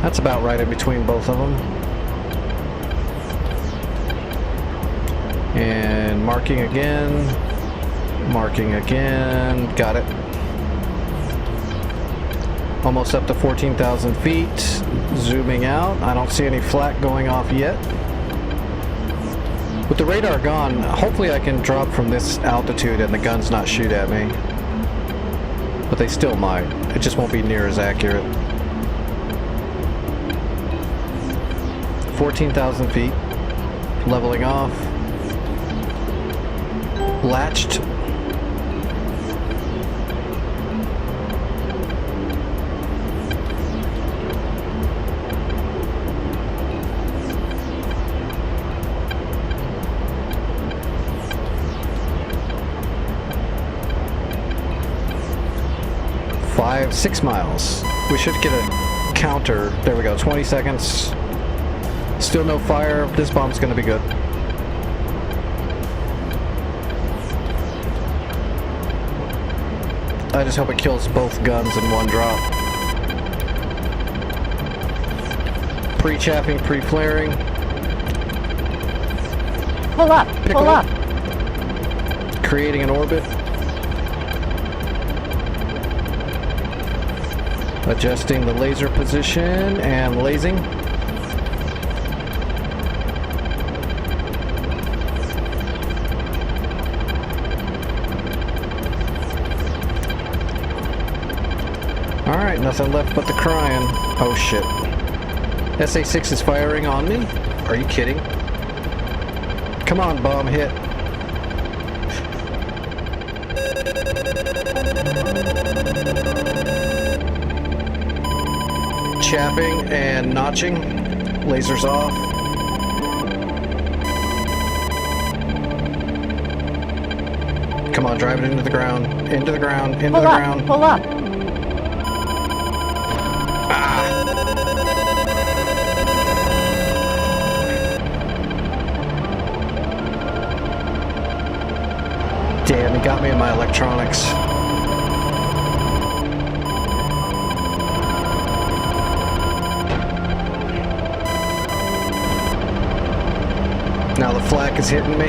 That's about right in between both of them. And marking again. Marking again. Got it. Almost up to 14,000 feet. Zooming out. I don't see any flak going off yet. With the radar gone, hopefully I can drop from this altitude and the guns not shoot at me. But they still might. It just won't be near as accurate. 14,000 feet. Leveling off. Latched. Six miles. We should get a counter. There we go. 20 seconds. Still no fire. This bomb's going to be good. I just hope it kills both guns in one drop. Pre-chaffing, pre-flaring. Pull up. Pull up. Creating an orbit. Adjusting the laser position and lasing. Alright, nothing left but the crying. Oh shit. SA-6 is firing on me? Are you kidding? Come on, bomb hit. Chapping and notching. Lasers off. Come on, drive it into the ground. Into the ground. Into the ground. Pull up. Damn, he got me in my electronics. Now the flak is hitting me.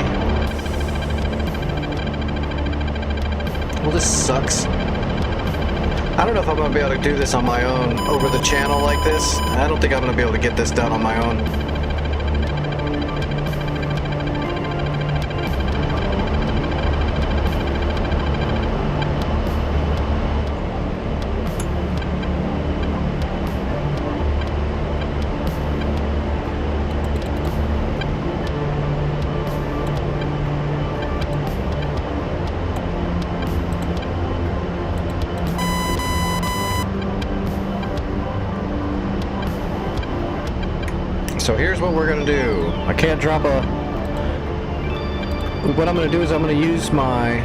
Well, this sucks. I don't know if I'm going to be able to do this on my own over the channel like this. I don't think I'm going to be able to get this done on my own. So here's what we're gonna do. I can't drop a... What I'm gonna do is I'm gonna use my...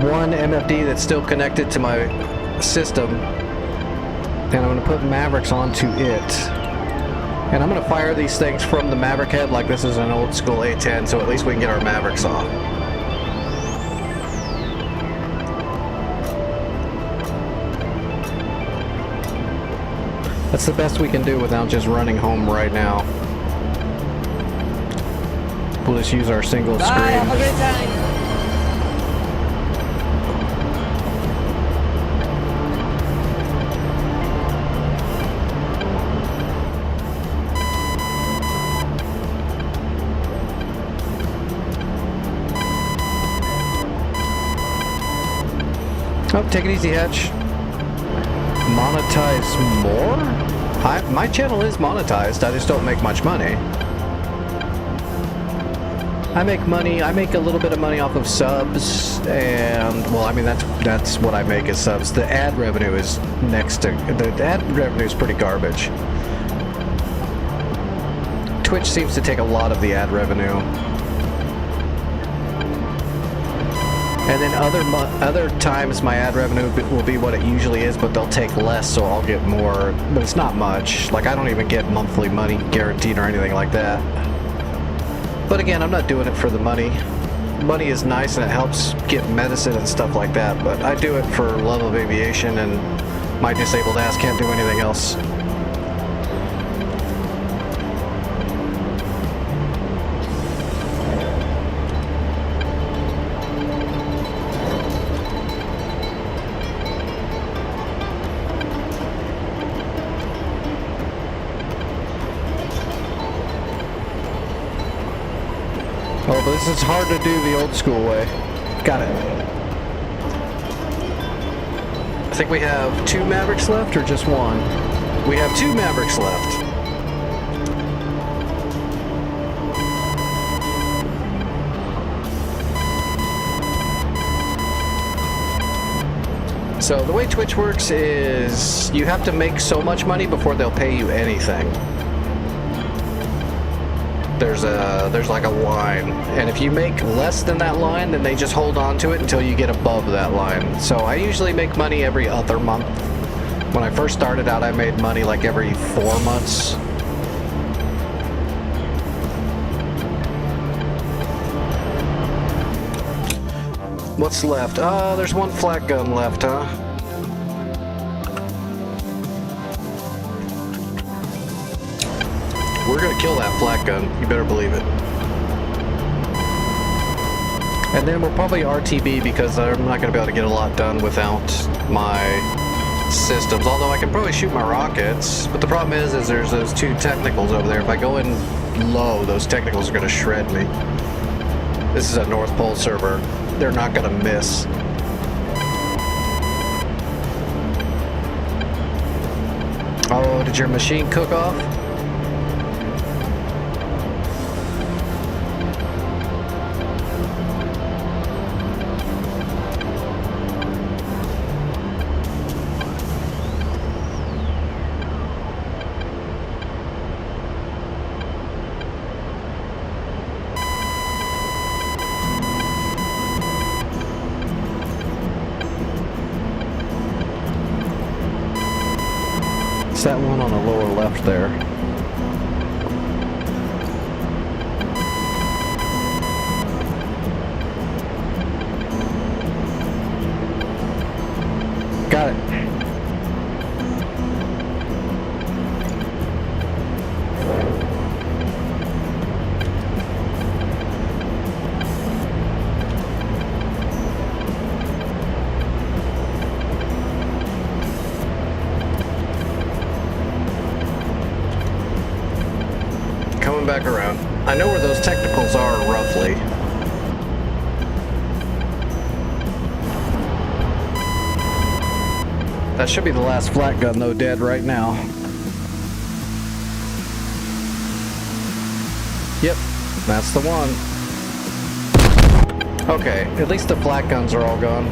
one MFD that's still connected to my system. And I'm gonna put Mavericks onto it. And I'm gonna fire these things from the Maverick head like this is an old school A10, so at least we can get our Mavericks off. That's the best we can do without just running home right now. We'll just use our single Bye, screen. have a great time. Oh, take it easy, Hatch. Monetize more? My channel is monetized, I just don't make much money. I make money, I make a little bit of money off of subs, and, well, I mean, that's what I make is subs. The ad revenue is the ad revenue is pretty garbage. Twitch seems to take a lot of the ad revenue. And then other times my ad revenue will be what it usually is, but they'll take less, so I'll get more, but it's not much. Like, I don't even get monthly money guaranteed or anything like that. But again, I'm not doing it for the money. Money is nice and it helps get medicine and stuff like that, but I do it for love of aviation, and my disabled ass can't do anything else. Oh, but this is hard to do the old school way. Got it. I think we have 2 Mavericks left, or just 1? We have 2 Mavericks left. So the way Twitch works is you have to make so much money before they'll pay you anything. There's like a line, and if you make less than that line, then they just hold on to it until you get above that line. So I usually make money every other month. When I first started out, I made money like every 4 months. What's left? Oh, there's 1 flat gun left, huh? We're gonna kill that flat gun, you better believe it. And then we'll probably RTB because I'm not gonna be able to get a lot done without my systems. Although I can probably shoot my rockets, but the problem is there's those 2 technicals over there. If I go in low, those technicals are gonna shred me. This is a North Pole server. They're not gonna miss. Oh, did your machine cook off? That one on the lower left there. Got it. Back around. I know where those technicals are roughly. That should be the last flat gun though, dead right now. Yep, that's the one. Okay, at least the flat guns are all gone.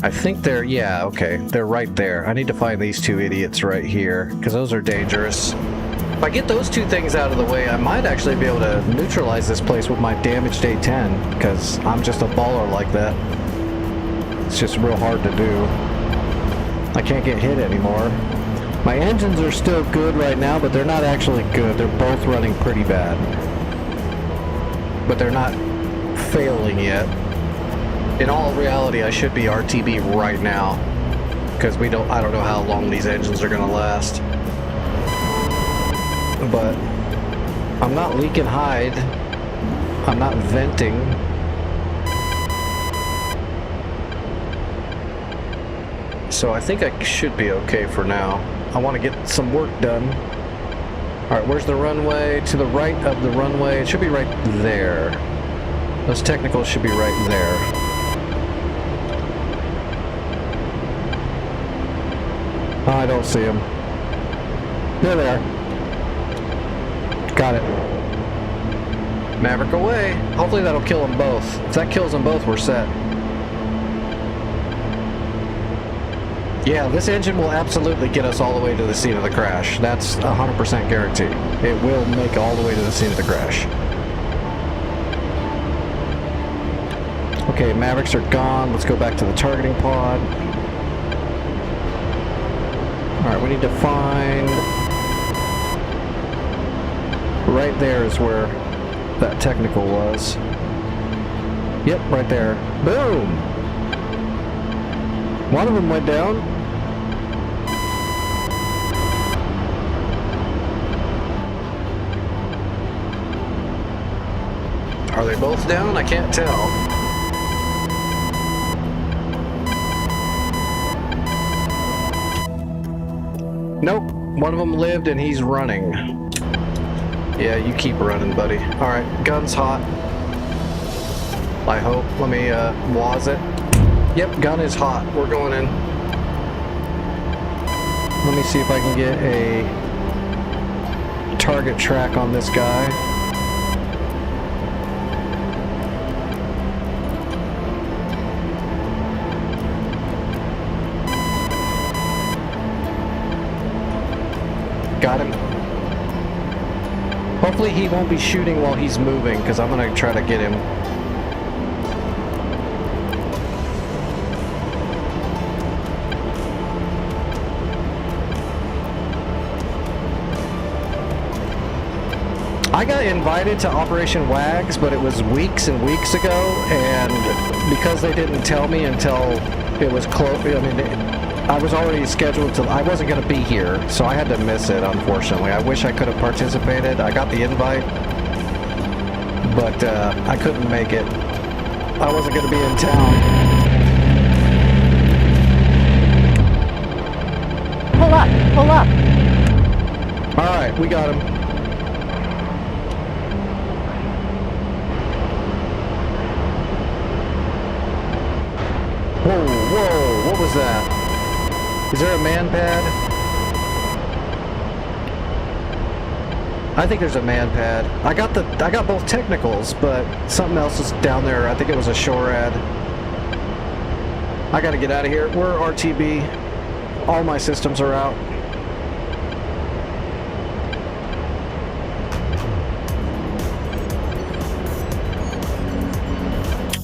I think they're, yeah, okay, they're right there. I need to find these 2 idiots right here, because those are dangerous. If I get those 2 things out of the way, I might actually be able to neutralize this place with my damaged A10, because I'm just a baller like that. It's just real hard to do. I can't get hit anymore. My engines are still good right now, but they're not actually good. They're both running pretty bad. But they're not failing yet. In all reality, I should be RTB right now. Because I don't know how long these engines are gonna last. But I'm not leaking hide. I'm not venting. So I think I should be okay for now. I want to get some work done. Alright, where's the runway? To the right of the runway. It should be right there. Those technicals should be right there. Oh, I don't see them. There they are. Got it. Maverick away. Hopefully that'll kill them both. If that kills them both, we're set. Yeah, this engine will absolutely get us all the way to the scene of the crash. That's 100% guarantee. It will make it all the way to the scene of the crash. Okay, Mavericks are gone. Let's go back to the targeting pod. Alright, we need to find... Right there is where that technical was. Yep, right there. Boom! One of them went down. Are they both down? I can't tell. Nope. One of them lived and he's running. Yeah, you keep running, buddy. Alright, gun's hot. I hope. Let me waz it. Yep, gun is hot. We're going in. Let me see if I can get a target track on this guy. Got him. Hopefully he won't be shooting while he's moving, because I'm going to try to get him. I got invited to Operation Wags, but it was weeks and weeks ago, and because they didn't tell me until it was close, I mean, I was already scheduled to, I wasn't going to be here, so I had to miss it, unfortunately. I wish I could have participated. I got the invite, but I couldn't make it. I wasn't going to be in town. Pull up, pull up. All right, we got him. Whoa, whoa, what was that? Is there a man pad? I think there's a man pad. I got both technicals, but something else is down there. I think it was a SHORAD. I gotta get out of here. We're RTB. All my systems are out.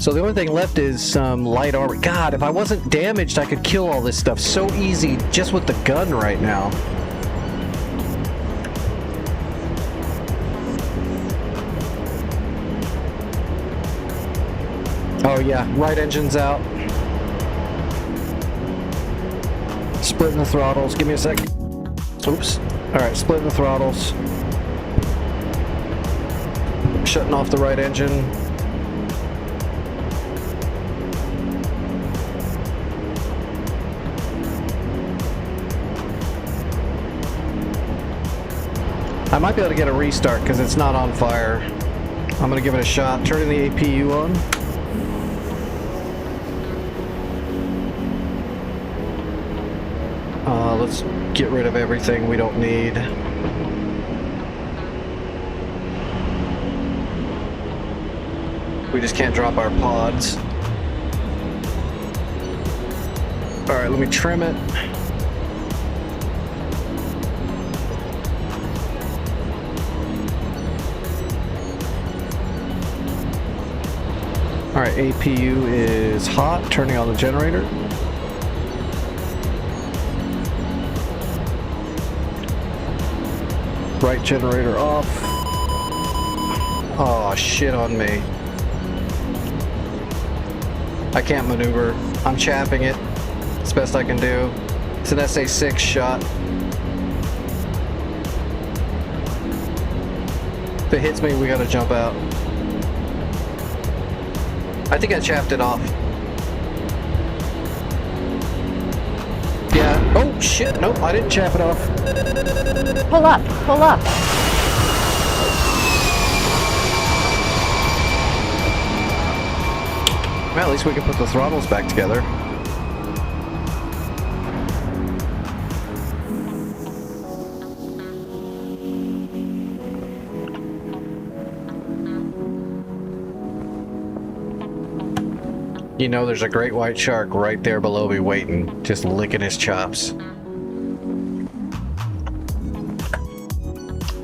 So the only thing left is some light armor. God, if I wasn't damaged, I could kill all this stuff so easy just with the gun right now. Oh yeah, right engine's out. Splitting the throttles. Give me a sec. Oops. Alright, splitting the throttles. Shutting off the right engine. I might be able to get a restart because it's not on fire. I'm going to give it a shot. Turning the APU on. Let's get rid of everything we don't need. We just can't drop our pods. Alright, let me trim it. Alright, APU is hot, turning on the generator. Right generator off. Oh, shit on me. I can't maneuver. I'm chapping it. It's best I can do. It's an SA6 shot. If it hits me, we gotta jump out. I think I chapped it off. Yeah. Oh, shit. Nope, I didn't chap it off. Pull up, pull up. Well, at least we can put the throttles back together. You know, there's a great white shark right there below me waiting, just licking his chops.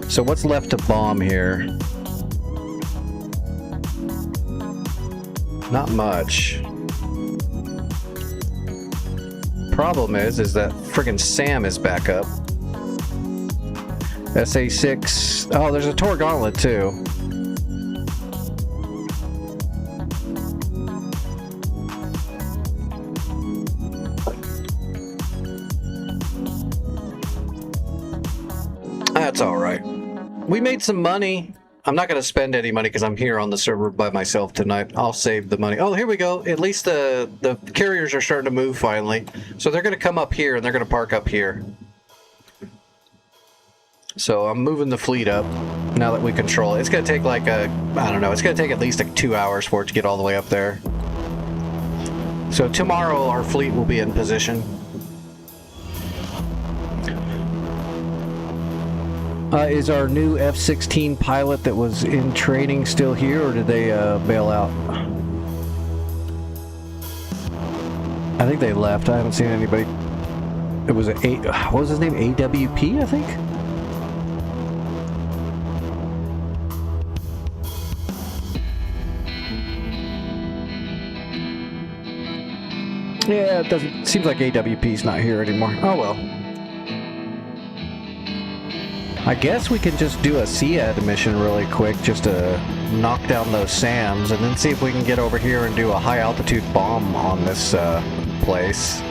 So what's left to bomb here? Not much. Problem is that friggin' Sam is back up. SA6. Oh, there's a Tor Gauntlet too. That's alright. We made some money. I'm not going to spend any money because I'm here on the server by myself tonight. I'll save the money. Oh, here we go. At least the carriers are starting to move finally. So they're going to come up here and they're going to park up here. So I'm moving the fleet up now that we control it. It's going to take like I don't know, it's going to take at least like 2 hours for it to get all the way up there. So tomorrow our fleet will be in position. Is our new F-16 pilot that was in training still here, or did they bail out? I think they left. I haven't seen anybody. It was what was his name? AWP, I think? Yeah, it doesn't... Seems like AWP's not here anymore. Oh well. I guess we can just do a SEAD mission really quick just to knock down those SAMs and then see if we can get over here and do a high altitude bomb on this place.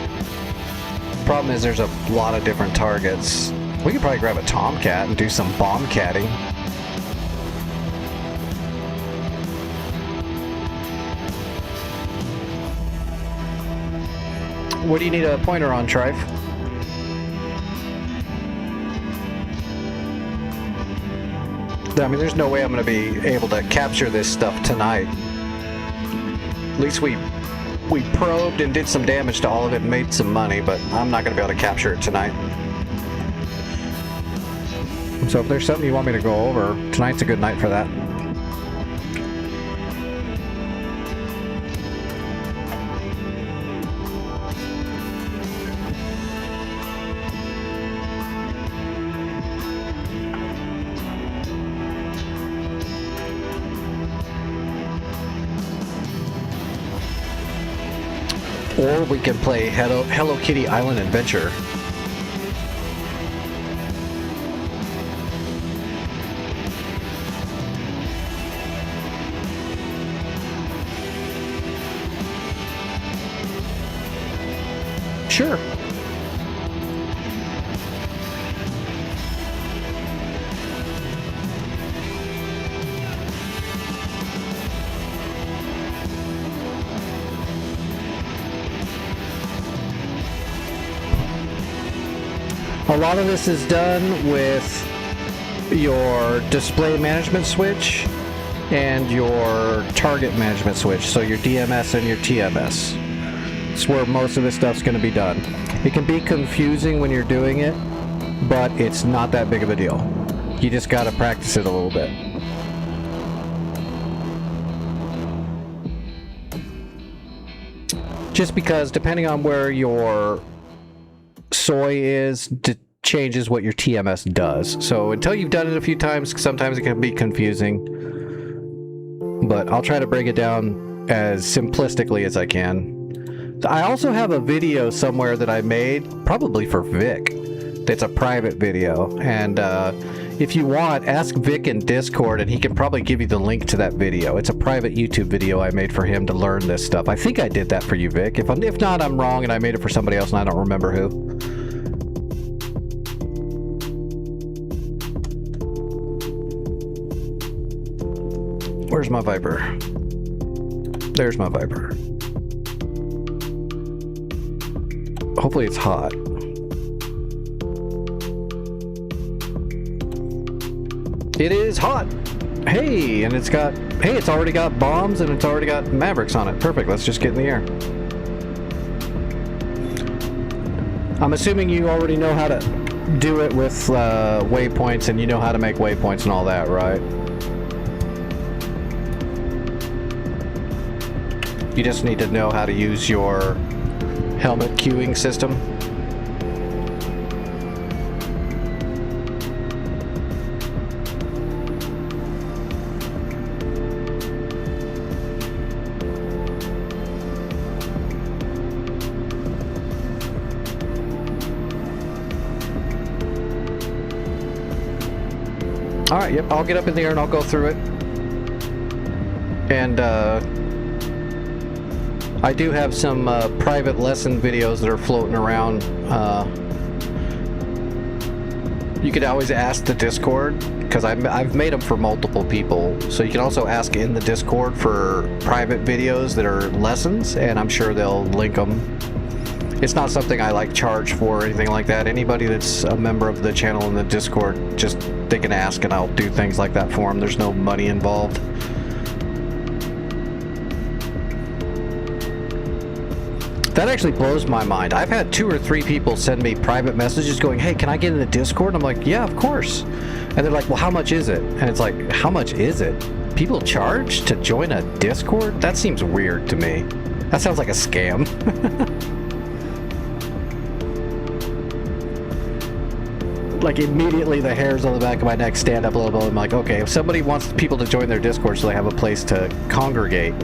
Problem is there's a lot of different targets. We could probably grab a Tomcat and do some bomb catting. What do you need a pointer on, Trife? I mean, there's no way I'm going to be able to capture this stuff tonight. At least we probed and did some damage to all of it and made some money, but I'm not going to be able to capture it tonight. So if there's something you want me to go over, tonight's a good night for that. Or we can play Hello Kitty Island Adventure. Sure. A lot of this is done with your display management switch and your target management switch, so your DMS and your TMS. It's where most of this stuff's going to be done. It can be confusing when you're doing it, but it's not that big of a deal. You just got to practice it a little bit. Just because depending on where your soy is, changes what your TMS does. So until you've done it a few times, sometimes it can be confusing. But I'll try to break it down as simplistically as I can. I also have a video somewhere that I made, probably for Vic. It's a private video, and If you want, ask Vic in Discord and he can probably give you the link to that video. It's a private YouTube video I made for him to learn this stuff. I think I did that for you, Vic. If not, I'm wrong and I made it for somebody else and I don't remember who. Where's my Viper? There's my Viper. Hopefully it's hot. It is hot! Hey, and it's already got bombs and it's already got Mavericks on it. Perfect, let's just get in the air. I'm assuming you already know how to do it with waypoints and you know how to make waypoints and all that, right? You just need to know how to use your helmet queuing system. Alright, yep, I'll get up in the air and I'll go through it. And, I do have some private lesson videos that are floating around. You could always ask the Discord, because I've made them for multiple people. So you can also ask in the Discord for private videos that are lessons, and I'm sure they'll link them. It's not something I like charge for or anything like that. Anybody that's a member of the channel in the Discord, just they can ask and I'll do things like that for them. There's no money involved. That actually blows my mind. I've had 2 or 3 people send me private messages going, hey, can I get in the Discord? And I'm like, yeah, of course. And they're like, well, how much is it? And it's like, how much is it? People charge to join a Discord? That seems weird to me. That sounds like a scam. Like immediately the hairs on the back of my neck stand up a little bit. I'm like, okay, if somebody wants people to join their Discord so they have a place to congregate,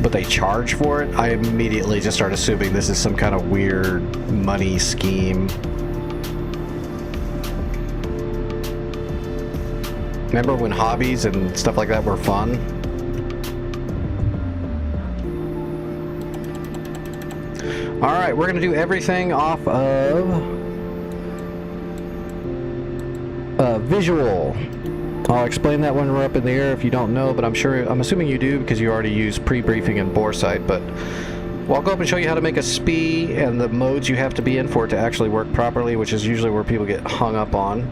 but they charge for it, I immediately just start assuming this is some kind of weird money scheme. Remember when hobbies and stuff like that were fun? Alright, we're gonna do everything off of visual. I'll explain that when we're up in the air if you don't know, but I'm assuming you do because you already use pre-briefing and bore sight, but I'll go up and show you how to make a SPI and the modes you have to be in for it to actually work properly, which is usually where people get hung up on.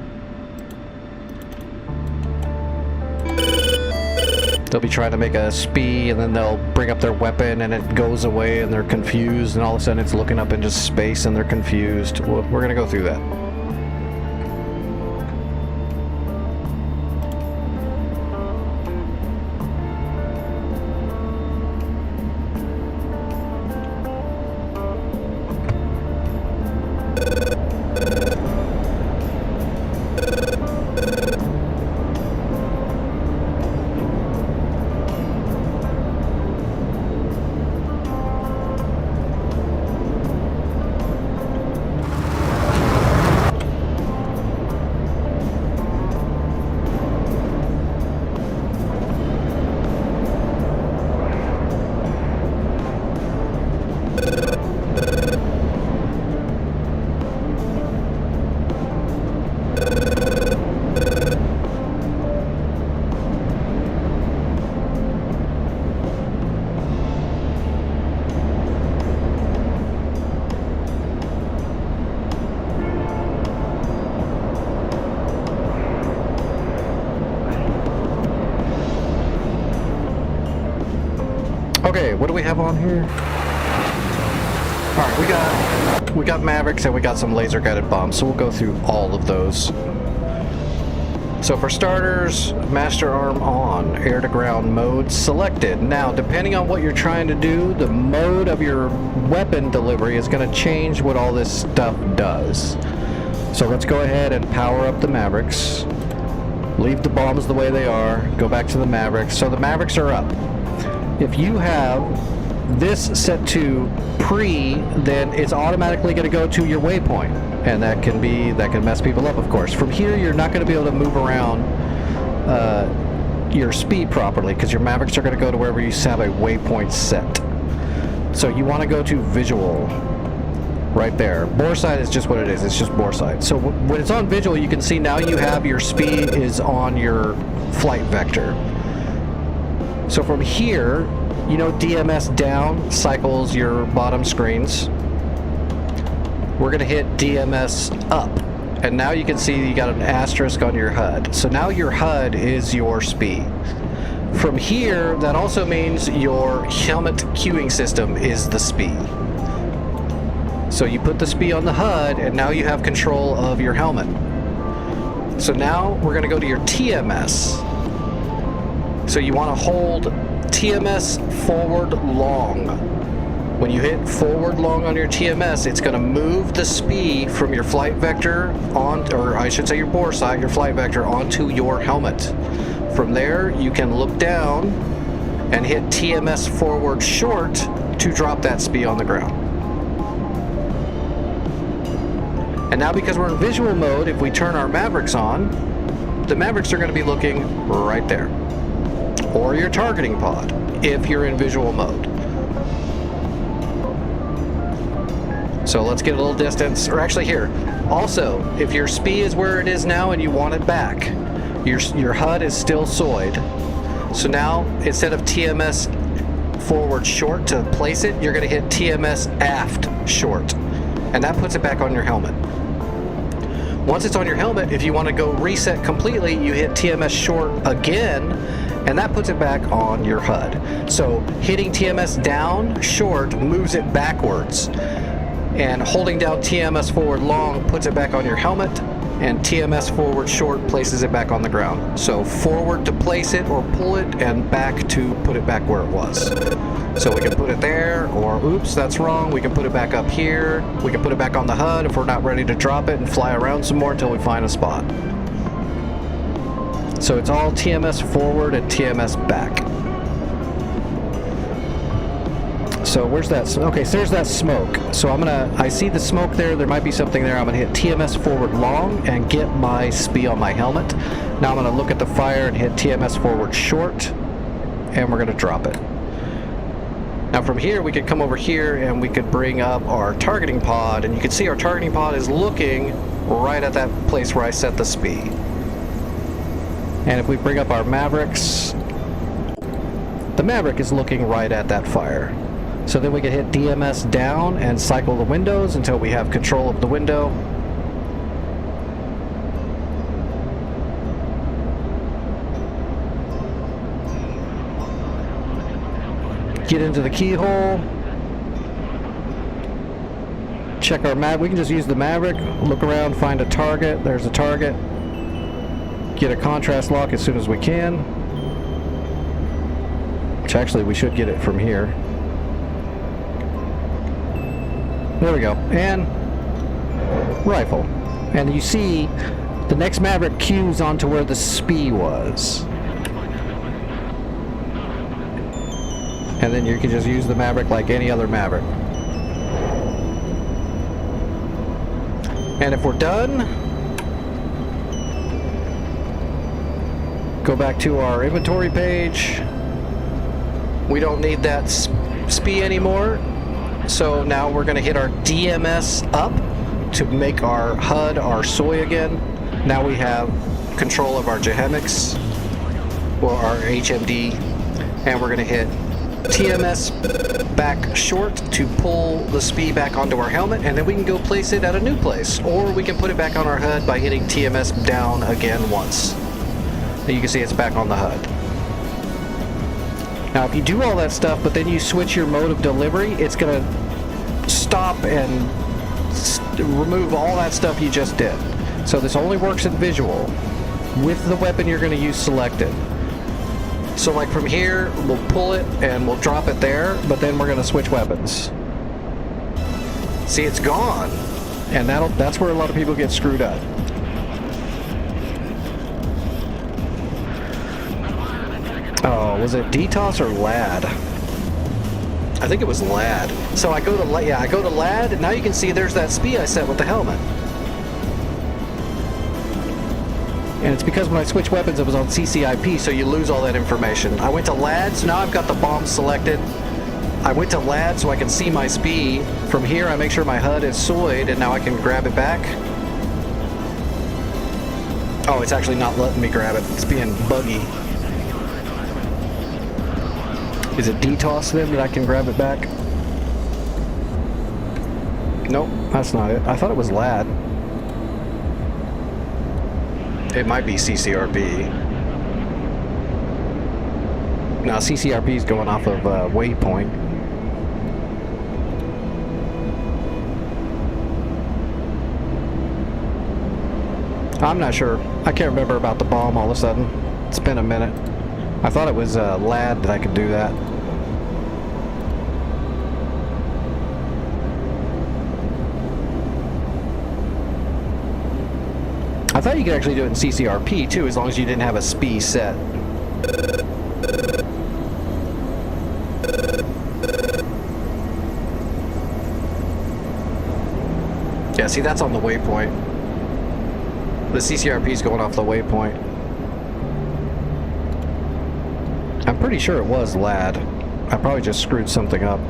They'll be trying to make a SPI and then they'll bring up their weapon and it goes away and they're confused and all of a sudden it's looking up into space and they're confused. We're going to go through that. Okay, what do we have on here? Alright, we got Mavericks and we got some laser guided bombs, so we'll go through all of those. So for starters, master arm on, air to ground mode selected. Now, depending on what you're trying to do, the mode of your weapon delivery is going to change what all this stuff does. So let's go ahead and power up the Mavericks. Leave the bombs the way they are. Go back to the Mavericks. So the Mavericks are up. If you have this set to pre, then it's automatically going to go to your waypoint, and that can mess people up, of course. From here, you're not going to be able to move around your speed properly because your Mavericks are going to go to wherever you have a waypoint set. So you want to go to visual. Right there. Bore sight is just what it is. It's just bore sight. So when it's on visual, you can see now you have your speed is on your flight vector. So from here, you know DMS down cycles your bottom screens. We're going to hit DMS up. And now you can see you got an asterisk on your HUD. So now your HUD is your speed. From here, that also means your helmet queuing system is the speed. So you put the SPI on the HUD, and now you have control of your helmet. So now we're going to go to your TMS. So you want to hold TMS forward long. When you hit forward long on your TMS, it's going to move the SPI from your flight vector on, or I should say your bore sight, your flight vector onto your helmet. From there, you can look down and hit TMS forward short to drop that SPI on the ground. And now because we're in visual mode, if we turn our Mavericks on, the Mavericks are going to be looking right there. Or your targeting pod, if you're in visual mode. So let's get a little distance, or actually here. Also, if your SPI is where it is now and you want it back, your HUD is still SOI'd. So now, instead of TMS forward short to place it, you're going to hit TMS aft short. And that puts it back on your helmet. Once it's on your helmet, if you want to go reset completely, you hit TMS short again, and that puts it back on your HUD. So hitting TMS down short moves it backwards, and holding down TMS forward long puts it back on your helmet, and TMS forward short places it back on the ground. So forward to place it or pull it, and back to put it back where it was. So we can put it there, or oops, that's wrong. We can put it back up here. We can put it back on the HUD if we're not ready to drop it and fly around some more until we find a spot. So it's all TMS forward and TMS back. So where's that? Okay, so there's that smoke. So I see the smoke there. There might be something there. I'm gonna hit TMS forward long and get my SPI on my helmet. Now I'm gonna look at the fire and hit TMS forward short, and we're gonna drop it. Now from here, we could come over here and we could bring up our targeting pod, and you can see our targeting pod is looking right at that place where I set the SPI. And if we bring up our Mavericks, the Maverick is looking right at that fire. So then we can hit DMS down and cycle the windows until we have control of the window. Get into the keyhole. Check our map. We can just use the Maverick, look around, find a target. There's a target. Get a contrast lock as soon as we can. Which actually we should get it from here. There we go. And rifle. And you see the next Maverick cues onto where the SPI was. And then you can just use the Maverick like any other Maverick. And if we're done, go back to our inventory page. We don't need that SPI anymore. So now we're going to hit our DMS up to make our HUD our SOI again. Now we have control of our Jehemics, or our HMD, and we're going to hit TMS back short to pull the SPI back onto our helmet, and then we can go place it at a new place, or we can put it back on our HUD by hitting TMS down again once. And you can see it's back on the HUD. Now if you do all that stuff but then you switch your mode of delivery, it's going to stop and remove all that stuff you just did. So this only works in visual with the weapon you're going to use selected. So like from here, we'll pull it and we'll drop it there, but then we're going to switch weapons. See, it's gone. And that's where a lot of people get screwed up. Oh, was it DTOS or LAD? I think it was LAD. So I go to I go to LAD, and now you can see there's that SPI I set with the helmet. And it's because when I switched weapons, it was on CCIP, so you lose all that information. I went to LAD, so now I've got the bomb selected. I went to LAD so I can see my SPI. From here, I make sure my HUD is soyed, and now I can grab it back. Oh, it's actually not letting me grab it. It's being buggy. Is it DTOS then that I can grab it back? Nope, that's not it. I thought it was LAD. It might be CCRP. Now CCRP is going off of waypoint. I'm not sure. I can't remember about the bomb all of a sudden. It's been a minute. I thought it was LAD that I could do that. I thought you could actually do it in CCRP too, as long as you didn't have a SPI set. Yeah, see, that's on the waypoint. The CCRP is going off the waypoint. I'm pretty sure it was LAD. I probably just screwed something up.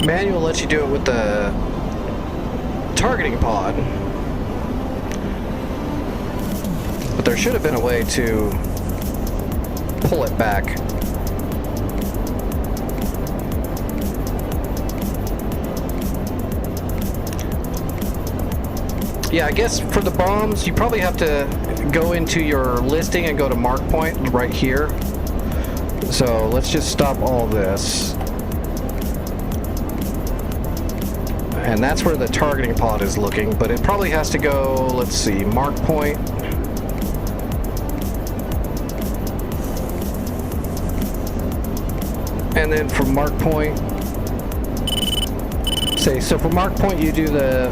Manual lets you do it with the targeting pod, but there should have been a way to pull it back. Yeah, I guess for the bombs, you probably have to go into your listing and go to mark point right here. So let's just stop all this. And that's where the targeting pod is looking, but it probably has to go, let's see, mark point. And then from mark point, so for mark point you do the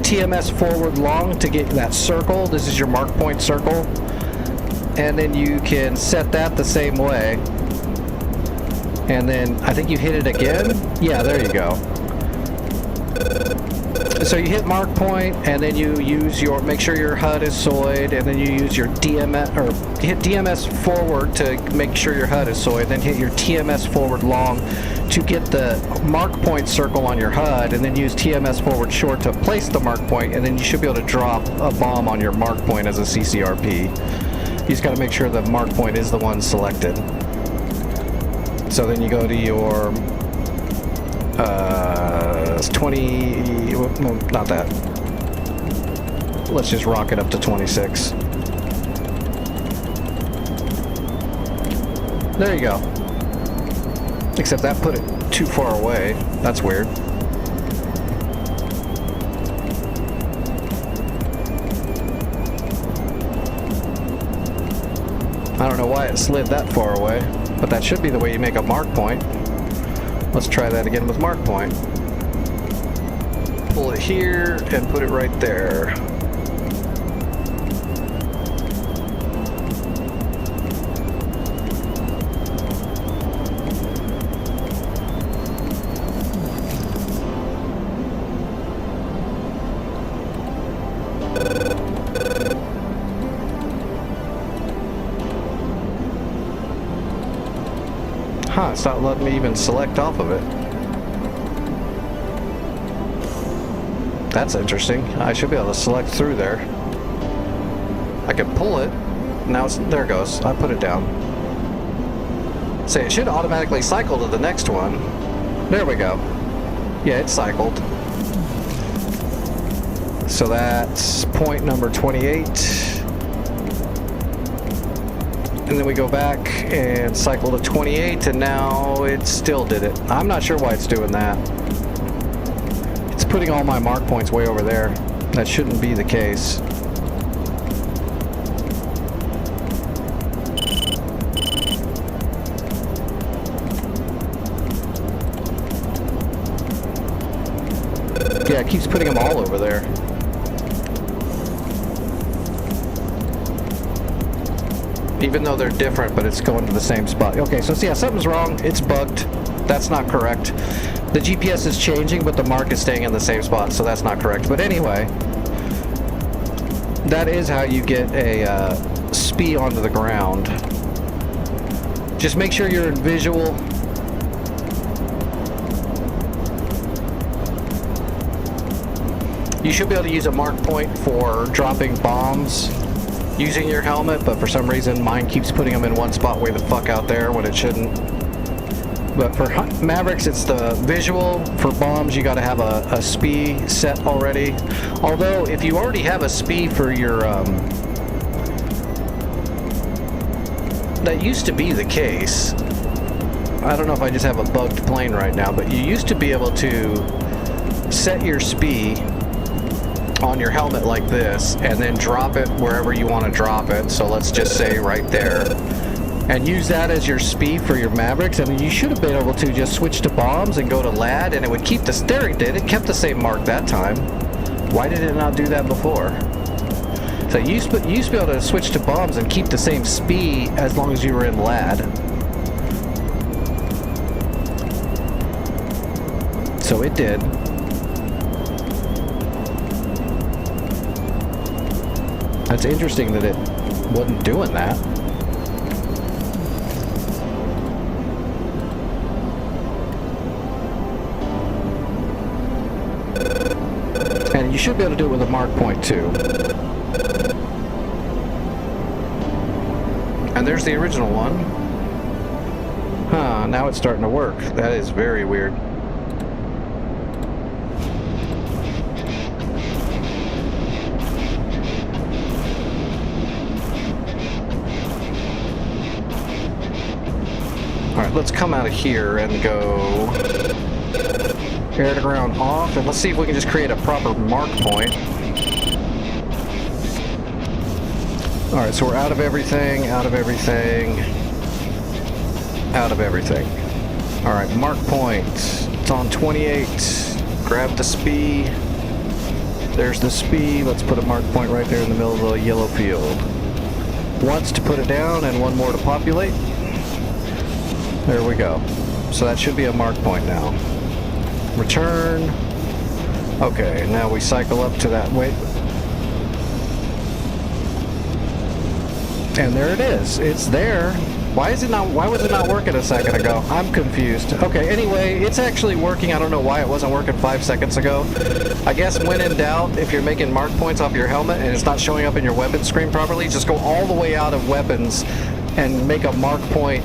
TMS forward long to get that circle. This is your mark point circle. And then you can set that the same way. And then I think you hit it again. Yeah, there you go. So you hit mark point, and then you use your, make sure your HUD is soyed, and then you use your DMS, or hit DMS forward to make sure your HUD is soyed, then hit your TMS forward long to get the mark point circle on your HUD, and then use TMS forward short to place the mark point, and then you should be able to drop a bomb on your mark point as a CCRP. You just got to make sure the mark point is the one selected. So then you go to your 20, no, not that. Let's just rock it up to 26. There you go. Except that put it too far away. That's weird. I don't know why it slid that far away, but that should be the way you make a mark point. Let's try that again with mark point. Pull it here and put it right there. Huh, it's not letting me even select off of it. That's interesting. I should be able to select through there. I can pull it. Now it's, there it goes. I put it down. Say, it should automatically cycle to the next one. There we go. Yeah, it cycled. So that's point number 28. and then we go back and cycle to 28, and now it still did it. I'm not sure why it's doing that. It's putting all my mark points way over there. That shouldn't be the case. Yeah, it keeps putting them all over there. Even though they're different, but it's going to the same spot. Okay, so yeah, something's wrong. It's bugged. That's not correct. The GPS is changing, but the mark is staying in the same spot, so that's not correct. But anyway, that is how you get a SPI onto the ground. Just make sure you're in visual. You should be able to use a mark point for dropping bombs using your helmet, but for some reason mine keeps putting them in one spot way the fuck out there when it shouldn't. But for Mavericks, it's the visual. For bombs, you got to have a SPI set already. Although, if you already have a SPI for your... that used to be the case. I don't know if I just have a bugged plane right now, but you used to be able to set your SPI on your helmet like this and then drop it wherever you want to drop it. So let's just say right there, and use that as your SPI for your Mavericks, and you should have been able to just switch to bombs and go to LAD, and it would keep the steering. It kept the same mark that time. Why did it not do that before? So you used to be able to switch to bombs and keep the same SPI as long as you were in LAD. So it did. That's interesting that it wasn't doing that. And you should be able to do it with a mark point too. And there's the original one. Huh, now it's starting to work. That is very weird. Alright, let's come out of here and go air to ground off, and let's see if we can just create a proper mark point. Alright, so we're out of everything, out of everything, out of everything. Alright, mark point. It's on 28. Grab the SPI. There's the SPI. Let's put a mark point right there in the middle of the yellow field. Once to put it down and one more to populate. There we go. So that should be a mark point now. Return. Okay, now we cycle up to that. Wait. And there it is. It's there. Why was it not working a second ago? I'm confused. Okay, anyway, it's actually working. I don't know why it wasn't working 5 seconds ago. I guess when in doubt, if you're making mark points off your helmet and it's not showing up in your weapon screen properly, just go all the way out of weapons and make a mark point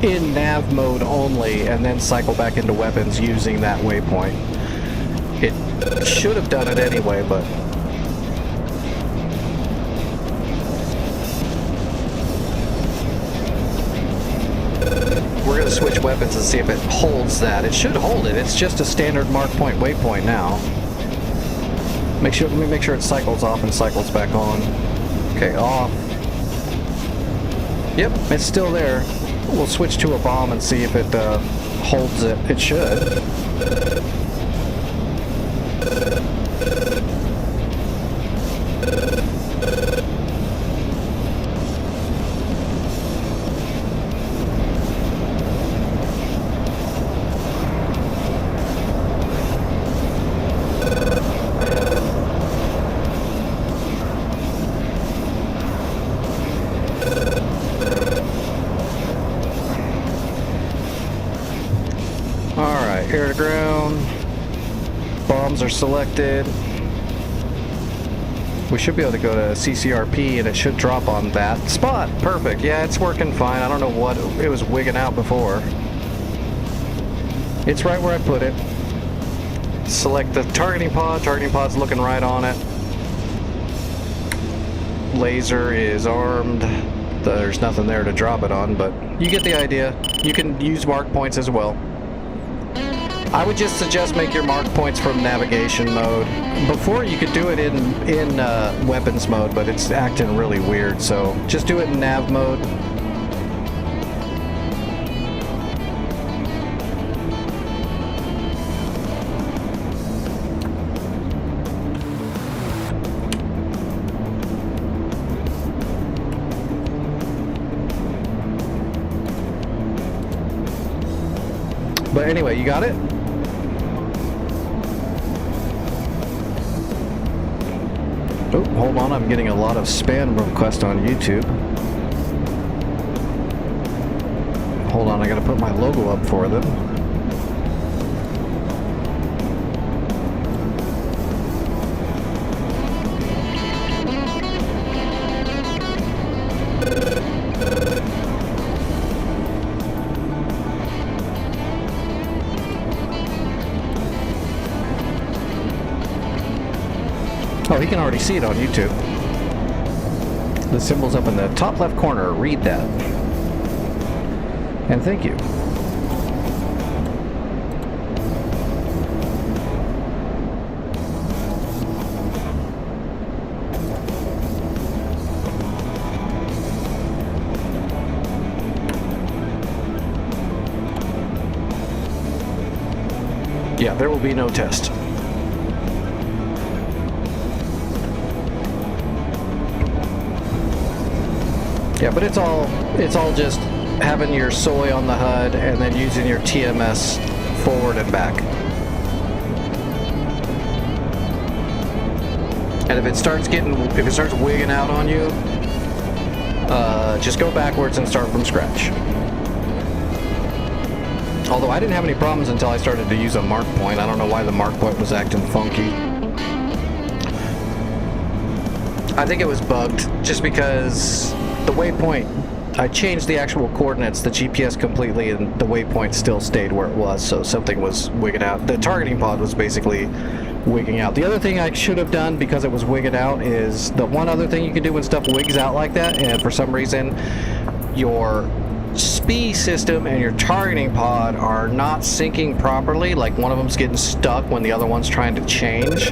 in nav mode only, and then cycle back into weapons using that waypoint. It should have done it anyway, but we're going to switch weapons and see if it holds that. It should hold it. It's just a standard mark point waypoint now. Let me make sure it cycles off and cycles back on. Okay, off. Yep, it's still there. We'll switch to a bomb and see if it holds it. It should. Air to ground. Bombs are selected. We should be able to go to CCRP and it should drop on that spot. Perfect. Yeah, it's working fine. I don't know what it was wigging out before. It's right where I put it. Select the targeting pod. Targeting pod's looking right on it. Laser is armed. there's nothing there to drop it on, but you get the idea. You can use mark points as well. I would just suggest make your mark points from navigation mode. Before you could do it in weapons mode, but it's acting really weird, so just do it in nav mode. But anyway, you got it? Oh, hold on, I'm getting a lot of spam requests on YouTube. Hold on, I gotta put my logo up for them. Oh, he can already see it on YouTube. The symbol's up in the top left corner. Read that. And thank you. Yeah, there will be no test. Yeah, but it's all just having your soy on the HUD and then using your TMS forward and back. And if it starts wigging out on you, just go backwards and start from scratch. Although I didn't have any problems until I started to use a mark point. I don't know why the mark point was acting funky. I think it was bugged just because the waypoint, I changed the actual coordinates, the GPS completely, and the waypoint still stayed where it was, so something was wigging out. The targeting pod was basically wigging out. The other thing I should have done, because it was wigging out, is the one other thing you can do when stuff wigs out like that, and for some reason your SPI system and your targeting pod are not syncing properly, like one of them's getting stuck when the other one's trying to change,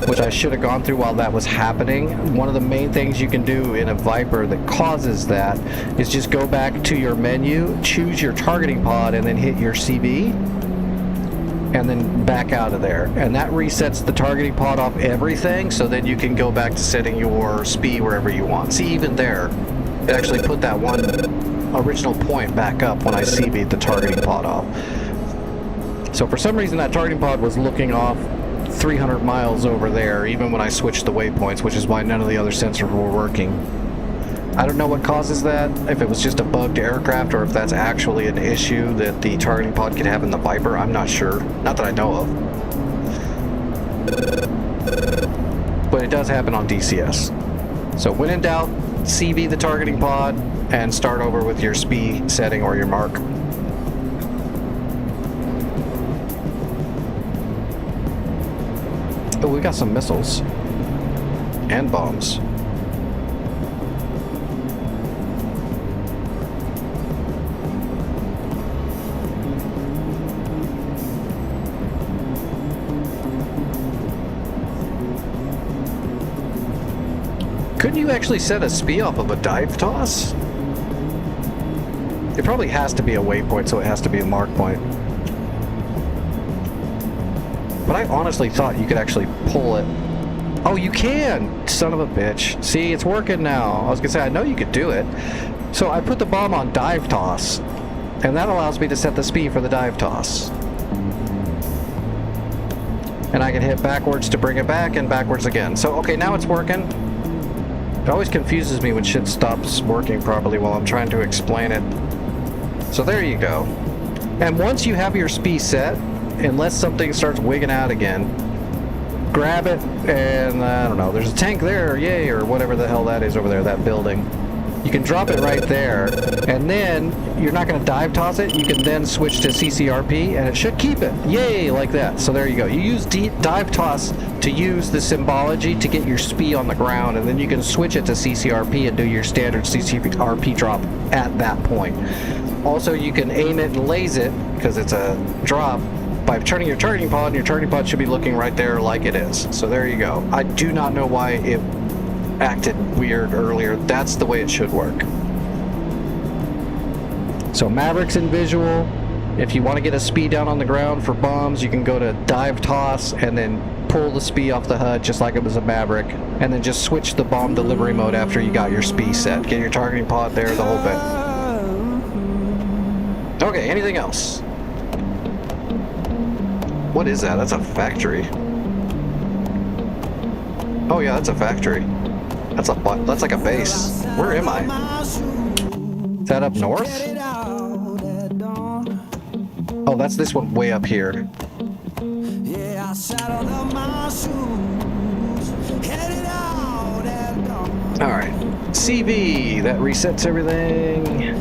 which I should have gone through while that was happening. One of the main things you can do in a Viper that causes that is just go back to your menu, choose your targeting pod, and then hit your CB, and then back out of there. And that resets the targeting pod off everything, so then you can go back to setting your SPI wherever you want. See, even there, it actually put that one original point back up when I CB'd the targeting pod off. So for some reason that targeting pod was looking off 300 miles over there, even when I switched the waypoints, which is why none of the other sensors were working. I don't know what causes that, if it was just a bugged aircraft or if that's actually an issue that the targeting pod could have in the Viper. I'm not sure. Not that I know of. But it does happen on DCS. So when in doubt, CB the targeting pod and start over with your SPI setting or your mark. Oh, we got some missiles and bombs. Couldn't you actually set a SPI off of a dive toss? It probably has to be a waypoint, so it has to be a mark point. But I honestly thought you could actually pull it. Oh, you can! Son of a bitch. See, it's working now. I was gonna say, I know you could do it. So I put the bomb on dive toss, and that allows me to set the SPI for the dive toss. And I can hit backwards to bring it back, and backwards again. So, okay, now it's working. It always confuses me when shit stops working properly while I'm trying to explain it. So there you go. And once you have your SPI set, unless something starts wigging out again, grab it and, I don't know, there's a tank there, yay, or whatever the hell that is over there, that building. You can drop it right there, and then you're not going to dive toss it. You can then switch to CCRP, and it should keep it. Yay, like that. So there you go. You use dive toss to use the symbology to get your SPI on the ground, and then you can switch it to CCRP and do your standard CCRP drop at that point. Also, you can aim it and laze it, because it's a drop, by turning your turning pod, and your turning pod should be looking right there like it is. So there you go. I do not know why it acted weird earlier. That's the way it should work. So Maverick's in visual. If you want to get a SPI down on the ground for bombs, you can go to dive toss and then pull the SPI off the HUD just like it was a Maverick, and then just switch the bomb delivery mode after you got your SPI set. Get your targeting pod there, the whole bit. Okay, anything else? What is that? That's a factory. Oh yeah, that's a factory. That's like a base. Where am I? Is that up north? Oh, that's this one way up here. Alright. CV, that resets everything.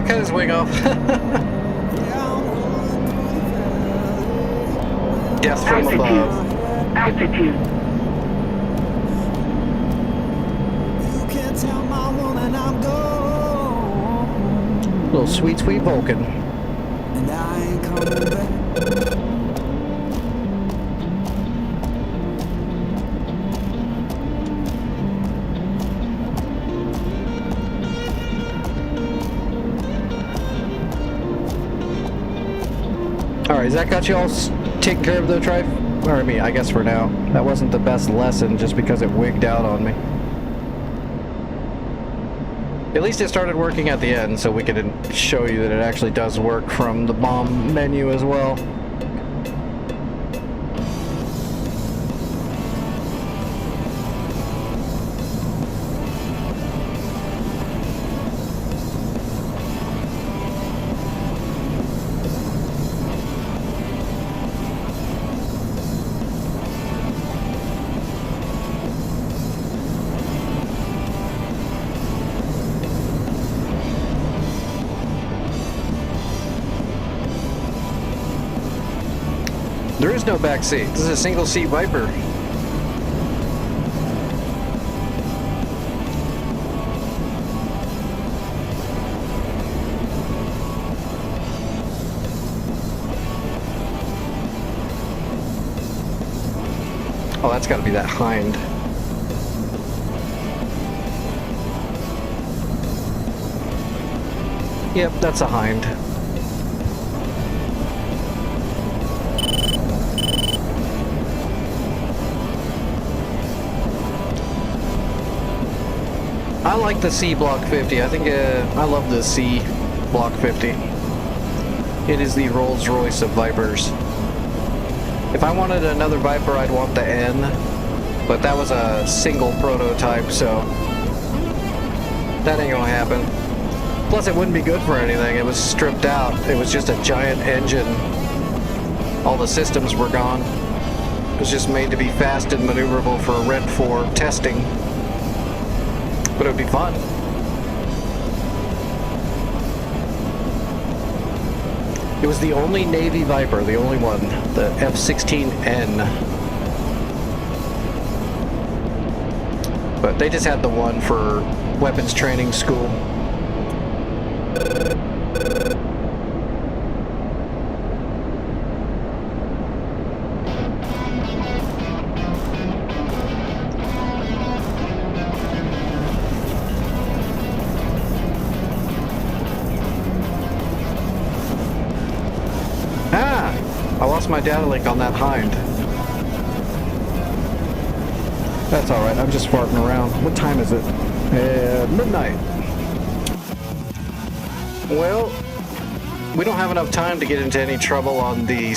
Cut his wing off. Death from above. Altitude. Little sweet, sweet Vulcan. And I ain't coming back. Alright, has that got you all taken care of though, Trife? Or I mean, I guess for now. That wasn't the best lesson just because it wigged out on me. At least it started working at the end, so we could show you that it actually does work from the bomb menu as well. There is no back seat. This is a single seat Viper. Oh, that's got to be that hind. Yep, that's a hind. I like the C Block 50. I think I love the C Block 50. It is the Rolls Royce of Vipers. If I wanted another Viper, I'd want the N, but that was a single prototype, so that ain't gonna happen. Plus, it wouldn't be good for anything. It was stripped out. It was just a giant engine. All the systems were gone. It was just made to be fast and maneuverable for Red 4 testing. But it would be fun. It was the only Navy Viper, the only one, the F-16N. But they just had the one for weapons training school. I lost my data link on that hind. That's alright, I'm just farting around. What time is it? Midnight. Well, we don't have enough time to get into any trouble on the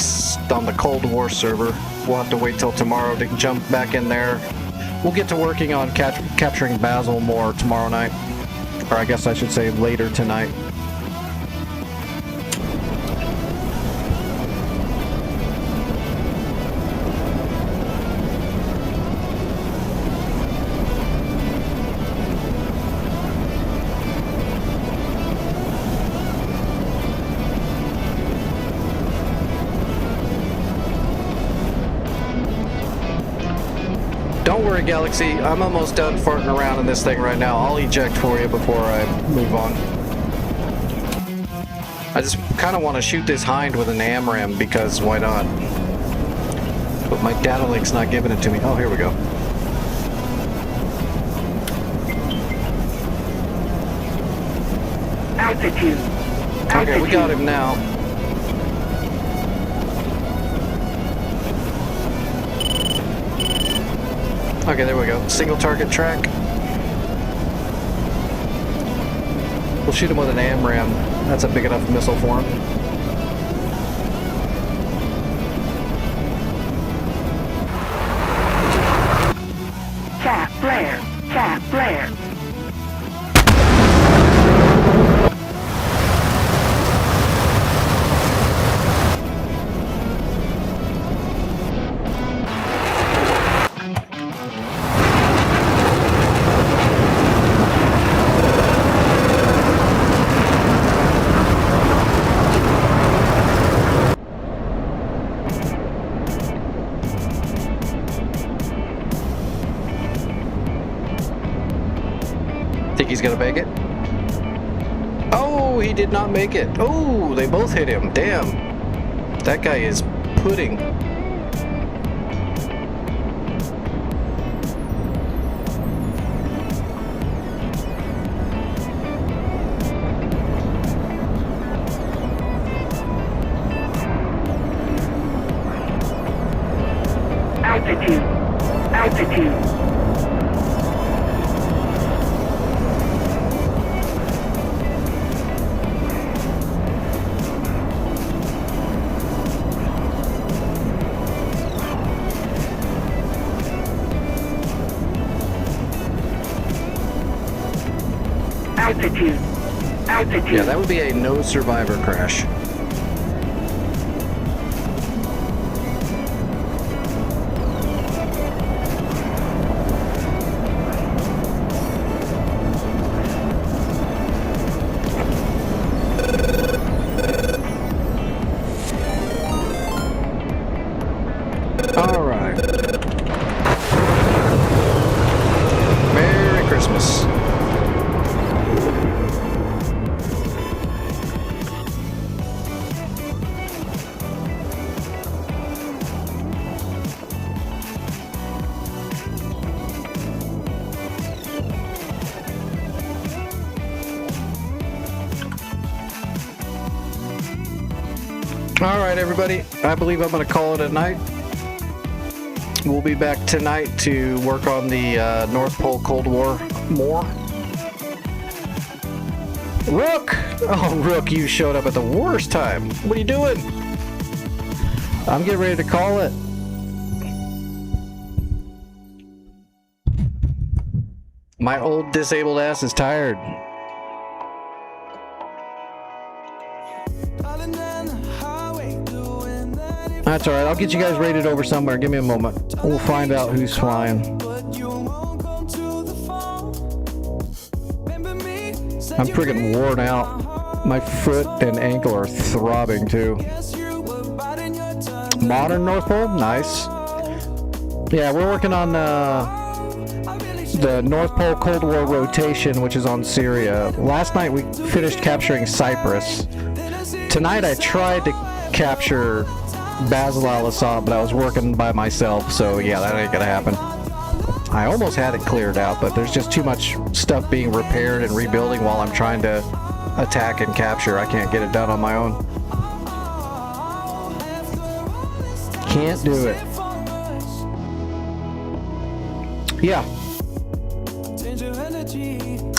Cold War server. We'll have to wait till tomorrow to jump back in there. We'll get to working on capturing Basil more tomorrow night. Or I guess I should say later tonight. Don't worry, Galaxy. I'm almost done farting around in this thing right now. I'll eject for you before I move on. I just kind of want to shoot this hind with an AMRAM because why not? But my data link's not giving it to me. Oh, here we go. Altitude. Okay, we got him now. Okay, there we go. Single target track. We'll shoot him with an AMRAM. That's a big enough missile for him. Cap flare. Cap flare. Think he's gonna make it? Oh, he did not make it. Oh, they both hit him. Damn. That guy is pudding. Altitude. Altitude. Altitude. Altitude. Yeah, that would be a no survivor crash. All right. Merry Christmas. All right, everybody. I believe I'm going to call it a night. We'll be back tonight to work on the North Pole Cold War more. Rook! Oh, Rook, you showed up at the worst time. What are you doing? I'm getting ready to call it. My old disabled ass is tired. That's alright, I'll get you guys rated over somewhere. Give me a moment. We'll find out who's flying. I'm freaking worn out. My foot and ankle are throbbing too. Modern North Pole? Nice. Yeah, we're working on the North Pole Cold War rotation, which is on Syria. Last night we finished capturing Cyprus. Tonight I tried to capture Basil al-Assad, but I was working by myself, so yeah, that ain't gonna happen. I almost had it cleared out, but there's just too much stuff being repaired and rebuilding while I'm trying to attack and capture. I can't get it done on my own. Can't do it. Yeah.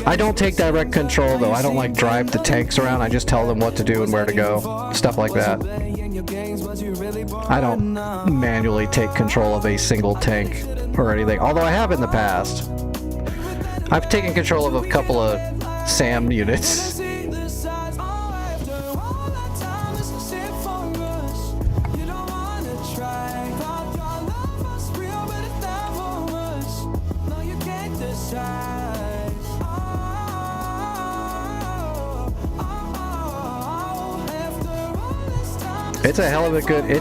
I don't take direct control though. I don't like drive the tanks around. I just tell them what to do and where to go. Stuff like that. I don't manually take control of a single tank or anything. Although I have in the past. I've taken control of a couple of SAM units. It's a hell of a good.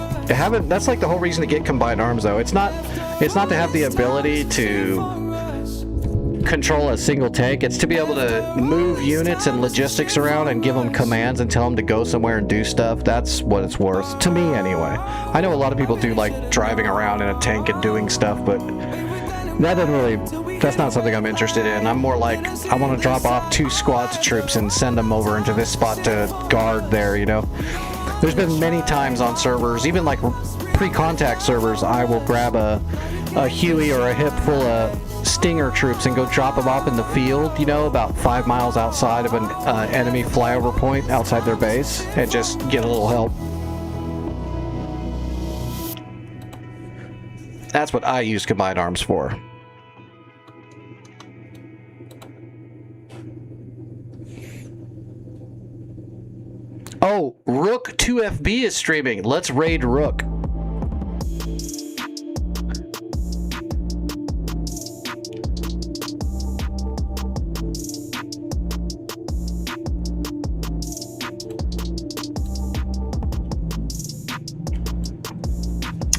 That's like the whole reason to get combined arms, though. It's not to have the ability to control a single tank. It's to be able to move units and logistics around and give them commands and tell them to go somewhere and do stuff. That's what it's worth to me, anyway. I know a lot of people do like driving around in a tank and doing stuff, but that doesn't really. That's not something I'm interested in. I'm more like, I want to drop off 2 squads of troops and send them over into this spot to guard there, you know? There's been many times on servers, even like pre-contact servers, I will grab a Huey or a hip full of Stinger troops and go drop them off in the field, you know, about 5 miles outside of an enemy flyover point outside their base, and just get a little help. That's what I use combined arms for. Oh, Rook 2FB is streaming. Let's raid Rook.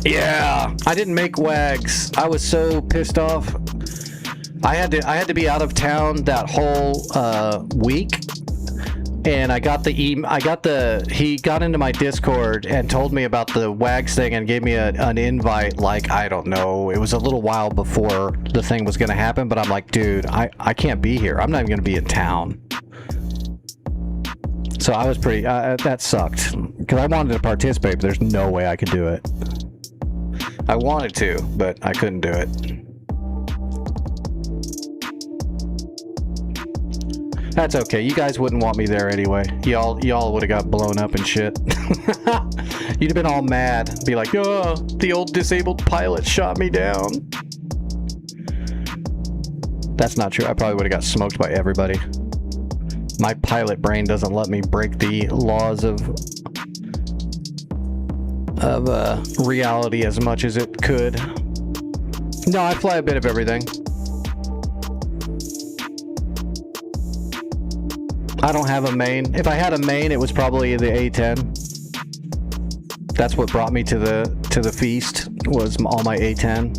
Yeah, I didn't make WAGs. I was so pissed off. I had to be out of town that whole week. And he got into my Discord and told me about the WAGs thing and gave me an invite, like, I don't know, it was a little while before the thing was going to happen, but I'm like, dude, I can't be here. I'm not even going to be in town. So I was pretty, that sucked. Because I wanted to participate, but there's no way I could do it. I wanted to, but I couldn't do it. That's okay. You guys wouldn't want me there anyway. Y'all would have got blown up and shit. You'd have been all mad. Be like, oh, the old disabled pilot shot me down. That's not true. I probably would have got smoked by everybody. My pilot brain doesn't let me break the laws of reality as much as it could. No, I fly a bit of everything. I don't have a main. If I had a main, it was probably the A10. That's what brought me to the feast, was all my A10.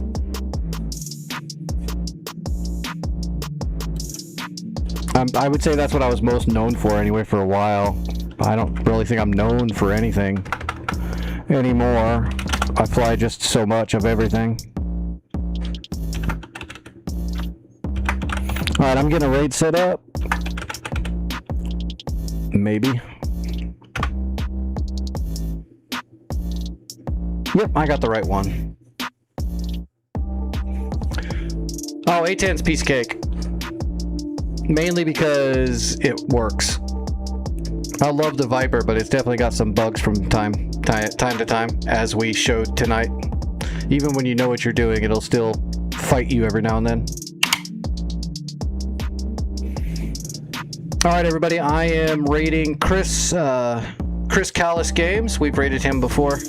I would say that's what I was most known for anyway for a while. I don't really think I'm known for anything anymore. I fly just so much of everything. Alright, I'm getting a raid set up. Maybe. Yep, I got the right one. Oh, A10's piece of cake. Mainly because it works. I love the Viper, but it's definitely got some bugs from time time to time, as we showed tonight. Even when you know what you're doing, it'll still fight you every now and then. All right, everybody, I am rating Chris Callis Games. We've rated him before.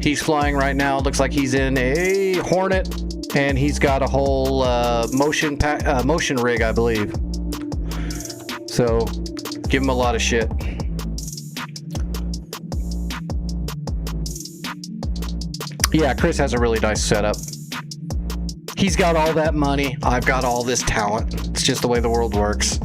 He's flying right now. Looks like he's in a Hornet, and he's got a whole motion rig, I believe. So give him a lot of shit. Yeah, Chris has a really nice setup. He's got all that money. I've got all this talent. It's just the way the world works.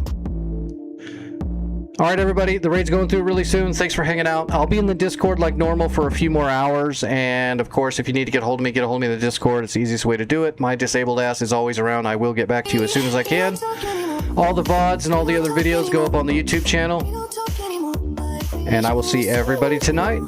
All right, everybody, the raid's going through really soon. Thanks for hanging out. I'll be in the Discord like normal for a few more hours. And, of course, if you need to get a hold of me, get a hold of me in the Discord. It's the easiest way to do it. My disabled ass is always around. I will get back to you as soon as I can. All the VODs and all the other videos go up on the YouTube channel. And I will see everybody tonight.